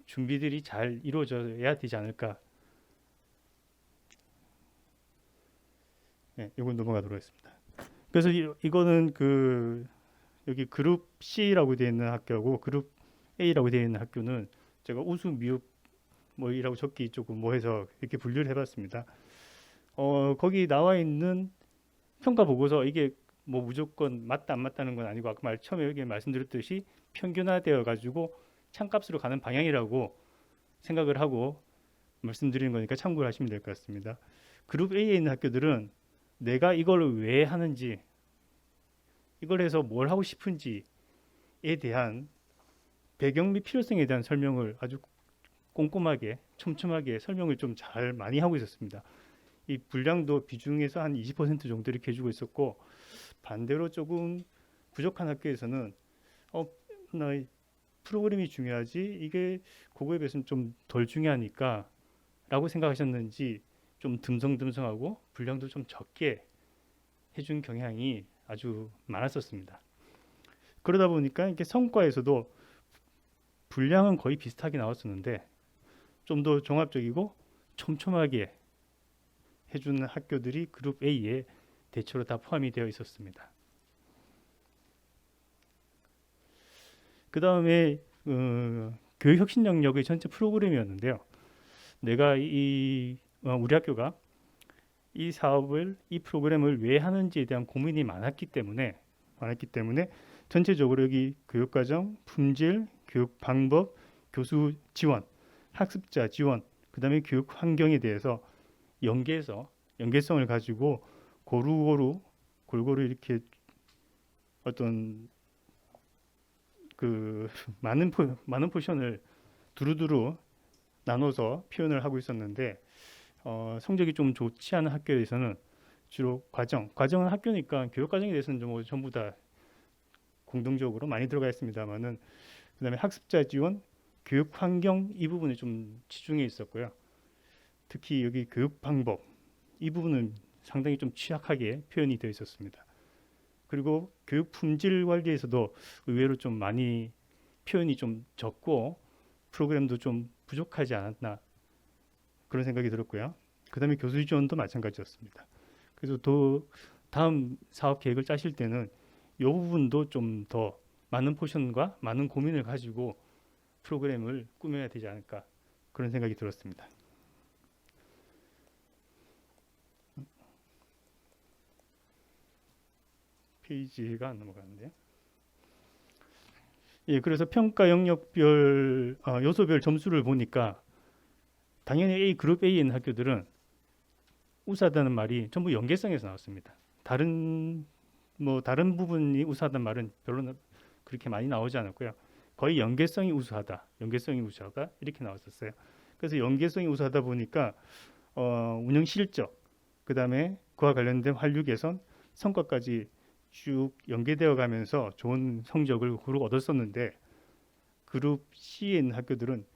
Speaker 4: 준비들이 잘 이루어져야 되지 않을까. 네, 이건 넘어가도록 하겠습니다. 그래서 이거는 그 여기 그룹 C라고 되어 있는 학교하고 그룹 A라고 되어 있는 학교는 제가 우수 미흡 뭐이라고 적기 조금 뭐 해서 이렇게 분류를 해봤습니다. 거기 나와 있는 평가 보고서 이게 뭐 무조건 맞다 안 맞다는 건 아니고 아까 처음에 여기 말씀드렸듯이 평균화되어 가지고 참값으로 가는 방향이라고 생각을 하고 말씀드리는 거니까 참고를 하시면 될 것 같습니다. 그룹 A에 있는 학교들은 내가 이걸 왜 하는지, 이걸 해서 뭘 하고 싶은지에 대한 배경 및 필요성에 대한 설명을 아주 꼼꼼하게 촘촘하게 설명을 좀 잘 많이 하고 있었습니다. 이 분량도 비중에서 한 20% 정도 이렇게 해주고 있었고, 반대로 조금 부족한 학교에서는 나 프로그램이 중요하지 이게 그거에 비해서는 좀 덜 중요하니까 라고 생각하셨는지 좀 듬성듬성하고 분량도 좀 적게 해준 경향이 아주 많았었습니다. 그러다 보니까 이렇게 성과에서도 분량은 거의 비슷하게 나왔었는데 좀 더 종합적이고 촘촘하게 해주는 학교들이 그룹 A에 대체로 다 포함이 되어 있었습니다. 그 다음에 교육 혁신 영역의 전체 프로그램이었는데요. 내가 우리 학교가 이 사업을, 이 프로그램을 왜 하는지에 대한 고민이 많았기 때문에 전체적으로 여기 교육과정, 품질, 교육 방법, 교수 지원, 학습자 지원, 그 다음에 교육 환경에 대해서 연계성을 가지고 골고루 이렇게 어떤 그 많은 포션을 두루두루 나눠서 표현을 하고 있었는데 성적이 좀 좋지 않은 학교에서는 주로 과정은 학교니까 교육 과정에 대해서는 좀 전부 다 공동적으로 많이 들어가 있습니다만은 그다음에 학습자 지원, 교육 환경 이 부분에 좀 치중해 있었고요. 특히 여기 교육 방법 이 부분은 상당히 좀 취약하게 표현이 되어 있었습니다. 그리고 교육 품질 관리에서도 의외로 좀 많이 표현이 좀 적고 프로그램도 좀 부족하지 않았나 그런 생각이 들었고요. 그 다음에 교수 지원도 마찬가지였습니다. 그래서 더 다음 사업 계획을 짜실 때는 이 부분도 좀 더 많은 포션과 많은 고민을 가지고 프로그램을 꾸며야 되지 않을까 그런 생각이 들었습니다. 페이지가 안 넘어가는데요. 예, 그래서 평가 영역별 요소별 점수를 보니까 당연히 A 그룹 A에 있는 학교들은 우수하다는 말이 전부 연계성에서 나왔습니다. 다른 부분이 우수하다는 말은 별로 그렇게 많이 나오지 않았고요. 거의 연계성이 우수하다 이렇게 나왔었어요. 그래서 연계성이 우수하다 보니까 운영 실적, 그다음에 그와 관련된 환류 개선, 성과까지 쭉 연계되어 가면서 좋은 성적을 그룹 얻었었는데 그룹 C에 있는 학교들은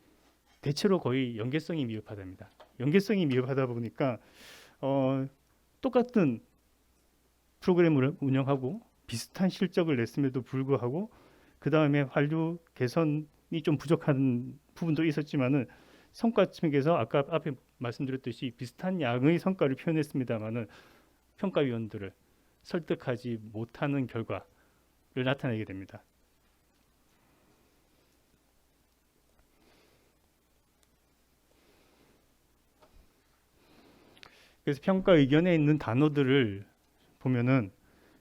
Speaker 4: 대체로 거의 연계성이 미흡하답니다. 연계성이 미흡하다 보니까 똑같은 프로그램을 운영하고 비슷한 실적을 냈음에도 불구하고 그 다음에 환류 개선이 좀 부족한 부분도 있었지만은 성과 측에서 아까 앞에 말씀드렸듯이 비슷한 양의 성과를 표현했습니다만은 평가위원들을 설득하지 못하는 결과를 나타내게 됩니다. 그래서 평가 의견에 있는 단어들을 보면은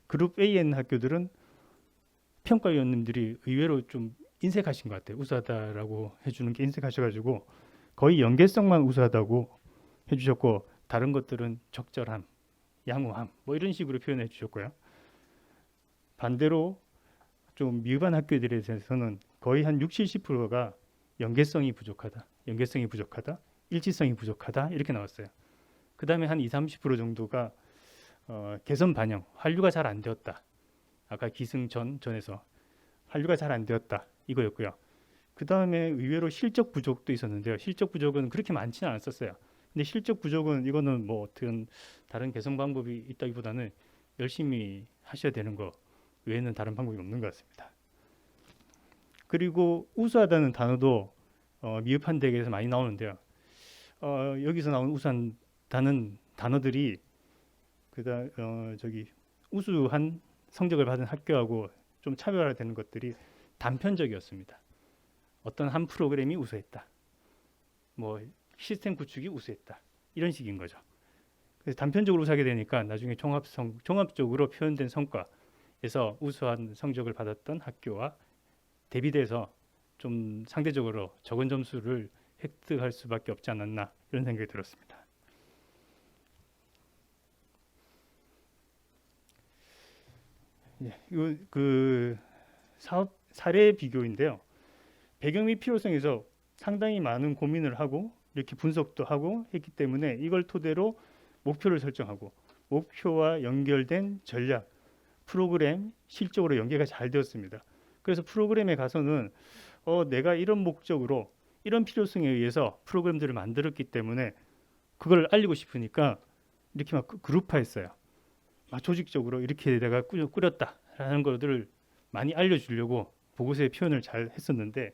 Speaker 4: 그룹 A에 있는 학교들은 평가위원님들이 의외로 좀 인색하신 것 같아요. 우수하다라고 해주는 게 인색하셔가지고 거의 연계성만 우수하다고 해주셨고 다른 것들은 적절함, 양호함 뭐 이런 식으로 표현해 주셨고요. 반대로 좀 미흡한 학교들에 대해서는 거의 한 60~70%가 연계성이 부족하다, 일치성이 부족하다 이렇게 나왔어요. 그 다음에 한 20~30% 정도가 개선 반영, 환류가 잘 안 되었다. 아까 기승전에서 환류가 잘 안 되었다 이거였고요. 그 다음에 의외로 실적 부족도 있었는데요. 실적 부족은 그렇게 많지는 않았었어요. 근데 실적 부족은 이거는 뭐 어떤 다른 개선 방법이 있다기보다는 열심히 하셔야 되는 거 외에는 다른 방법이 없는 것 같습니다. 그리고 우수하다는 단어도 미흡한 대학에서 많이 나오는데요. 여기서 나온 우수하다는 단어들이 우수한 성적을 받은 학교하고 좀 차별화되는 것들이 단편적이었습니다. 어떤 한 프로그램이 우수했다, 뭐 시스템 구축이 우수했다 이런 식인 거죠. 그래서 단편적으로 우수하게 되니까 나중에 종합적으로 표현된 성과에서 우수한 성적을 받았던 학교와 대비돼서 좀 상대적으로 적은 점수를 획득할 수밖에 없지 않았나 이런 생각이 들었습니다. 이거 그 사업 사례 비교인데요. 배경 및 필요성에서 상당히 많은 고민을 하고 이렇게 분석도 하고 했기 때문에 이걸 토대로 목표를 설정하고 목표와 연결된 전략, 프로그램, 실적으로 연계가 잘 되었습니다. 그래서 프로그램에 가서는 내가 이런 목적으로 이런 필요성에 의해서 프로그램들을 만들었기 때문에 그걸 알리고 싶으니까 이렇게 막 그룹화했어요. 조직적으로 이렇게 내가 꾸렸다라는 것들을 많이 알려주려고 보고서에 표현을 잘 했었는데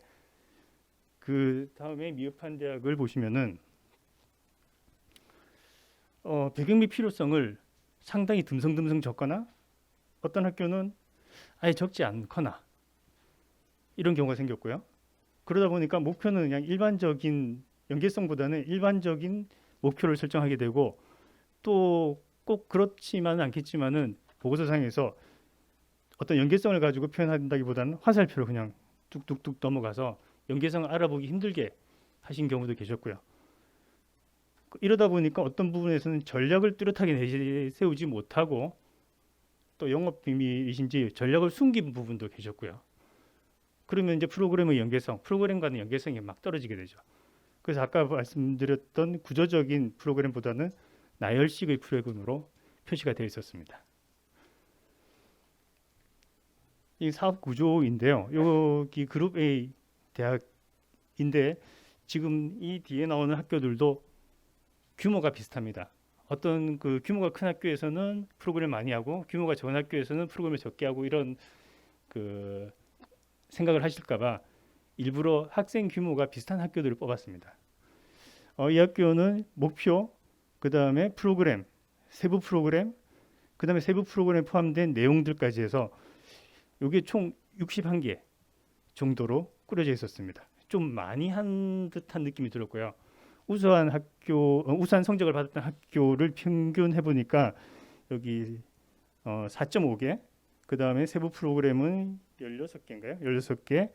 Speaker 4: 그 다음에 미흡한 대학을 보시면은 배경 및 필요성을 상당히 듬성듬성 적거나 어떤 학교는 아예 적지 않거나 이런 경우가 생겼고요. 그러다 보니까 목표는 그냥 일반적인 연계성보다는 일반적인 목표를 설정하게 되고 또 꼭 그렇지만은 않겠지만은 보고서상에서 어떤 연계성을 가지고 표현한다기보다는 화살표로 그냥 뚝뚝뚝 넘어가서 연계성을 알아보기 힘들게 하신 경우도 계셨고요. 이러다 보니까 어떤 부분에서는 전략을 뚜렷하게 내세우지 못하고 또 영업 비밀이신지 전략을 숨긴 부분도 계셨고요. 그러면 이제 프로그램의 연계성, 프로그램과는 연계성이 막 떨어지게 되죠. 그래서 아까 말씀드렸던 구조적인 프로그램보다는 나열식의 프로그램으로 표시가 되어 있었습니다. 이 사업 구조인데요. 여기 그룹 A 대학인데 지금 이 뒤에 나오는 학교들도 규모가 비슷합니다. 어떤 그 규모가 큰 학교에서는 프로그램 많이 하고 규모가 적은 학교에서는 프로그램을 적게 하고 이런 그 생각을 하실까봐 일부러 학생 규모가 비슷한 학교들을 뽑았습니다. 이 학교는 목표, 그 다음에 프로그램, 세부 프로그램, 그 그다음에 세부 프로그램에 포함된 내용들까지 해서 이게 총 61개 정도로 꾸려져 있었습니다. 좀 많이 한 듯한 느낌이 들었고요. 우수한 성적을 받았던 학교를 평균해 보니까 여기 4.5개, 그 다음에 세부 프로그램은 16개인가요? 16개,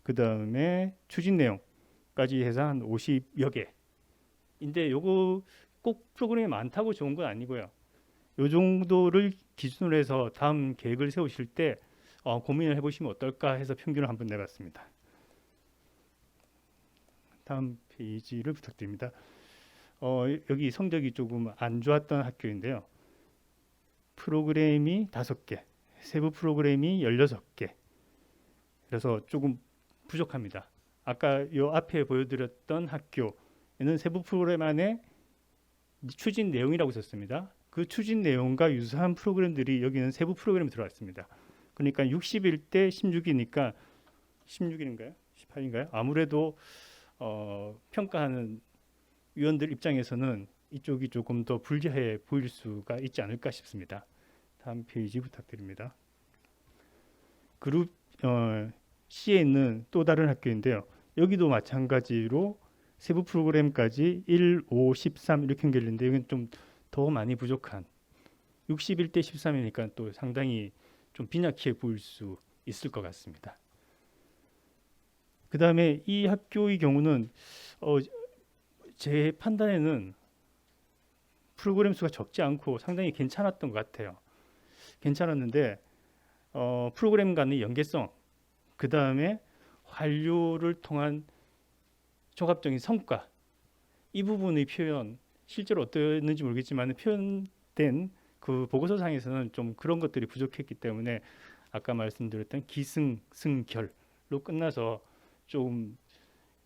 Speaker 4: 그 다음에 추진 내용까지 해서 한 50여 개인데 요거 꼭 프로그램이 많다고 좋은 건 아니고요. 요 정도를 기준으로 해서 다음 계획을 세우실 때 고민을 해보시면 어떨까 해서 평균을 한번 내봤습니다. 다음 페이지를 부탁드립니다. 여기 성적이 조금 안 좋았던 학교인데요. 프로그램이 5개, 세부 프로그램이 16개. 그래서 조금 부족합니다. 아까 요 앞에 보여드렸던 학교에는 세부 프로그램 안에 추진 내용이라고 썼습니다. 그 추진 내용과 유사한 프로그램들이 여기는 세부 프로그램에 들어왔습니다. 그러니까 60일 대 16이니까 16일인가요? 18일인가요? 아무래도 평가하는 위원들 입장에서는 이쪽이 조금 더 불리해 보일 수가 있지 않을까 싶습니다. 다음 페이지 부탁드립니다. 그룹 C에 있는 또 다른 학교인데요. 여기도 마찬가지로 세부 프로그램까지 1, 5, 13 이렇게 연결되는데 이건 좀 더 많이 부족한 61대 13이니까 또 상당히 좀 빈약해 보일 수 있을 것 같습니다. 그 다음에 이 학교의 경우는 제 판단에는 프로그램 수가 적지 않고 상당히 괜찮았던 것 같아요. 괜찮았는데 프로그램 간의 연계성, 그 다음에 완료를 통한 종합적인 성과, 이 부분의 표현 실제로 어땠는지 모르겠지만 표현된 그 보고서상에서는 좀 그런 것들이 부족했기 때문에 아까 말씀드렸던 기승승결로 끝나서 좀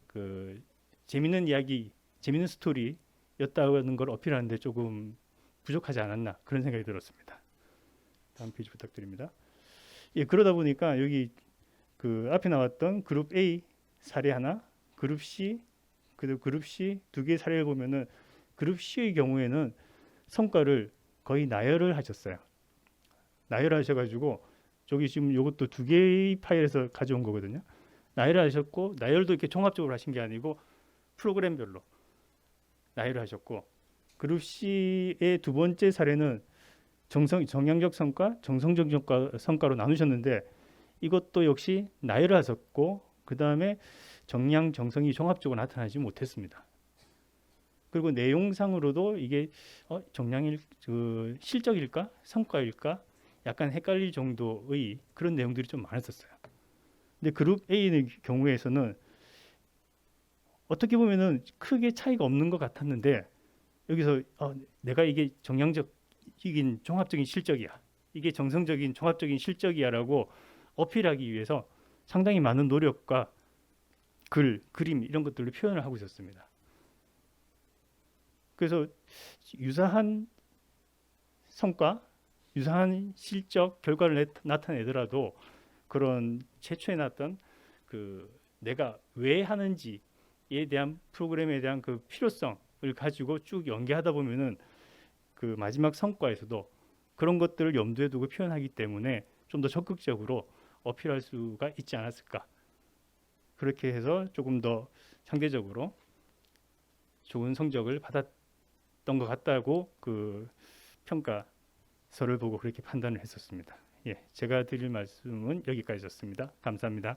Speaker 4: 그 재밌는 이야기, 재밌는 스토리였다는 걸 어필하는데 조금 부족하지 않았나 그런 생각이 들었습니다. 다음 페이지 부탁드립니다. 예, 그러다 보니까 여기 그 앞에 나왔던 그룹 A 사례 하나, 그룹 C, 그리고 그룹 C 두 개의 사례를 보면은 그룹 C의 경우에는 성과를 거의 나열을 하셨어요. 나열하셔가지고 저기 지금 이것도 두 개의 파일에서 가져온 거거든요. 나열을 하셨고 나열도 이렇게 종합적으로 하신 게 아니고 프로그램별로 나열을 하셨고 그룹 C의 두 번째 사례는 정량적 성과, 정성적 성과로 나누셨는데 이것도 역시 나열을 하셨고 그 다음에 정량, 정성이 종합적으로 나타나지 못했습니다. 그리고 내용상으로도 이게 정량일 실적일까 성과일까 약간 헷갈릴 정도의 그런 내용들이 좀 많았었어요. 근데 그룹 A의 경우에서는 어떻게 보면은 크게 차이가 없는 것 같았는데 여기서 내가 이게 정량적인 종합적인 실적이야, 이게 정성적인 종합적인 실적이야라고 어필하기 위해서 상당히 많은 노력과 그림 이런 것들로 표현을 하고 있었습니다. 그래서 유사한 성과, 유사한 실적 결과를 나타내더라도 그런 최초에 나왔던 그 내가 왜 하는지에 대한 프로그램에 대한 그 필요성을 가지고 쭉 연계하다 보면은 그 마지막 성과에서도 그런 것들을 염두에 두고 표현하기 때문에 좀 더 적극적으로 어필할 수가 있지 않았을까. 그렇게 해서 조금 더 상대적으로 좋은 성적을 받았던 것 같다고 그 평가서를 보고 그렇게 판단을 했었습니다. 예, 제가 드릴 말씀은 여기까지였습니다. 감사합니다.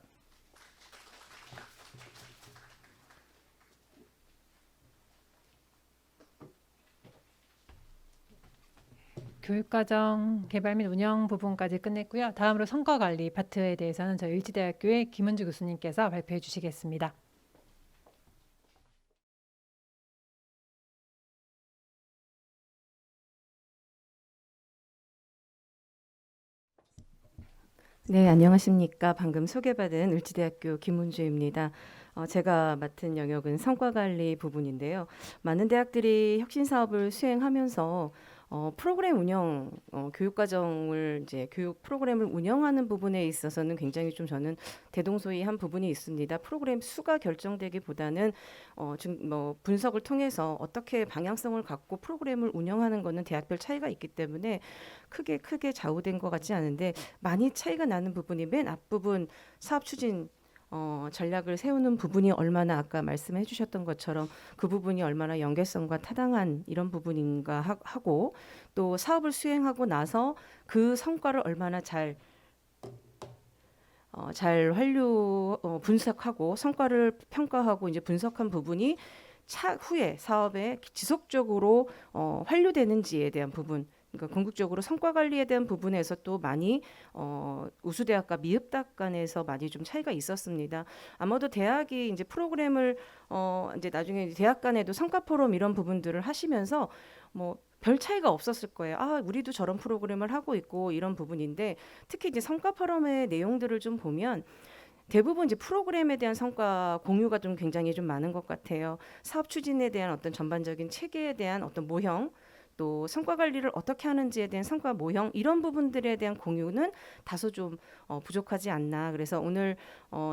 Speaker 1: 교육과정 개발 및 운영 부분까지 끝냈고요. 다음으로 성과관리 파트에 대해서는 저희 을지대학교의 김은주 교수님께서 발표해 주시겠습니다.
Speaker 5: 네, 안녕하십니까. 방금 소개받은 을지대학교 김은주입니다. 제가 맡은 영역은 성과관리 부분인데요. 많은 대학들이 혁신사업을 수행하면서 프로그램 운영, 교육 과정을 이제 교육 프로그램을 운영하는 부분에 있어서는 굉장히 좀 저는 대동소이한 부분이 있습니다. 프로그램 수가 결정되기보다는 뭐 분석을 통해서 어떻게 방향성을 갖고 프로그램을 운영하는 거는 대학별 차이가 있기 때문에 크게 좌우된 것 같지 않은데 많이 차이가 나는 부분이 맨 앞부분 사업 추진 전략을 세우는 부분이 얼마나 아까 말씀해 주셨던 것처럼 그 부분이 얼마나 연계성과 타당한 이런 부분인가 하고 또 사업을 수행하고 나서 그 성과를 얼마나 잘 분석하고 성과를 평가하고 이제 분석한 부분이 차후에 사업에 지속적으로 환류되는지에 대한 부분, 그러니까 궁극적으로 성과 관리에 대한 부분에서 또 많이 우수대학과 미흡대학 간에서 많이 좀 차이가 있었습니다. 아마도 대학이 이제 프로그램을 이제 나중에 대학 간에도 성과 포럼 이런 부분들을 하시면서 뭐 별 차이가 없었을 거예요. 아, 우리도 저런 프로그램을 하고 있고 이런 부분인데 특히 이제 성과 포럼의 내용들을 좀 보면 대부분 이제 프로그램에 대한 성과 공유가 좀 굉장히 좀 많은 것 같아요. 사업 추진에 대한 어떤 전반적인 체계에 대한 어떤 모형, 또 성과 관리를 어떻게 하는지에 대한 성과 모형 이런 부분들에 대한 공유는 다소 좀 부족하지 않나. 그래서 오늘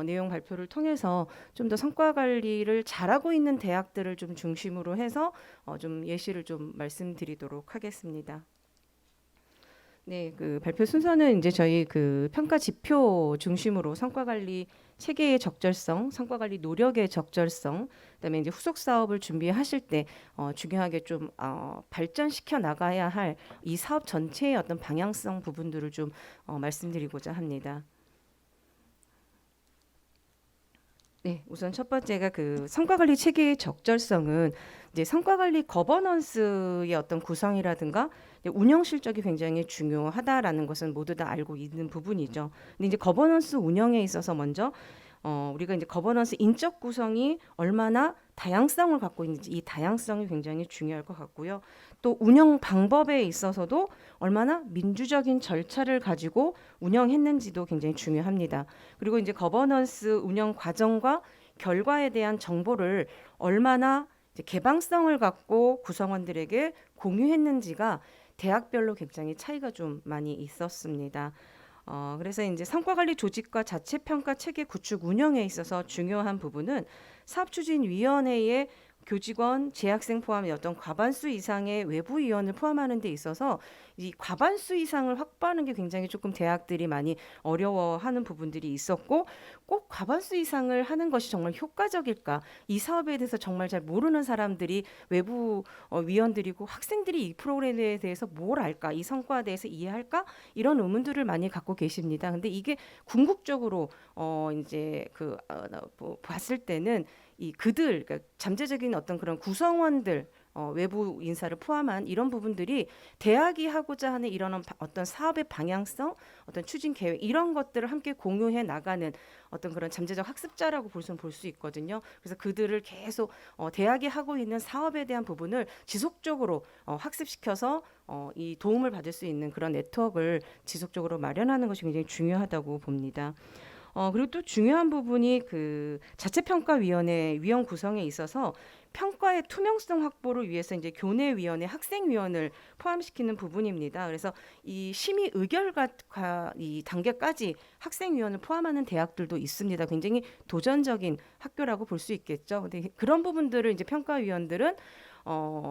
Speaker 5: 내용 발표를 통해서 좀 더 성과 관리를 잘하고 있는 대학들을 좀 중심으로 해서 좀 예시를 좀 말씀드리도록 하겠습니다. 네, 그 발표 순서는 이제 저희 그 평가 지표 중심으로 성과 관리 체계의 적절성, 성과 관리 노력의 적절성, 그다음에 이제 후속 사업을 준비하실 때 중요하게 좀 발전시켜 나가야 할 이 사업 전체의 어떤 방향성 부분들을 좀 말씀드리고자 합니다. 네, 우선 첫 번째가 그 성과 관리 체계의 적절성은 이제 성과 관리 거버넌스의 어떤 구성이라든가 이제 운영 실적이 굉장히 중요하다라는 것은 모두 다 알고 있는 부분이죠. 근데 이제 거버넌스 운영에 있어서 먼저 우리가 이제 거버넌스 인적 구성이 얼마나 다양성을 갖고 있는지 이 다양성이 굉장히 중요할 것 같고요. 또 운영 방법에 있어서도 얼마나 민주적인 절차를 가지고 운영했는지도 굉장히 중요합니다. 그리고 이제 거버넌스 운영 과정과 결과에 대한 정보를 얼마나 이제 개방성을 갖고 구성원들에게 공유했는지가 대학별로 굉장히 차이가 좀 많이 있었습니다. 그래서 이제 성과관리 조직과 자체평가 체계 구축 운영에 있어서 중요한 부분은 사업추진위원회의 교직원, 재학생 포함의 어떤 과반수 이상의 외부 위원을 포함하는 데 있어서 이 과반수 이상을 확보하는 게 굉장히 조금 대학들이 많이 어려워하는 부분들이 있었고 꼭 과반수 이상을 하는 것이 정말 효과적일까? 이 사업에 대해서 정말 잘 모르는 사람들이 외부 위원들이고 학생들이 이 프로그램에 대해서 뭘 알까? 이 성과에 대해서 이해할까? 이런 의문들을 많이 갖고 계십니다. 근데 이게 궁극적으로 이제 봤을 때는 이 그들 그러니까 잠재적인 어떤 그런 구성원들 외부 인사를 포함한 이런 부분들이 대학이 하고자 하는 이런 어떤 사업의 방향성, 어떤 추진 계획 이런 것들을 함께 공유해 나가는 어떤 그런 잠재적 학습자라고 볼 수 있거든요. 그래서 그들을 계속 대학이 하고 있는 사업에 대한 부분을 지속적으로 학습시켜서 이 도움을 받을 수 있는 그런 네트워크를 지속적으로 마련하는 것이 굉장히 중요하다고 봅니다. 그리고 또 중요한 부분이 그 자체평가위원회 위원 구성에 있어서 평가의 투명성 확보를 위해서 이제 교내위원회, 학생위원을 포함시키는 부분입니다. 그래서 이 심의 의결과 이 단계까지 학생위원을 포함하는 대학들도 있습니다. 굉장히 도전적인 학교라고 볼 수 있겠죠. 근데 그런 부분들을 이제 평가위원들은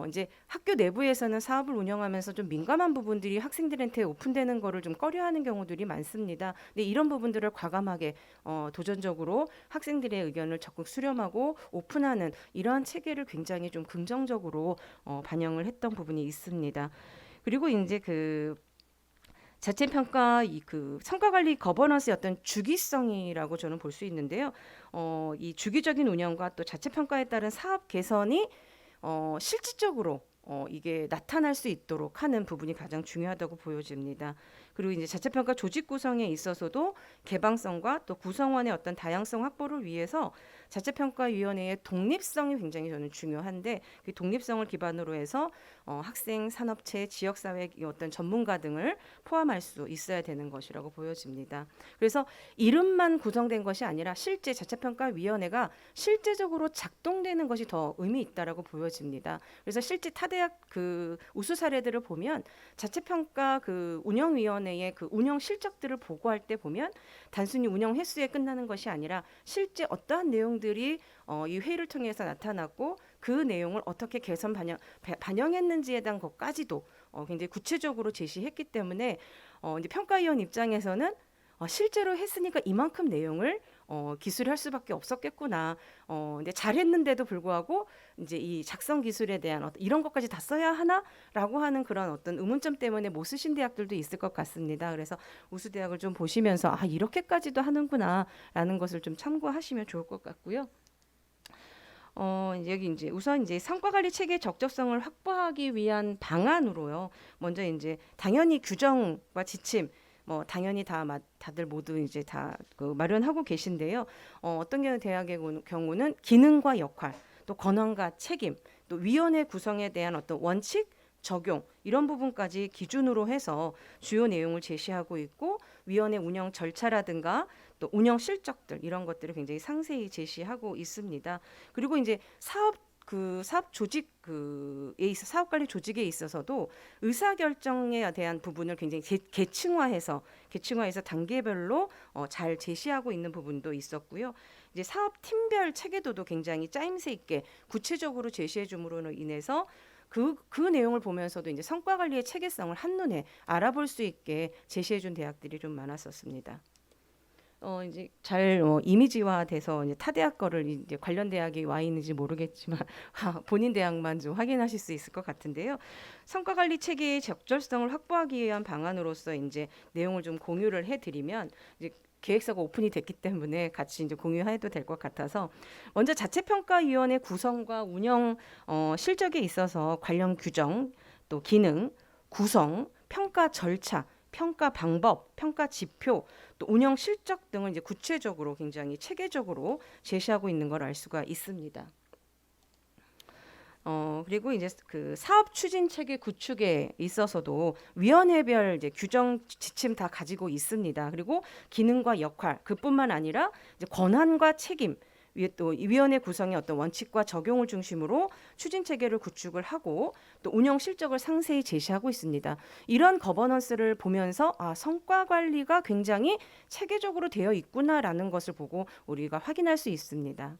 Speaker 5: 이제 학교 내부에서는 사업을 운영하면서 좀 민감한 부분들이 학생들한테 오픈되는 거를 좀 꺼려하는 경우들이 많습니다. 근데 이런 부분들을 과감하게 도전적으로 학생들의 의견을 적극 수렴하고 오픈하는 이러한 체계를 굉장히 좀 긍정적으로 반영을 했던 부분이 있습니다. 그리고 이제 그 자체평가 그 성과관리 거버넌스의 어떤 주기성이라고 저는 볼 수 있는데요. 이 주기적인 운영과 또 자체평가에 따른 사업 개선이 실질적으로 이게 나타날 수 있도록 하는 부분이 가장 중요하다고 보여집니다. 그리고 이제 자체평가 조직 구성에 있어서도 개방성과 또 구성원의 어떤 다양성 확보를 위해서 자체평가위원회의 독립성이 굉장히 저는 중요한데 그 독립성을 기반으로 해서 학생, 산업체, 지역사회 어떤 전문가 등을 포함할 수 있어야 되는 것이라고 보여집니다. 그래서 이름만 구성된 것이 아니라 실제 자체평가위원회가 실제적으로 작동되는 것이 더 의미 있다라고 보여집니다. 그래서 실제 타대학 그 우수 사례들을 보면 자체평가 그 운영위원회의 그 운영 실적들을 보고할 때 보면 단순히 운영 횟수에 끝나는 것이 아니라 실제 어떠한 내용들이 이 회의를 통해서 나타났고 그 내용을 어떻게 개선 반영했는지에 대한 것까지도 굉장히 구체적으로 제시했기 때문에 이제 평가위원 입장에서는 실제로 했으니까 이만큼 내용을 기술할 수밖에 없었겠구나. 근데 잘했는데도 불구하고 이제 이 작성 기술에 대한 이런 것까지 다 써야 하나라고 하는 그런 어떤 의문점 때문에 못 쓰신 대학들도 있을 것 같습니다. 그래서 우수 대학을 좀 보시면서 이렇게까지도 하는구나라는 것을 좀 참고하시면 좋을 것 같고요. 여기 이제 우선 이제 성과 관리 체계 적절성을 확보하기 위한 방안으로요. 먼저 이제 당연히 규정과 지침 뭐 당연히 다들 모두 이제 다 그 마련하고 계신데요. 어떤 대학의 경우는 기능과 역할, 또 권한과 책임, 또 위원회 구성에 대한 어떤 원칙, 적용 이런 부분까지 기준으로 해서 주요 내용을 제시하고 있고 위원회 운영 절차라든가 또 운영 실적들 이런 것들을 굉장히 상세히 제시하고 있습니다. 그리고 이제 사업 조직 사업 관리 조직에 있어서도 의사 결정에 대한 부분을 굉장히 계층화해서 단계별로 잘 제시하고 있는 부분도 있었고요. 이제 사업 팀별 체계도도 굉장히 짜임새 있게 구체적으로 제시해 줌으로 인해서 그 내용을 보면서도 이제 성과 관리의 체계성을 한눈에 알아볼 수 있게 제시해 준 대학들이 좀 많았었습니다. 이제 잘 이미지화돼서 이제 타 대학 거를 이제 관련 대학이 와 있는지 모르겠지만 본인 대학만 좀 확인하실 수 있을 것 같은데요. 성과 관리 체계의 적절성을 확보하기 위한 방안으로서 이제 내용을 좀 공유를 해드리면 이제 계획서가 오픈이 됐기 때문에 같이 이제 공유해도 될 것 같아서 먼저 자체평가위원회 구성과 운영 실적에 있어서 관련 규정, 또 기능, 구성, 평가 절차, 평가 방법, 평가 지표, 또 운영 실적 등을 이제 구체적으로 굉장히 체계적으로 제시하고 있는 걸 알 수가 있습니다. 그리고 이제 그 사업 추진 체계 구축에 있어서도 위원회별 이제 규정 지침 다 가지고 있습니다. 그리고 기능과 역할 그뿐만 아니라 이제 권한과 책임 또 위원회 구성의 어떤 원칙과 적용을 중심으로 추진 체계를 구축을 하고 또 운영 실적을 상세히 제시하고 있습니다. 이런 거버넌스를 보면서 성과 관리가 굉장히 체계적으로 되어 있구나라는 것을 보고 우리가 확인할 수 있습니다.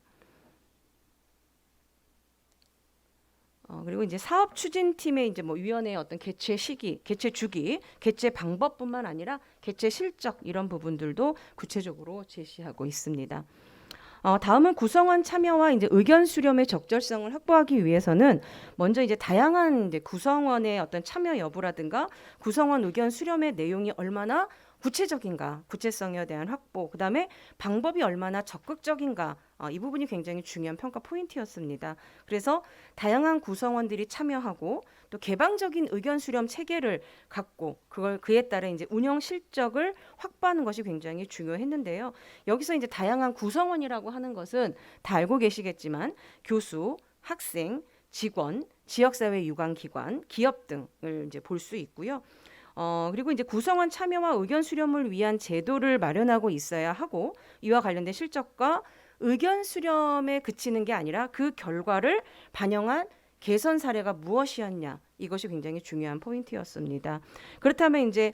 Speaker 5: 그리고 이제 사업 추진팀의 이제 뭐 위원회의 어떤 개최 시기, 개최 주기, 개최 방법뿐만 아니라 개최 실적 이런 부분들도 구체적으로 제시하고 있습니다. 다음은 구성원 참여와 이제 의견 수렴의 적절성을 확보하기 위해서는 먼저 이제 다양한 이제 구성원의 어떤 참여 여부라든가 구성원 의견 수렴의 내용이 얼마나 구체적인가, 구체성에 대한 확보, 그다음에 방법이 얼마나 적극적인가, 이 부분이 굉장히 중요한 평가 포인트였습니다. 그래서 다양한 구성원들이 참여하고 또 개방적인 의견 수렴 체계를 갖고 그에 따라 이제 운영 실적을 확보하는 것이 굉장히 중요했는데요. 여기서 이제 다양한 구성원이라고 하는 것은 다 알고 계시겠지만 교수, 학생, 직원, 지역사회 유관기관, 기업 등을 이제 볼 수 있고요. 그리고 이제 구성원 참여와 의견 수렴을 위한 제도를 마련하고 있어야 하고 이와 관련된 실적과 의견 수렴에 그치는 게 아니라 그 결과를 반영한 개선 사례가 무엇이었냐 이것이 굉장히 중요한 포인트였습니다. 그렇다면 이제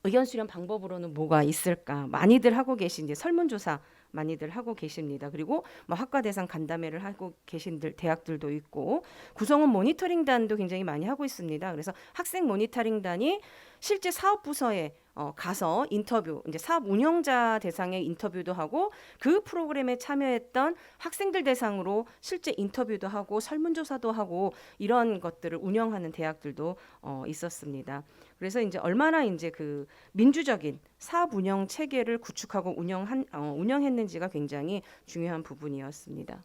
Speaker 5: 의견 수렴 방법으로는 뭐가 있을까? 많이들 하고 계신 이제 설문조사 많이들 하고 계십니다. 그리고 뭐 학과 대상 간담회를 하고 계신 대학들도 있고 구성원 모니터링단도 굉장히 많이 하고 있습니다. 그래서 학생 모니터링단이 실제 사업 부서에 가서 인터뷰, 이제 사업 운영자 대상의 인터뷰도 하고 그 프로그램에 참여했던 학생들 대상으로 실제 인터뷰도 하고 설문조사도 하고 이런 것들을 운영하는 대학들도 있었습니다. 그래서 이제 얼마나 이제 그 민주적인 사업 운영 체계를 구축하고 운영했는지가 굉장히 중요한 부분이었습니다.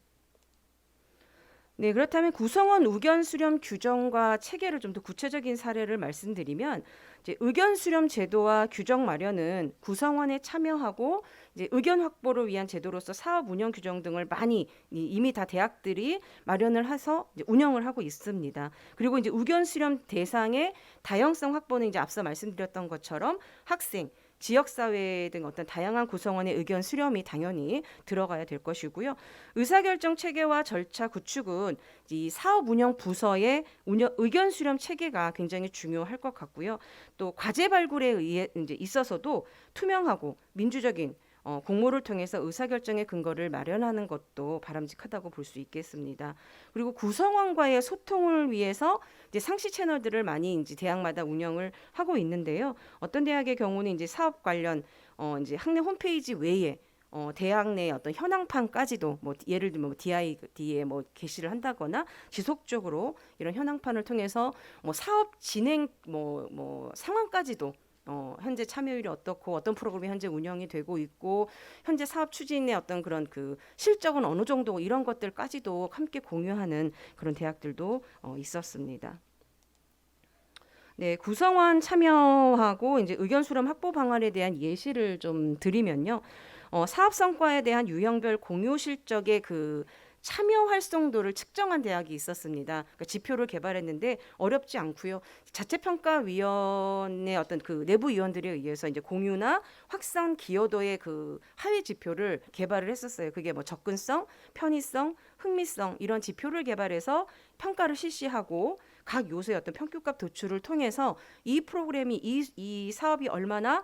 Speaker 5: 네, 그렇다면 구성원 의견 수렴 규정과 체계를 좀 더 구체적인 사례를 말씀드리면 이제 의견 수렴 제도와 규정 마련은 구성원에 참여하고 이제 의견 확보를 위한 제도로서 사업 운영 규정 등을 많이 이미 다 대학들이 마련을 해서 이제 운영을 하고 있습니다. 그리고 이제 의견 수렴 대상의 다양성 확보는 이제 앞서 말씀드렸던 것처럼 학생, 지역사회 등 어떤 다양한 구성원의 의견 수렴이 당연히 들어가야 될 것이고요. 의사결정 체계와 절차 구축은 이 사업 운영 부서의 의견 수렴 체계가 굉장히 중요할 것 같고요. 또 과제 발굴에 의해 이제 있어서도 투명하고 민주적인 공모를 통해서 의사결정의 근거를 마련하는 것도 바람직하다고 볼 수 있겠습니다. 그리고 구성원과의 소통을 위해서 이제 상시 채널들을 많이 이제 대학마다 운영을 하고 있는데요. 어떤 대학의 경우는 이제 사업 관련 이제 학내 홈페이지 외에 대학 내 어떤 현황판까지도 뭐 예를 들면 DID에 뭐 게시를 한다거나 지속적으로 이런 현황판을 통해서 뭐 사업 진행 뭐 상황까지도 현재 참여율이 어떻고 어떤 프로그램이 현재 운영이 되고 있고 현재 사업 추진의 어떤 그런 그 실적은 어느 정도 이런 것들까지도 함께 공유하는 그런 대학들도 있었습니다. 네, 구성원 참여하고 이제 의견 수렴 확보 방안에 대한 예시를 좀 드리면요. 사업 성과에 대한 유형별 공유 실적의 그 참여 활성도를 측정한 대학이 있었습니다. 그러니까 지표를 개발했는데 어렵지 않고요. 자체평가위원회 어떤 그 내부 위원들에 의해서 이제 공유나 확산 기여도의 그 하위 지표를 개발을 했었어요. 그게 뭐 접근성, 편의성, 흥미성 이런 지표를 개발해서 평가를 실시하고 각 요소의 어떤 평균값 도출을 통해서 이 프로그램이 이 사업이 얼마나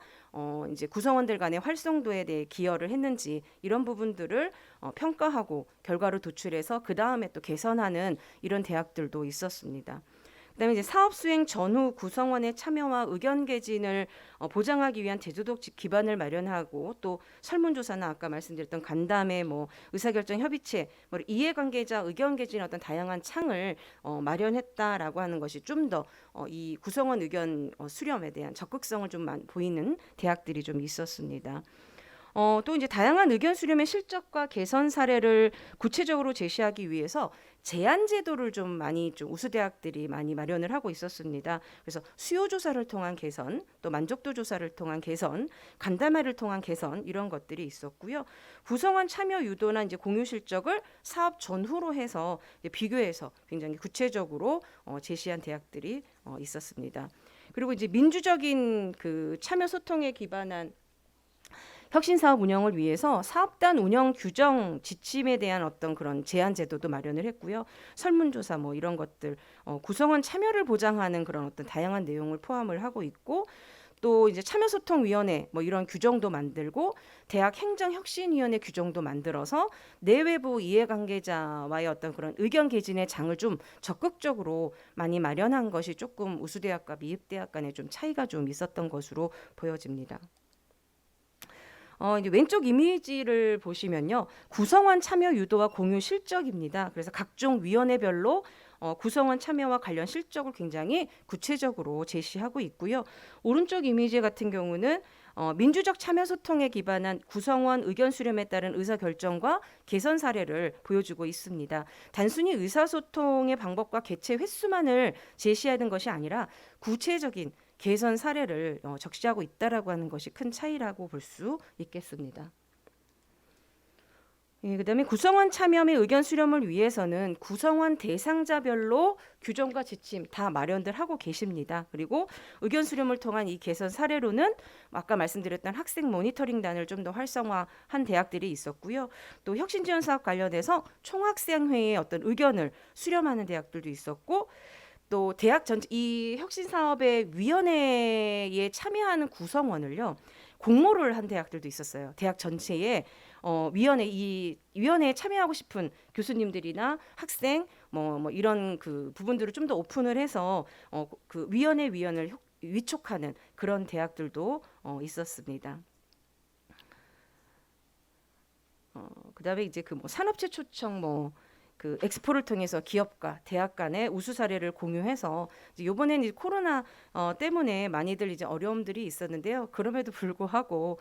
Speaker 5: 이제 구성원들 간의 활성도에 대해 기여를 했는지 이런 부분들을 평가하고 결과를 도출해서 그 다음에 또 개선하는 이런 대학들도 있었습니다. 그다음에 이제 사업 수행 전후 구성원의 참여와 의견 개진을 보장하기 위한 제도적 기반을 마련하고 또 설문조사나 아까 말씀드렸던 간담회, 뭐 의사결정 협의체, 뭐 이해관계자 의견 개진 어떤 다양한 창을 마련했다라고 하는 것이 좀 더 이 구성원 의견 수렴에 대한 적극성을 좀 보이는 대학들이 좀 있었습니다. 또 이제 다양한 의견 수렴의 실적과 개선 사례를 구체적으로 제시하기 위해서 제안 제도를 좀 많이 좀 우수 대학들이 많이 마련을 하고 있었습니다. 그래서 수요 조사를 통한 개선, 또 만족도 조사를 통한 개선, 간담회를 통한 개선 이런 것들이 있었고요. 구성원 참여 유도나 이제 공유 실적을 사업 전후로 해서 이제 비교해서 굉장히 구체적으로 제시한 대학들이 있었습니다. 그리고 이제 민주적인 그 참여 소통에 기반한 혁신 사업 운영을 위해서 사업단 운영 규정 지침에 대한 어떤 그런 제한 제도도 마련을 했고요. 설문조사 뭐 이런 것들 구성원 참여를 보장하는 그런 어떤 다양한 내용을 포함을 하고 있고 또 이제 참여소통위원회 뭐 이런 규정도 만들고 대학 행정혁신위원회 규정도 만들어서 내외부 이해관계자와의 어떤 그런 의견 개진의 장을 좀 적극적으로 많이 마련한 것이 조금 우수대학과 미입대학 간에 좀 차이가 좀 있었던 것으로 보여집니다. 이제 왼쪽 이미지를 보시면요. 구성원 참여 유도와 공유 실적입니다. 그래서 각종 위원회별로 구성원 참여와 관련 실적을 굉장히 구체적으로 제시하고 있고요. 오른쪽 이미지 같은 경우는 민주적 참여 소통에 기반한 구성원 의견 수렴에 따른 의사결정과 개선 사례를 보여주고 있습니다. 단순히 의사소통의 방법과 개최 횟수만을 제시하는 것이 아니라 구체적인 개선 사례를 적시하고 있다라고 하는 것이 큰 차이라고 볼 수 있겠습니다. 그다음에 구성원 참여 및 의견 수렴을 위해서는 구성원 대상자별로 규정과 지침 다 마련들 하고 계십니다. 그리고 의견 수렴을 통한 이 개선 사례로는 아까 말씀드렸던 학생 모니터링단을 좀 더 활성화한 대학들이 있었고요. 또 혁신 지원 사업 관련해서 총학생회의 어떤 의견을 수렴하는 대학들도 있었고 또 대학 전체 이 혁신 사업의 위원회에 참여하는 구성원을요. 공모를 한 대학들도 있었어요. 대학 전체에 이 위원회에 참여하고 싶은 교수님들이나 학생 뭐 이런 그 부분들을 좀 더 오픈을 해서 그 위원을 위촉하는 그런 대학들도 있었습니다. 그다음에 이제 그 뭐 산업체 초청 뭐 그 엑스포를 통해서 기업과 대학 간의 우수 사례를 공유해서 이제 이번에는 이제 코로나 때문에 많이들 이제 어려움들이 있었는데요. 그럼에도 불구하고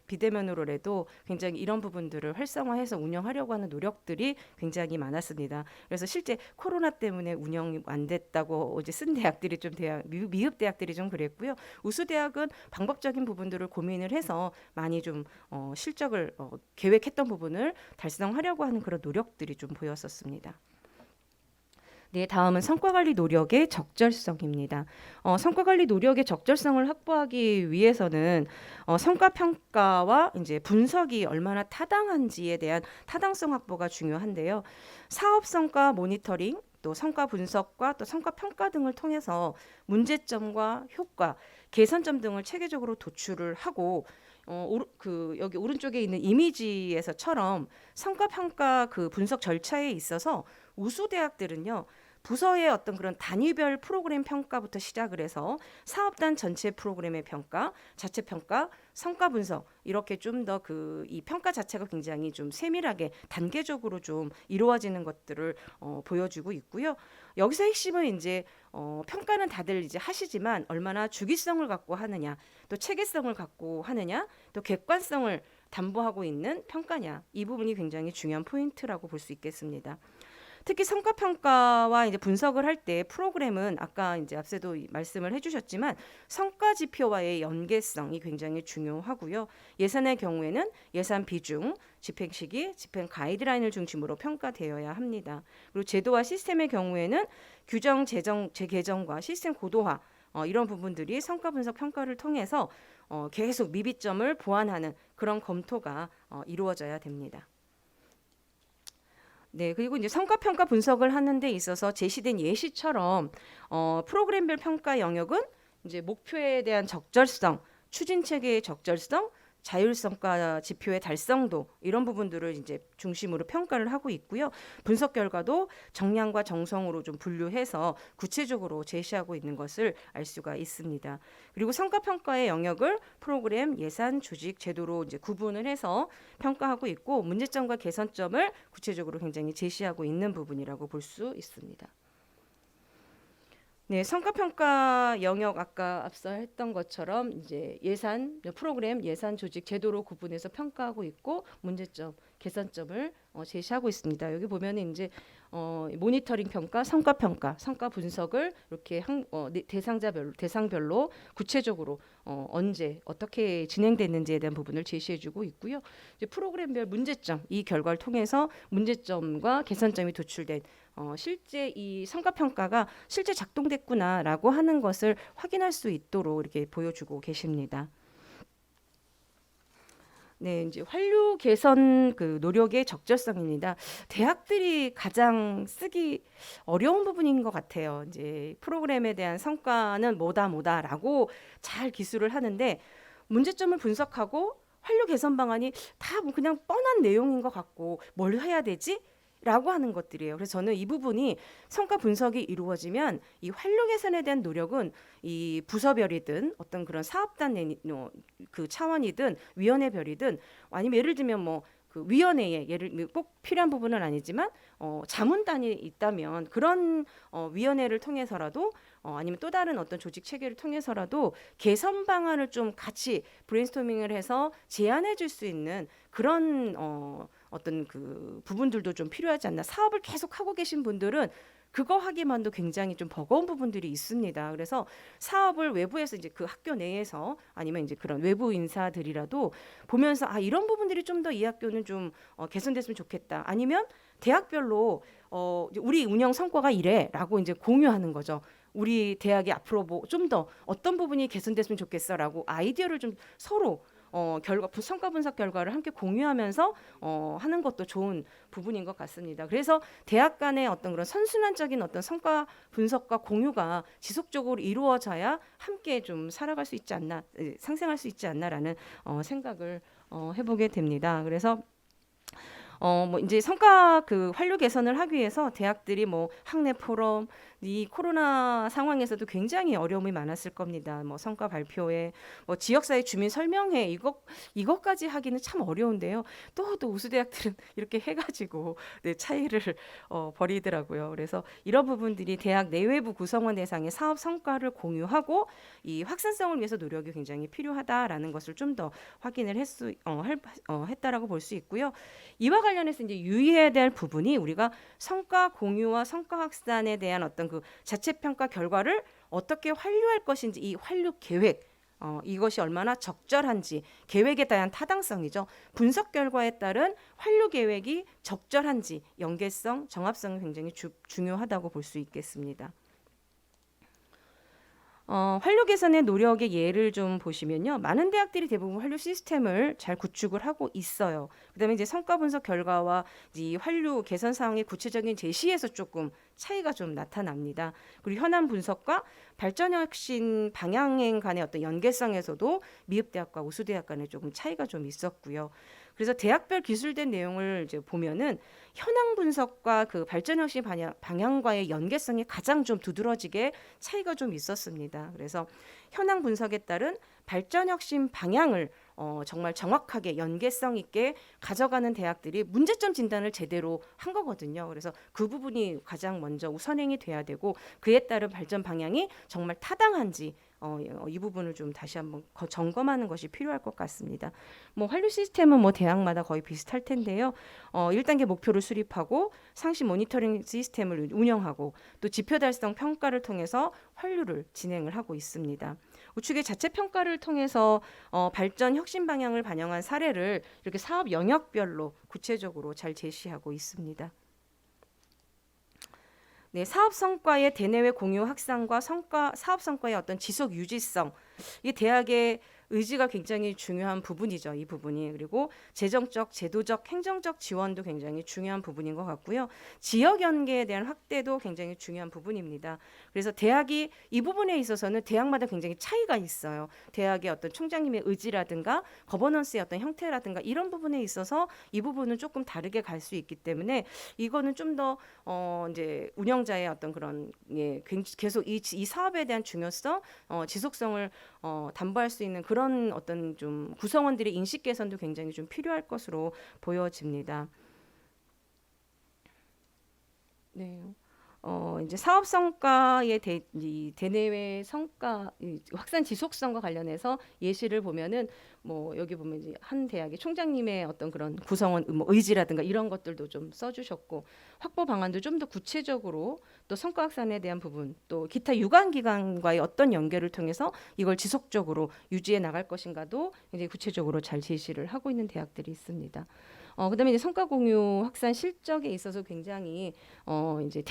Speaker 5: 비대면으로라도 굉장히 이런 부분들을 활성화해서 운영하려고 하는 노력들이 굉장히 많았습니다. 그래서 실제 코로나 때문에 운영이 안 됐다고 이제 쓴 대학들이 좀 미흡 대학들이 좀 그랬고요. 우수 대학은 방법적인 부분들을 고민을 해서 많이 좀 실적을 계획했던 부분을 달성하려고 하는 그런 노력들이 좀 보였었습니다. 네, 다음은 성과관리 노력의 적절성입니다. 성과관리 노력의 적절성을 확보하기 위해서는 성과평가와 이제 분석이 얼마나 타당한지에 대한 타당성 확보가 중요한데요. 사업성과 모니터링, 또 성과 분석과 또 성과 평가 등을 통해서 문제점과 효과, 개선점 등을 체계적으로 도출을 하고 여기 오른쪽에 있는 이미지에서처럼 성과 평가 그 분석 절차에 있어서 우수 대학들은요. 부서의 어떤 그런 단위별 프로그램 평가부터 시작을 해서 사업단 전체 프로그램의 평가, 자체 평가, 성과 분석 이렇게 좀 더 이 평가 자체가 굉장히 좀 세밀하게 단계적으로 좀 이루어지는 것들을 보여주고 있고요. 여기서 핵심은 이제 평가는 다들 이제 하시지만 얼마나 주기성을 갖고 하느냐, 또 체계성을 갖고 하느냐, 또 객관성을 담보하고 있는 평가냐 이 부분이 굉장히 중요한 포인트라고 볼 수 있겠습니다. 특히 성과 평가와 이제 분석을 할 때 프로그램은 아까 이제 앞서도 말씀을 해주셨지만 성과 지표와의 연계성이 굉장히 중요하고요. 예산의 경우에는 예산 비중, 집행 시기, 집행 가이드라인을 중심으로 평가되어야 합니다. 그리고 제도와 시스템의 경우에는 규정 재개정과 시스템 고도화 이런 부분들이 성과 분석 평가를 통해서 계속 미비점을 보완하는 그런 검토가 이루어져야 됩니다. 네, 그리고 이제 성과평가 분석을 하는 데 있어서 제시된 예시처럼 프로그램별 평가 영역은 이제 목표에 대한 적절성, 추진 체계의 적절성, 자율성과 지표의 달성도 이런 부분들을 이제 중심으로 평가를 하고 있고요. 분석 결과도 정량과 정성으로 좀 분류해서 구체적으로 제시하고 있는 것을 알 수가 있습니다. 그리고 성과 평가의 영역을 프로그램, 예산, 조직, 제도로 이제 구분을 해서 평가하고 있고 문제점과 개선점을 구체적으로 굉장히 제시하고 있는 부분이라고 볼 수 있습니다. 네, 성과평가 영역 아까 앞서 했던 것처럼 이제 예산, 프로그램, 예산, 조직, 제도로 구분해서 평가하고 있고 문제점, 개선점을 제시하고 있습니다. 여기 보면은 이제 모니터링 평가, 성과 평가, 성과 분석을 이렇게 대상별로 구체적으로 언제 어떻게 진행됐는지에 대한 부분을 제시해주고 있고요. 이제 프로그램별 문제점, 이 결과를 통해서 문제점과 개선점이 도출된 실제 이 성과 평가가 실제 작동됐구나라고 하는 것을 확인할 수 있도록 이렇게 보여주고 계십니다. 네, 이제 환류 개선 그 노력의 적절성입니다. 대학들이 가장 쓰기 어려운 부분인 것 같아요. 이제 프로그램에 대한 성과는 뭐다라고 잘 기술을 하는데 문제점을 분석하고 환류 개선 방안이 다 그냥 뻔한 내용인 것 같고 뭘 해야 되지? 라고 하는 것들이에요. 그래서 저는 이 부분이 성과 분석이 이루어지면 이 환류 개선에 대한 노력은 이 부서별이든 어떤 그런 사업단 그 차원이든 위원회별이든 아니면 예를 들면 뭐 그 위원회에 꼭 필요한 부분은 아니지만 자문단이 있다면 그런 위원회를 통해서라도 아니면 또 다른 어떤 조직 체계를 통해서라도 개선 방안을 좀 같이 브레인스토밍을 해서 제안해 줄 수 있는 그런 어떤 그 부분들도 좀 필요하지 않나. 사업을 계속 하고 계신 분들은 그거 하기만도 굉장히 좀 버거운 부분들이 있습니다. 그래서 사업을 외부에서 이제 그 학교 내에서 아니면 이제 그런 외부 인사들이라도 보면서 이런 부분들이 좀 더 이 학교는 좀 개선됐으면 좋겠다. 아니면 대학별로 우리 운영 성과가 이래라고 이제 공유하는 거죠. 우리 대학이 앞으로 뭐 좀 더 어떤 부분이 개선됐으면 좋겠어라고 아이디어를 좀 서로 성과 분석 결과를 함께 공유하면서 하는 것도 좋은 부분인 것 같습니다. 그래서 대학 간의 어떤 그런 선순환적인 어떤 성과 분석과 공유가 지속적으로 이루어져야 함께 좀 살아갈 수 있지 않나, 상생할 수 있지 않나라는 생각을 해보게 됩니다. 그래서 뭐 이제 성과 그 환류 개선을 하기 위해서 대학들이 뭐 학내 포럼, 이 코로나 상황에서도 굉장히 어려움이 많았을 겁니다. 뭐 성과 발표회, 뭐 지역사회 주민 설명회 이것까지 하기는 참 어려운데요. 또 우수대학들은 이렇게 해가지고 네, 차이를 벌이더라고요. 그래서 이런 부분들이 대학 내외부 구성원 대상의 사업 성과를 공유하고 이 확산성을 위해서 노력이 굉장히 필요하다라는 것을 좀 더 확인을 했다라고 볼 수 있고요. 이와 관련해서 이제 유의해야 될 부분이 우리가 성과 공유와 성과 확산에 대한 어떤 그 자체 평가 결과를 어떻게 환류할 것인지 이 환류 계획 이것이 얼마나 적절한지 계획에 대한 타당성이죠. 분석 결과에 따른 환류 계획이 적절한지 연계성, 정합성이 굉장히 중요하다고 볼 수 있겠습니다. 환류 개선의 노력의 예를 좀 보시면요. 많은 대학들이 대부분 환류 시스템을 잘 구축을 하고 있어요. 그다음에 이제 성과 분석 결과와 이 환류 개선 사항의 구체적인 제시에서 조금 차이가 좀 나타납니다. 그리고 현안 분석과 발전 혁신 방향행 간의 어떤 연계성에서도 미흡대학과 우수대학 간에 조금 차이가 좀 있었고요. 그래서 대학별 기술된 내용을 이제 보면은 현황 분석과 그 발전 혁신 방향과의 연계성이 가장 좀 두드러지게 차이가 좀 있었습니다. 그래서 현황 분석에 따른 발전 혁신 방향을 정말 정확하게 연계성 있게 가져가는 대학들이 문제점 진단을 제대로 한 거거든요. 그래서 그 부분이 가장 먼저 우선행이 돼야 되고 그에 따른 발전 방향이 정말 타당한지 이 부분을 좀 다시 한번 점검하는 것이 필요할 것 같습니다. 뭐 환류 시스템은 뭐 대학마다 거의 비슷할 텐데요. 1단계 목표를 수립하고 상시 모니터링 시스템을 운영하고 또 지표 달성 평가를 통해서 환류를 진행을 하고 있습니다. 우측의 자체 평가를 통해서 발전 혁신 방향을 반영한 사례를 이렇게 사업 영역별로 구체적으로 잘 제시하고 있습니다. 네, 사업 성과의 대내외 공유 확산과 사업 성과의 어떤 지속 유지성, 이 대학의 의지가 굉장히 중요한 부분이죠. 이 부분이. 그리고 재정적, 제도적, 행정적 지원도 굉장히 중요한 부분인 것 같고요. 지역 연계에 대한 확대도 굉장히 중요한 부분입니다. 그래서 대학이 이 부분에 있어서는 대학마다 굉장히 차이가 있어요. 대학의 어떤 총장님의 의지라든가 거버넌스의 어떤 형태라든가 이런 부분에 있어서 이 부분은 조금 다르게 갈 수 있기 때문에 이거는 좀 더 이제 운영자의 어떤 그런 계속 이 사업에 대한 중요성, 지속성을 담보할 수 있는 그런 어떤 좀 구성원들의 인식 개선도 굉장히 좀 필요할 것으로 보여집니다. 네. 이제 사업 성과의 대내외 성과 확산 지속성과 관련해서 예시를 보면은 뭐 여기 보면 이제 한 대학의 총장님의 어떤 그런 구성원 뭐 의지라든가 이런 것들도 좀 써주셨고 확보 방안도 좀 더 구체적으로 또 성과 확산에 대한 부분 또 기타 유관 기관과의 어떤 연계를 통해서 이걸 지속적으로 유지해 나갈 것인가도 굉장히 구체적으로 잘 제시를 하고 있는 대학들이 있습니다. 그다음에 이제 성과 공유 확산 실적에 있어서 굉장히 이제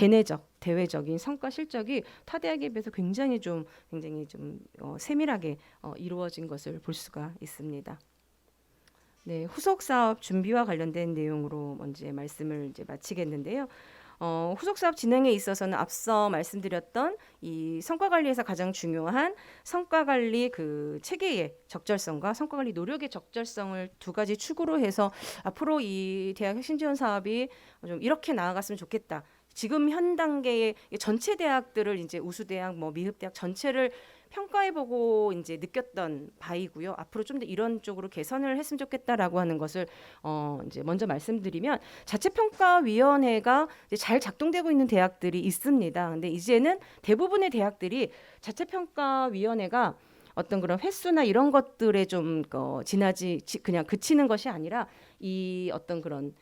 Speaker 5: 대외적인 성과 실적이 타 대학에 비해서 굉장히 좀 세밀하게 이루어진 것을 볼 수가 있습니다. 네, 후속 사업 준비와 관련된 내용으로 먼저 말씀을 이제 마치겠는데요. 후속 사업 진행에 있어서는 앞서 말씀드렸던 이 성과 관리에서 가장 중요한 성과 관리 그 체계의 적절성과 성과 관리 노력의 적절성을 두 가지 축으로 해서 앞으로 이 대학 혁신 지원 사업이 좀 이렇게 나아갔으면 좋겠다. 지금 현 단계의 전체 대학들을 이제 우수대학, 뭐 미흡대학 전체를 평가해보고 이제 느꼈던 바이고요. 앞으로 좀 더 이런 쪽으로 개선을 했으면 좋겠다라고 하는 것을 이제 먼저 말씀드리면 자체평가위원회가 이제 잘 작동되고 있는 대학들이 있습니다. 근데 이제는 대부분의 대학들이 자체평가위원회가 어떤 그런 횟수나 이런 것들에 좀 그냥 그치는 것이 아니라 이 어떤 그런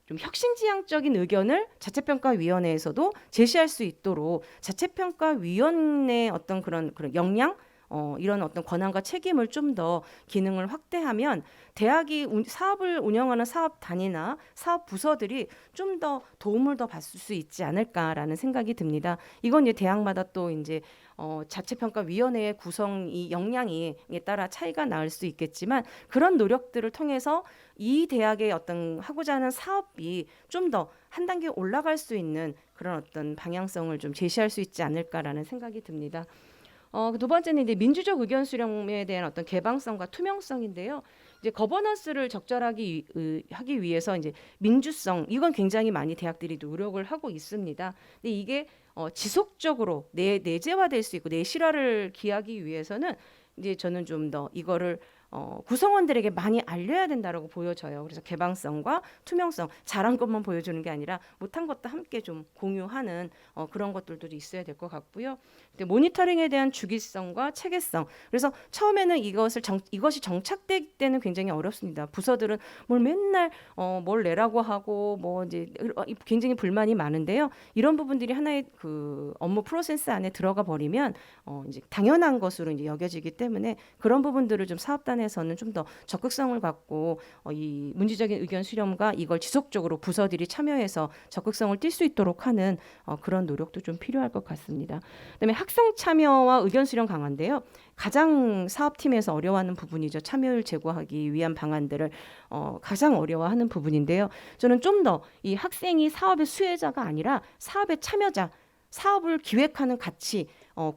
Speaker 5: 좀 혁신지향적인 의견을 자체평가위원회에서도 제시할 수 있도록 자체평가위원회의 어떤 그런 역량 이런 어떤 권한과 책임을 좀 더 기능을 확대하면 대학이 사업을 운영하는 사업 단위나 사업 부서들이 좀 더 도움을 더 받을 수 있지 않을까라는 생각이 듭니다. 이건 이제 대학마다 또 이제 자체평가위원회의 구성이 역량에 따라 차이가 날 수 있겠지만 그런 노력들을 통해서 이 대학의 어떤 하고자 하는 사업이 좀 더 한 단계 올라갈 수 있는 그런 어떤 방향성을 좀 제시할 수 있지 않을까라는 생각이 듭니다. 두 번째는 이제 민주적 의견 수렴에 대한 어떤 개방성과 투명성인데요. 이제 거버넌스를 적절하게 하기 위해서 이제 민주성 이건 굉장히 많이 대학들이 노력을 하고 있습니다. 근데 이게 지속적으로 내재화될 수 있고 내실화를 기하기 위해서는 이제 저는 좀 더 이거를 구성원들에게 많이 알려야 된다라고 보여져요. 그래서 개방성과 투명성, 잘한 것만 보여주는 게 아니라 못한 것도 함께 좀 공유하는 그런 것들도 있어야 될 것 같고요. 근데 모니터링에 대한 주기성과 체계성. 그래서 처음에는 이것이 정착될 때는 굉장히 어렵습니다. 부서들은 뭘 맨날 뭘 내라고 하고 뭐 이제 굉장히 불만이 많은데요. 이런 부분들이 하나의 그 업무 프로세스 안에 들어가 버리면 이제 당연한 것으로 이제 여겨지기 때문에 그런 부분들을 좀 사업단에서는 좀 더 적극성을 갖고 이 문제적인 의견 수렴과 이걸 지속적으로 부서들이 참여해서 적극성을 띌 수 있도록 하는 그런 노력도 좀 필요할 것 같습니다. 그다음에 학생 참여와 의견 수렴 강화인데요. 가장 사업팀에서 어려워하는 부분이죠. 참여율 제고하기 위한 방안들을 가장 어려워하는 부분인데요. 저는 좀 더 이 학생이 사업의 수혜자가 아니라 사업의 참여자, 사업을 기획하는 가치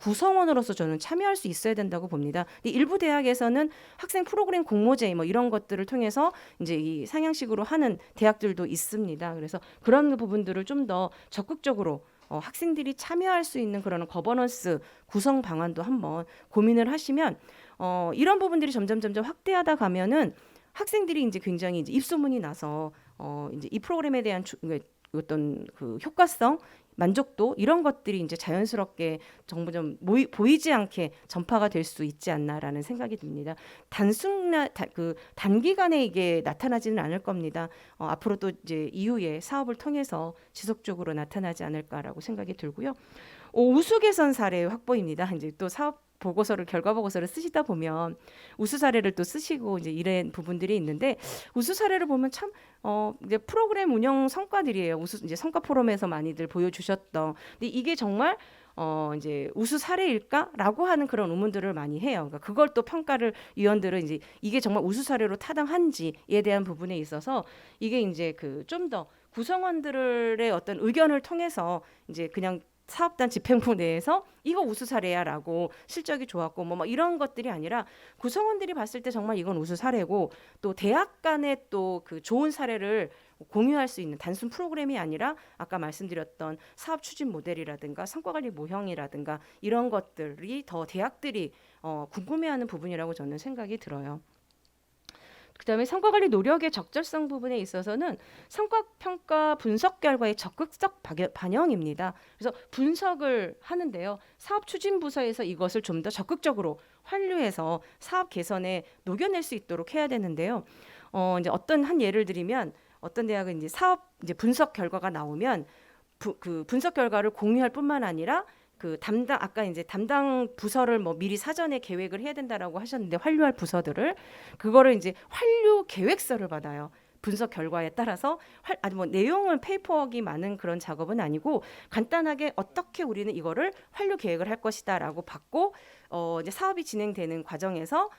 Speaker 5: 구성원으로서 저는 참여할 수 있어야 된다고 봅니다. 일부 대학에서는 학생 프로그램 공모제 뭐 이런 것들을 통해서 이제 이 상향식으로 하는 대학들도 있습니다. 그래서 그런 부분들을 좀 더 적극적으로 학생들이 참여할 수 있는 그런 거버넌스 구성 방안도 한번 고민을 하시면 이런 부분들이 점점 확대하다 가면은 학생들이 이제 굉장히 이제 입소문이 나서 이제 이 프로그램에 대한 어떤 그 효과성, 만족도 이런 것들이 이제 자연스럽게 정부점 보이지 않게 전파가 될 수 있지 않나라는 생각이 듭니다. 단기간에 이게 나타나지는 않을 겁니다. 앞으로 또 이제 이후에 사업을 통해서 지속적으로 나타나지 않을까라고 생각이 들고요. 우수 개선 사례 확보입니다. 이제 또 사업 결과 보고서를 쓰시다 보면 우수 사례를 또 쓰시고 이제 이런 부분들이 있는데 우수 사례를 보면 참 이제 프로그램 운영 성과들이에요. 이제 성과 포럼에서 많이들 보여주셨던. 근데 이게 정말 이제 우수 사례일까라고 하는 그런 의문들을 많이 해요. 그러니까 그걸 또 평가를 위원들은 이제 이게 정말 우수 사례로 타당한지에 대한 부분에 있어서 이게 이제 그 좀 더 구성원들의 어떤 의견을 통해서 이제 그냥 사업단 집행부 내에서 이거 우수 사례야라고 실적이 좋았고 뭐 이런 것들이 아니라 구성원들이 봤을 때 정말 이건 우수 사례고 또 대학 간에 또 그 좋은 사례를 공유할 수 있는 단순 프로그램이 아니라 아까 말씀드렸던 사업 추진 모델이라든가 성과관리 모형이라든가 이런 것들이 더 대학들이 궁금해하는 부분이라고 저는 생각이 들어요. 그다음에 성과관리 노력의 적절성 부분에 있어서는 성과평가 분석 결과의 적극적 반영입니다. 그래서 분석을 하는데요. 사업추진부서에서 이것을 좀 더 적극적으로 환류해서 사업 개선에 녹여낼 수 있도록 해야 되는데요. 이제 어떤 한 예를 들면 어떤 대학은 이제 사업 이제 분석 결과가 나오면 그 분석 결과를 공유할 뿐만 아니라 그 담당 부서를 뭐 미리 사전에 계획을 해야 된다라고 하셨는데 환류할 부서들을 그거를 이제 환류 계획서를 받아요. 분석 결과에 따라서 아주 뭐 내용은 페이퍼워크가 많은 그런 작업은 아니고 간단하게 어떻게 우리는 이거를 환류 계획을 할 것이다라고 받고 이제 사업이 진행되는 과정에서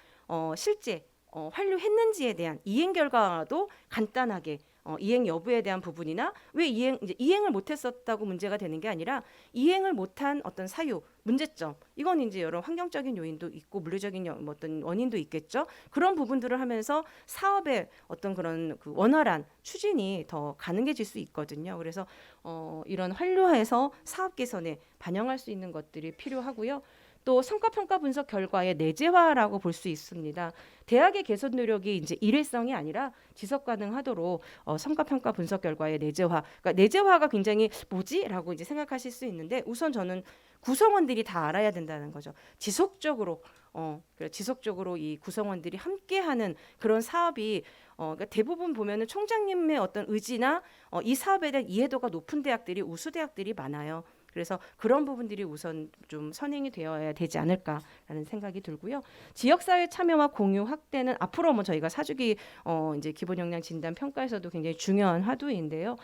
Speaker 5: 실제 환류했는지에 대한 이행 결과도 간단하게 이행 여부에 대한 부분이나 왜 이행을 못했었다고 문제가 되는 게 아니라 이행을 못한 어떤 사유, 문제점 이건 이제 여러 환경적인 요인도 있고 물리적인 어떤 원인도 있겠죠. 그런 부분들을 하면서 사업의 어떤 그런 그 원활한 추진이 더 가능해질 수 있거든요. 그래서 이런 환류해서 사업 개선에 반영할 수 있는 것들이 필요하고요. 또 성과평가 분석 결과의 내재화라고 볼 수 있습니다. 대학의 개선 노력이 이제 일회성이 아니라 지속 가능하도록 성과평가 분석 결과의 내재화. 그러니까 내재화가 굉장히 뭐지라고 이제 생각하실 수 있는데 우선 저는 구성원들이 다 알아야 된다는 거죠. 지속적으로 이 구성원들이 함께하는 그런 사업이 그러니까 대부분 보면은 총장님의 어떤 의지나 이 사업에 대한 이해도가 높은 대학들이 우수 대학들이 많아요. 그래서 그런 부분들이 우선 좀 선행이 되어야 되지 않을까라는 생각이 들고요. 지역사회 참여와 공유 확대는 앞으로 뭐 저희가 사주기 이제 기본 역량 진단 평가에서도 굉장히 중요한 화두인데요.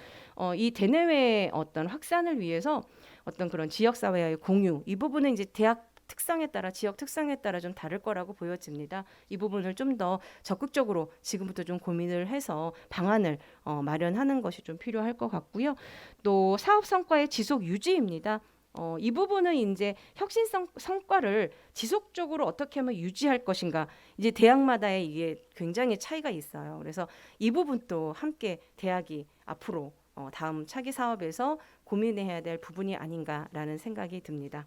Speaker 5: 이 대내외 어떤 확산을 위해서 어떤 그런 지역사회와의 공유 이 부분은 이제 대학 특성에 따라 지역 특성에 따라 좀 다를 거라고 보여집니다. 이 부분을 좀 더 적극적으로 지금부터 좀 고민을 해서 방안을 마련하는 것이 좀 필요할 것 같고요. 또 사업 성과의 지속 유지입니다. 이 부분은 이제 혁신성 성과를 지속적으로 어떻게 하면 유지할 것인가 이제 대학마다의 이게 굉장히 차이가 있어요. 그래서 이 부분도 함께 대학이 앞으로 다음 차기 사업에서 고민해야 될 부분이 아닌가라는 생각이 듭니다.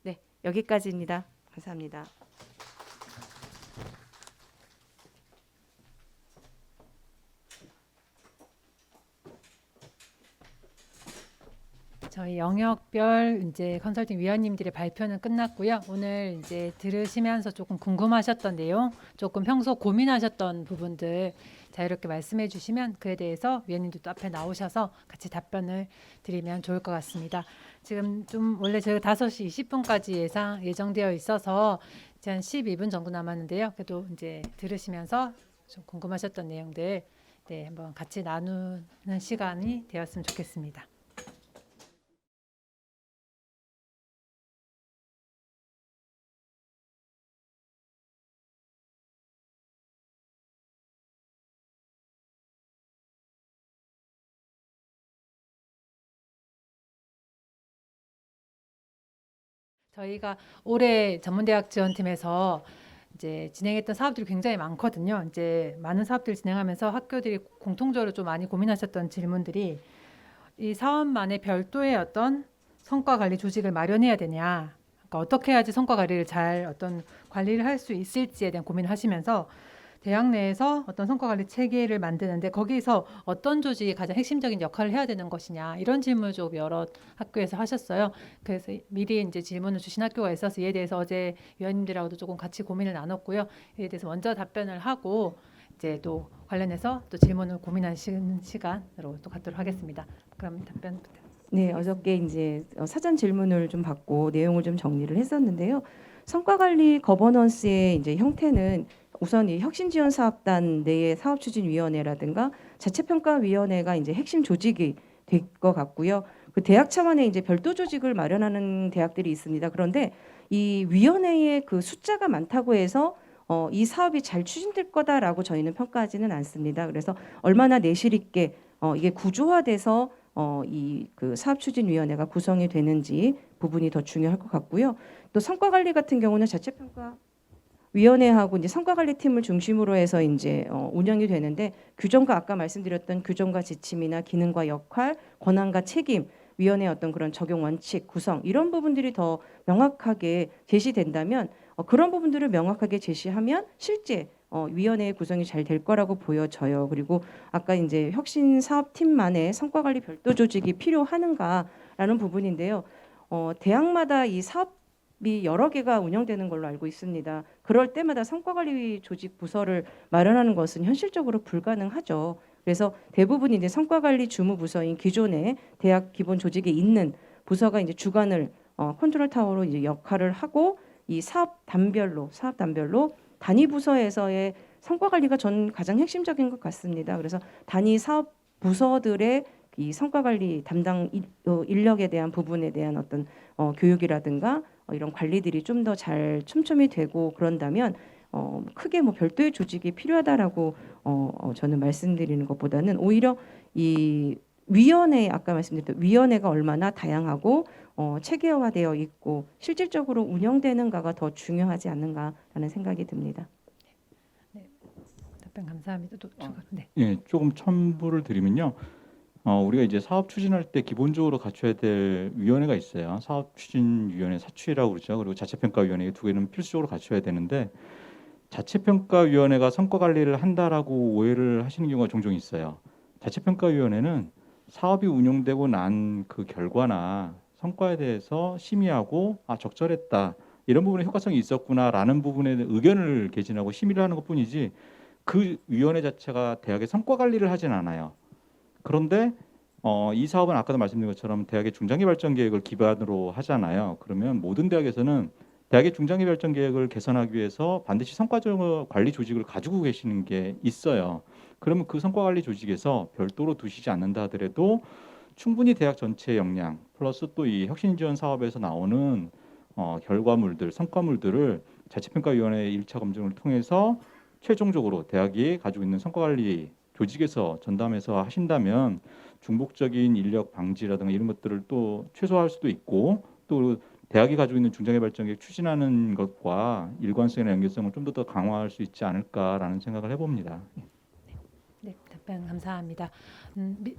Speaker 5: 네, 여기까지입니다. 감사합니다.
Speaker 1: 저희 영역별 이제 컨설팅 위원님들의 발표는 끝났고요. 오늘 이제 들으시면서 조금 궁금하셨던 내용, 조금 평소 고민하셨던 부분들 자유롭게 말씀해 주시면 그에 대해서 위원님들도 앞에 나오셔서 같이 답변을 드리면 좋을 것 같습니다. 지금 좀 원래 저희가 5시 20분까지 예정되어 있어서 이제 한 12분 정도 남았는데요. 그래도 이제 들으시면서 좀 궁금하셨던 내용들 네, 한번 같이 나누는 시간이 되었으면 좋겠습니다. 저희가 올해 전문대학 지원팀에서 이제 진행했던 사업들이 굉장히 많거든요. 이제 많은 사업들을 진행하면서 학교들이 공통적으로 좀 많이 고민하셨던 질문들이 이 사업만의 별도의 어떤 성과 관리 조직을 마련해야 되냐, 그러니까 어떻게 해야지 성과 관리를 잘 어떤 관리를 할 수 있을지에 대한 고민을 하시면서 대학 내에서 어떤 성과 관리 체계를 만드는데 거기서 어떤 조직이 가장 핵심적인 역할을 해야 되는 것이냐 이런 질문을 좀 여러 학교에서 하셨어요. 그래서 미리 이제 질문을 주신 학교가 있어서 이에 대해서 어제 위원님들하고도 조금 같이 고민을 나눴고요. 이에 대해서 먼저 답변을 하고 이제 또 관련해서 또 질문을 고민하시는 시간으로 또 갖도록 하겠습니다. 그럼 답변 부탁드립니다.
Speaker 5: 네, 어저께 이제 사전 질문을 좀 받고 내용을 좀 정리를 했었는데요. 성과관리 거버넌스의 이제 형태는 우선 이 혁신지원사업단 내의 사업추진위원회라든가 자체평가위원회가 이제 핵심 조직이 될 것 같고요. 그 대학 차원에 이제 별도 조직을 마련하는 대학들이 있습니다. 그런데 이 위원회의 그 숫자가 많다고 해서 이 사업이 잘 추진될 거다라고 저희는 평가하지는 않습니다. 그래서 얼마나 내실 있게 이게 구조화돼서 이 그 사업추진위원회가 구성이 되는지 부분이 더 중요할 것 같고요. 또 성과관리 같은 경우는 자체평가 위원회하고 이제 성과관리팀을 중심으로 해서 이제 운영이 되는데 규정과 아까 말씀드렸던 규정과 지침이나 기능과 역할, 권한과 책임, 위원회의 어떤 그런 적용 원칙, 구성 이런 부분들이 더 명확하게 제시된다면 그런 부분들을 명확하게 제시하면 실제 위원회의 구성이 잘 될 거라고 보여져요. 그리고 아까 이제 혁신 사업팀만의 성과관리 별도 조직이 필요하는가라는 부분인데요. 대학마다 이 사업이 여러 개가 운영되는 걸로 알고 있습니다. 그럴 때마다 성과관리 조직 부서를 마련하는 것은 현실적으로 불가능하죠. 그래서 대부분 이제 성과관리 주무 부서인 기존의 대학 기본 조직에 있는 부서가 이제 주관을 컨트롤 타워로 이제 역할을 하고 이 사업 단별로 단위 부서에서의 성과 관리가 전 가장 핵심적인 것 같습니다. 그래서 단위 사업 부서들의 이 성과 관리 담당 인력에 대한 부분에 대한 어떤 교육이라든가 이런 관리들이 좀 더 잘 촘촘히 되고 그런다면 크게 뭐 별도의 조직이 필요하다라고 저는 말씀드리는 것보다는 오히려 이 위원회 아까 말씀드렸던 위원회가 얼마나 다양하고 체계화되어 있고 실질적으로 운영되는가가 더 중요하지 않는가라는 생각이 듭니다.
Speaker 1: 답변 감사합니다. 또 추가. 네.
Speaker 3: 예, 조금 첨부를 드리면요. 우리가 이제 사업 추진할 때 기본적으로 갖춰야 될 위원회가 있어요. 사업추진위원회, 사추위라고 그러죠. 그리고 자체평가위원회 두 개는 필수적으로 갖춰야 되는데 자체평가위원회가 성과 관리를 한다라고 오해를 하시는 경우가 종종 있어요. 자체평가위원회는 사업이 운영되고 난 그 결과나 성과에 대해서 심의하고 적절했다 이런 부분에 효과성이 있었구나라는 부분에 의견을 개진하고 심의를 하는 것뿐이지 그 위원회 자체가 대학의 성과 관리를 하진 않아요. 그런데 이 사업은 아까도 말씀드린 것처럼 대학의 중장기발전 계획을 기반으로 하잖아요. 그러면 모든 대학에서는 대학의 중장기발전 계획을 개선하기 위해서 반드시 성과적 관리 조직을 가지고 계시는 게 있어요. 그러면 그 성과관리 조직에서 별도로 두시지 않는다 하더라도 충분히 대학 전체의 역량 플러스 또 이 혁신지원 사업에서 나오는 결과물들, 성과물들을 자체평가위원회의 1차 검증을 통해서 최종적으로 대학이 가지고 있는 성과관리 조직에서 전담해서 하신다면 중복적인 인력 방지라든가 이런 것들을 또 최소화할 수도 있고 또 또 대학이 가지고 있는 중장기발전 계획 추진하는 것과 일관성이나 연계성을 좀 더 강화할 수 있지 않을까라는 생각을 해봅니다.
Speaker 1: 네, 답변 감사합니다.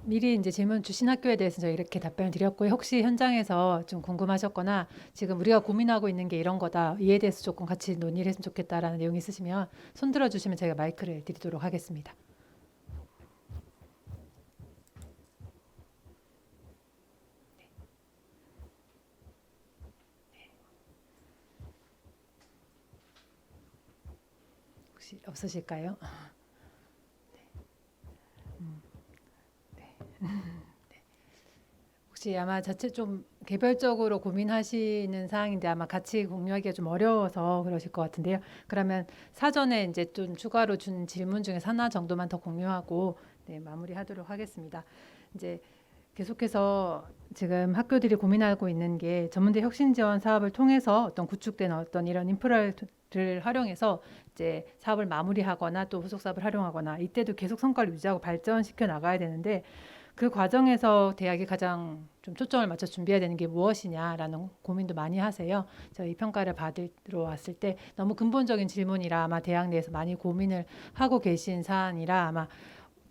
Speaker 1: 미리 이제 질문 주신 학교에 대해서 저희 이렇게 답변을 드렸고요. 혹시 현장에서 좀 궁금하셨거나 지금 우리가 고민하고 있는 게 이런 거다. 이에 대해서 조금 같이 논의를 했으면 좋겠다라는 내용이 있으시면 손 들어 주시면 제가 마이크를 드리도록 하겠습니다. 혹시 없으실까요? 혹시 아마 자체 좀 개별적으로 고민하시는 사항인데 아마 같이 공유하기가 좀 어려워서 그러실 것 같은데요. 그러면 사전에 이제 좀 추가로 준 질문 중에서 하나 정도만 더 공유하고 네, 마무리하도록 하겠습니다. 이제 계속해서 지금 학교들이 고민하고 있는 게 전문대 혁신 지원 사업을 통해서 어떤 구축된 어떤 이런 인프라를 활용해서 이제 사업을 마무리하거나 또 후속 사업을 활용하거나 이때도 계속 성과를 유지하고 발전시켜 나가야 되는데 그 과정에서 대학이 가장 좀 초점을 맞춰 준비해야 되는 게 무엇이냐라는 고민도 많이 하세요. 저희 평가를 받으러 왔을 때 너무 근본적인 질문이라 아마 대학 내에서 많이 고민을 하고 계신 사안이라 아마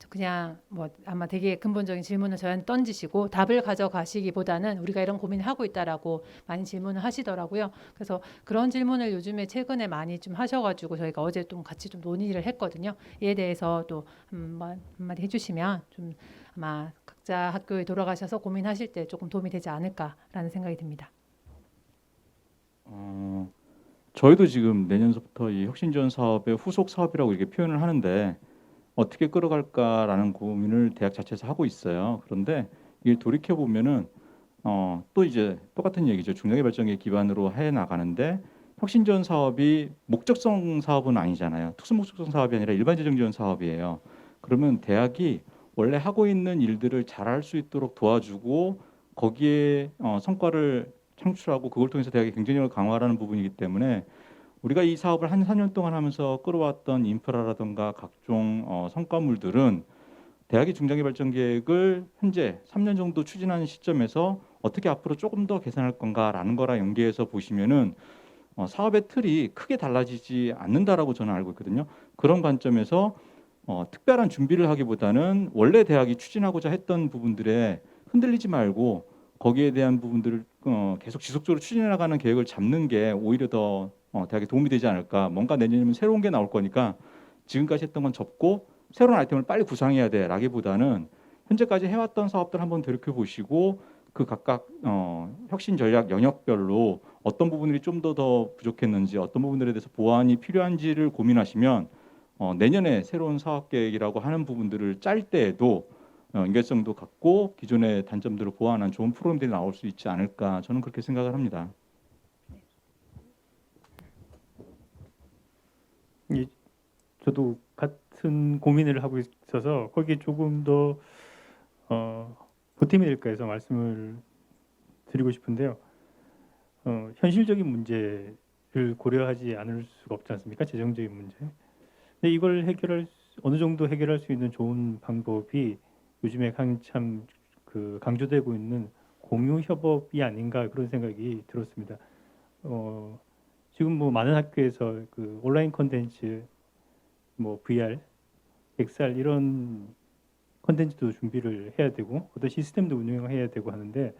Speaker 1: 그냥 뭐 아마 되게 근본적인 질문을 저희한테 던지시고 답을 가져가시기보다는 우리가 이런 고민을 하고 있다라고 많이 질문을 하시더라고요. 그래서 그런 질문을 요즘에 최근에 많이 좀 하셔가지고 저희가 어제 좀 같이 좀 논의를 했거든요. 이에 대해서 또 한마디 해주시면 좀 아마 각자 학교에 돌아가셔서 고민하실 때 조금 도움이 되지 않을까라는 생각이 듭니다.
Speaker 3: 저희도 지금 내년서부터 이 혁신지원 사업의 후속 사업이라고 이렇게 표현을 하는데 어떻게 끌어갈까라는 고민을 대학 자체에서 하고 있어요. 그런데 이걸 돌이켜 보면은 또 이제 똑같은 얘기죠. 중장기발전계 기반으로 해 나가는데 혁신지원 사업이 목적성 사업은 아니잖아요. 특수목적성 사업이 아니라 일반 재정지원 사업이에요. 그러면 대학이 원래 하고 있는 일들을 잘할 수 있도록 도와주고 거기에 성과를 창출하고 그걸 통해서 대학의 경쟁력을 강화하는 부분이기 때문에 우리가 이 사업을 한 4년 동안 하면서 끌어왔던 인프라라든가 각종 성과물들은 대학의 중장기발전 계획을 현재 3년 정도 추진하는 시점에서 어떻게 앞으로 조금 더 개선할 건가라는 거랑 연계해서 보시면은 사업의 틀이 크게 달라지지 않는다라고 저는 알고 있거든요. 그런 관점에서 특별한 준비를 하기보다는 원래 대학이 추진하고자 했던 부분들에 흔들리지 말고 거기에 대한 부분들을 계속 지속적으로 추진해 나가는 계획을 잡는 게 오히려 더 대학에 도움이 되지 않을까. 뭔가 내년이면 새로운 게 나올 거니까 지금까지 했던 건 접고 새로운 아이템을 빨리 구상해야 돼라기보다는 현재까지 해왔던 사업들 한번 되돌려 보시고 그 각각 혁신 전략 영역별로 어떤 부분들이 좀 더 부족했는지 어떤 부분들에 대해서 보완이 필요한지를 고민하시면 내년에 새로운 사업 계획이라고 하는 부분들을 짤 때에도 연결성도 갖고 기존의 단점들을 보완한 좋은 프로그램들이 나올 수 있지 않을까 저는 그렇게 생각을 합니다.
Speaker 4: 저도 같은 고민을 하고 있어서 거기에 조금 더 보탬이 될까 해서 말씀을 드리고 싶은데요. 현실적인 문제를 고려하지 않을 수가 없지 않습니까? 재정적인 문제. 근데 이걸 어느 정도 해결할 수 있는 좋은 방법이 요즘에 한참 강조되고 있는 공유 협업이 아닌가 그런 생각이 들었습니다. 지금 뭐 많은 학교에서 그 온라인 콘텐츠, 뭐 VR, XR 이런 콘텐츠도 준비를 해야 되고 어떤 시스템도 운영해야 되고 하는데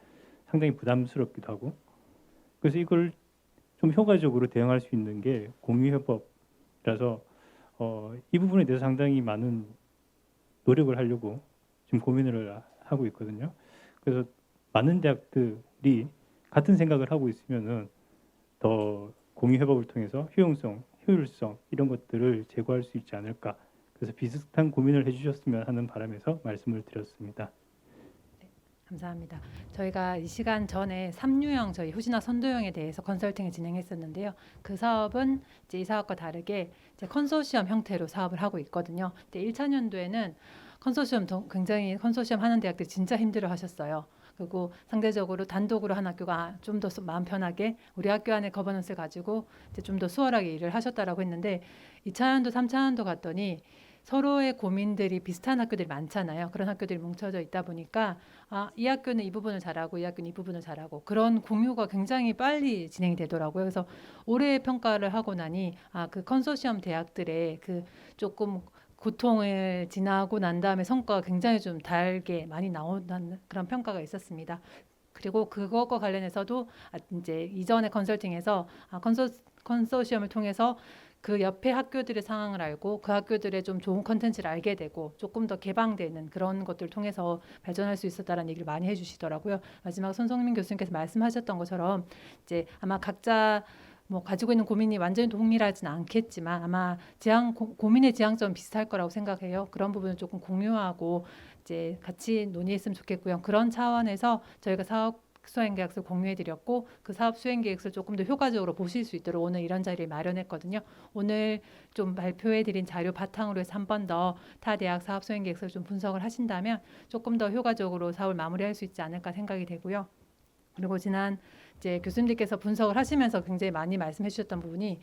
Speaker 4: 상당히 부담스럽기도 하고 그래서 이걸 좀 효과적으로 대응할 수 있는 게 공유 협업이라서 이 부분에 대해서 상당히 많은 노력을 하려고 지금 고민을 하고 있거든요. 그래서 많은 대학들이 같은 생각을 하고 있으면은 더 공유 협업을 통해서 효용성, 효율성 이런 것들을 제고할 수 있지 않을까. 그래서 비슷한 고민을 해주셨으면 하는 바람에서 말씀을 드렸습니다.
Speaker 1: 감사합니다. 저희가 이 시간 전에 3유형 저희 후진학 선도형에 대해서 컨설팅을 진행했었는데요. 그 사업은 이제 이 사업과 다르게 이제 컨소시엄 형태로 사업을 하고 있거든요. 근데 1차년도에는 굉장히 컨소시엄 하는 대학들이 진짜 힘들어 하셨어요. 그리고 상대적으로 단독으로 한 학교가 좀 더 마음 편하게 우리 학교 안에 거버넌스를 가지고 이제 좀 더 수월하게 일을 하셨다라고 했는데 2차년도 3차년도 갔더니 서로의 고민들이 비슷한 학교들이 많잖아요. 그런 학교들이 뭉쳐져 있다 보니까 이 학교는 이 부분을 잘하고 이 학교는 이 부분을 잘하고 그런 공유가 굉장히 빨리 진행이 되더라고요. 그래서 올해 평가를 하고 나니 그 컨소시엄 대학들의 그 조금 고통을 지나고 난 다음에 성과가 굉장히 좀 달게 많이 나온다는 그런 평가가 있었습니다. 그리고 그것과 관련해서도 이제 이전에 컨설팅에서 컨소시엄을 통해서 그 옆에 학교들의 상황을 알고 그 학교들의 좀 좋은 컨텐츠를 알게 되고 조금 더 개방되는 그런 것들을 통해서 발전할 수 있었다라는 얘기를 많이 해주시더라고요. 마지막 손성민 교수님께서 말씀하셨던 것처럼 이제 아마 각자 뭐 가지고 있는 고민이 완전히 동일하지는 않겠지만 아마 고민의 지향점은 비슷할 거라고 생각해요. 그런 부분을 조금 공유하고 이제 같이 논의했으면 좋겠고요. 그런 차원에서 저희가 사업 수행 계획서를 공유해드렸고 그 사업 수행 계획서를 조금 더 효과적으로 보실 수 있도록 오늘 이런 자리를 마련했거든요. 오늘 좀 발표해드린 자료 바탕으로 해서 한 번 더 타 대학 사업 수행 계획서를 좀 분석을 하신다면 조금 더 효과적으로 사업을 마무리할 수 있지 않을까 생각이 되고요. 그리고 지난 이제 교수님들께서 분석을 하시면서 굉장히 많이 말씀해 주셨던 부분이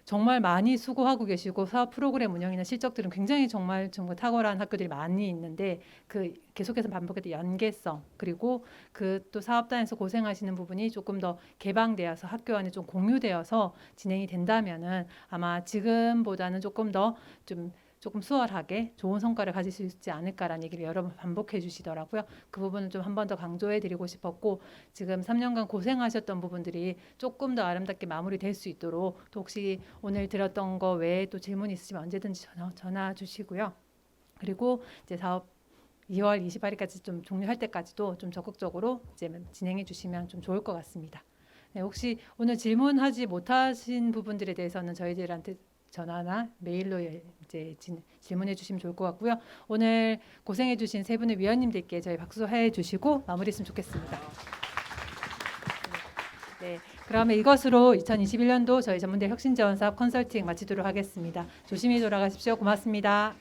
Speaker 1: 정말 많이 수고하고 계시고 사업 프로그램 운영이나 실적들은 굉장히 정말 탁월한 학교들이 많이 있는데 그 계속해서 반복했던 연계성 그리고 그 또 사업단에서 고생하시는 부분이 조금 더 개방되어서 학교 안에 좀 공유되어서 진행이 된다면은 아마 지금보다는 조금 수월하게 좋은 성과를 가질 수 있지 않을까라는 얘기를 여러 번 반복해 주시더라고요. 그 부분은 좀 한 번 더 강조해 드리고 싶었고 지금 3년간 고생하셨던 부분들이 조금 더 아름답게 마무리될 수 있도록 또 혹시 오늘 들었던 거 외에 또 질문 있으시면 언제든지 전화 주시고요. 그리고 이제 사업 2월 28일까지 좀 종료할 때까지도 좀 적극적으로 이제 진행해 주시면 좀 좋을 것 같습니다. 네, 혹시 오늘 질문하지 못하신 부분들에 대해서는 저희들한테 전화나 메일로 이제 질문해 주시면 좋을 것 같고요. 오늘 고생해 주신 세 분의 위원님들께 저희 박수해 주시고 마무리했으면 좋겠습니다. 네, 그러면 이것으로 2021년도 저희 전문대 혁신지원사업 컨설팅 마치도록 하겠습니다. 조심히 돌아가십시오. 고맙습니다.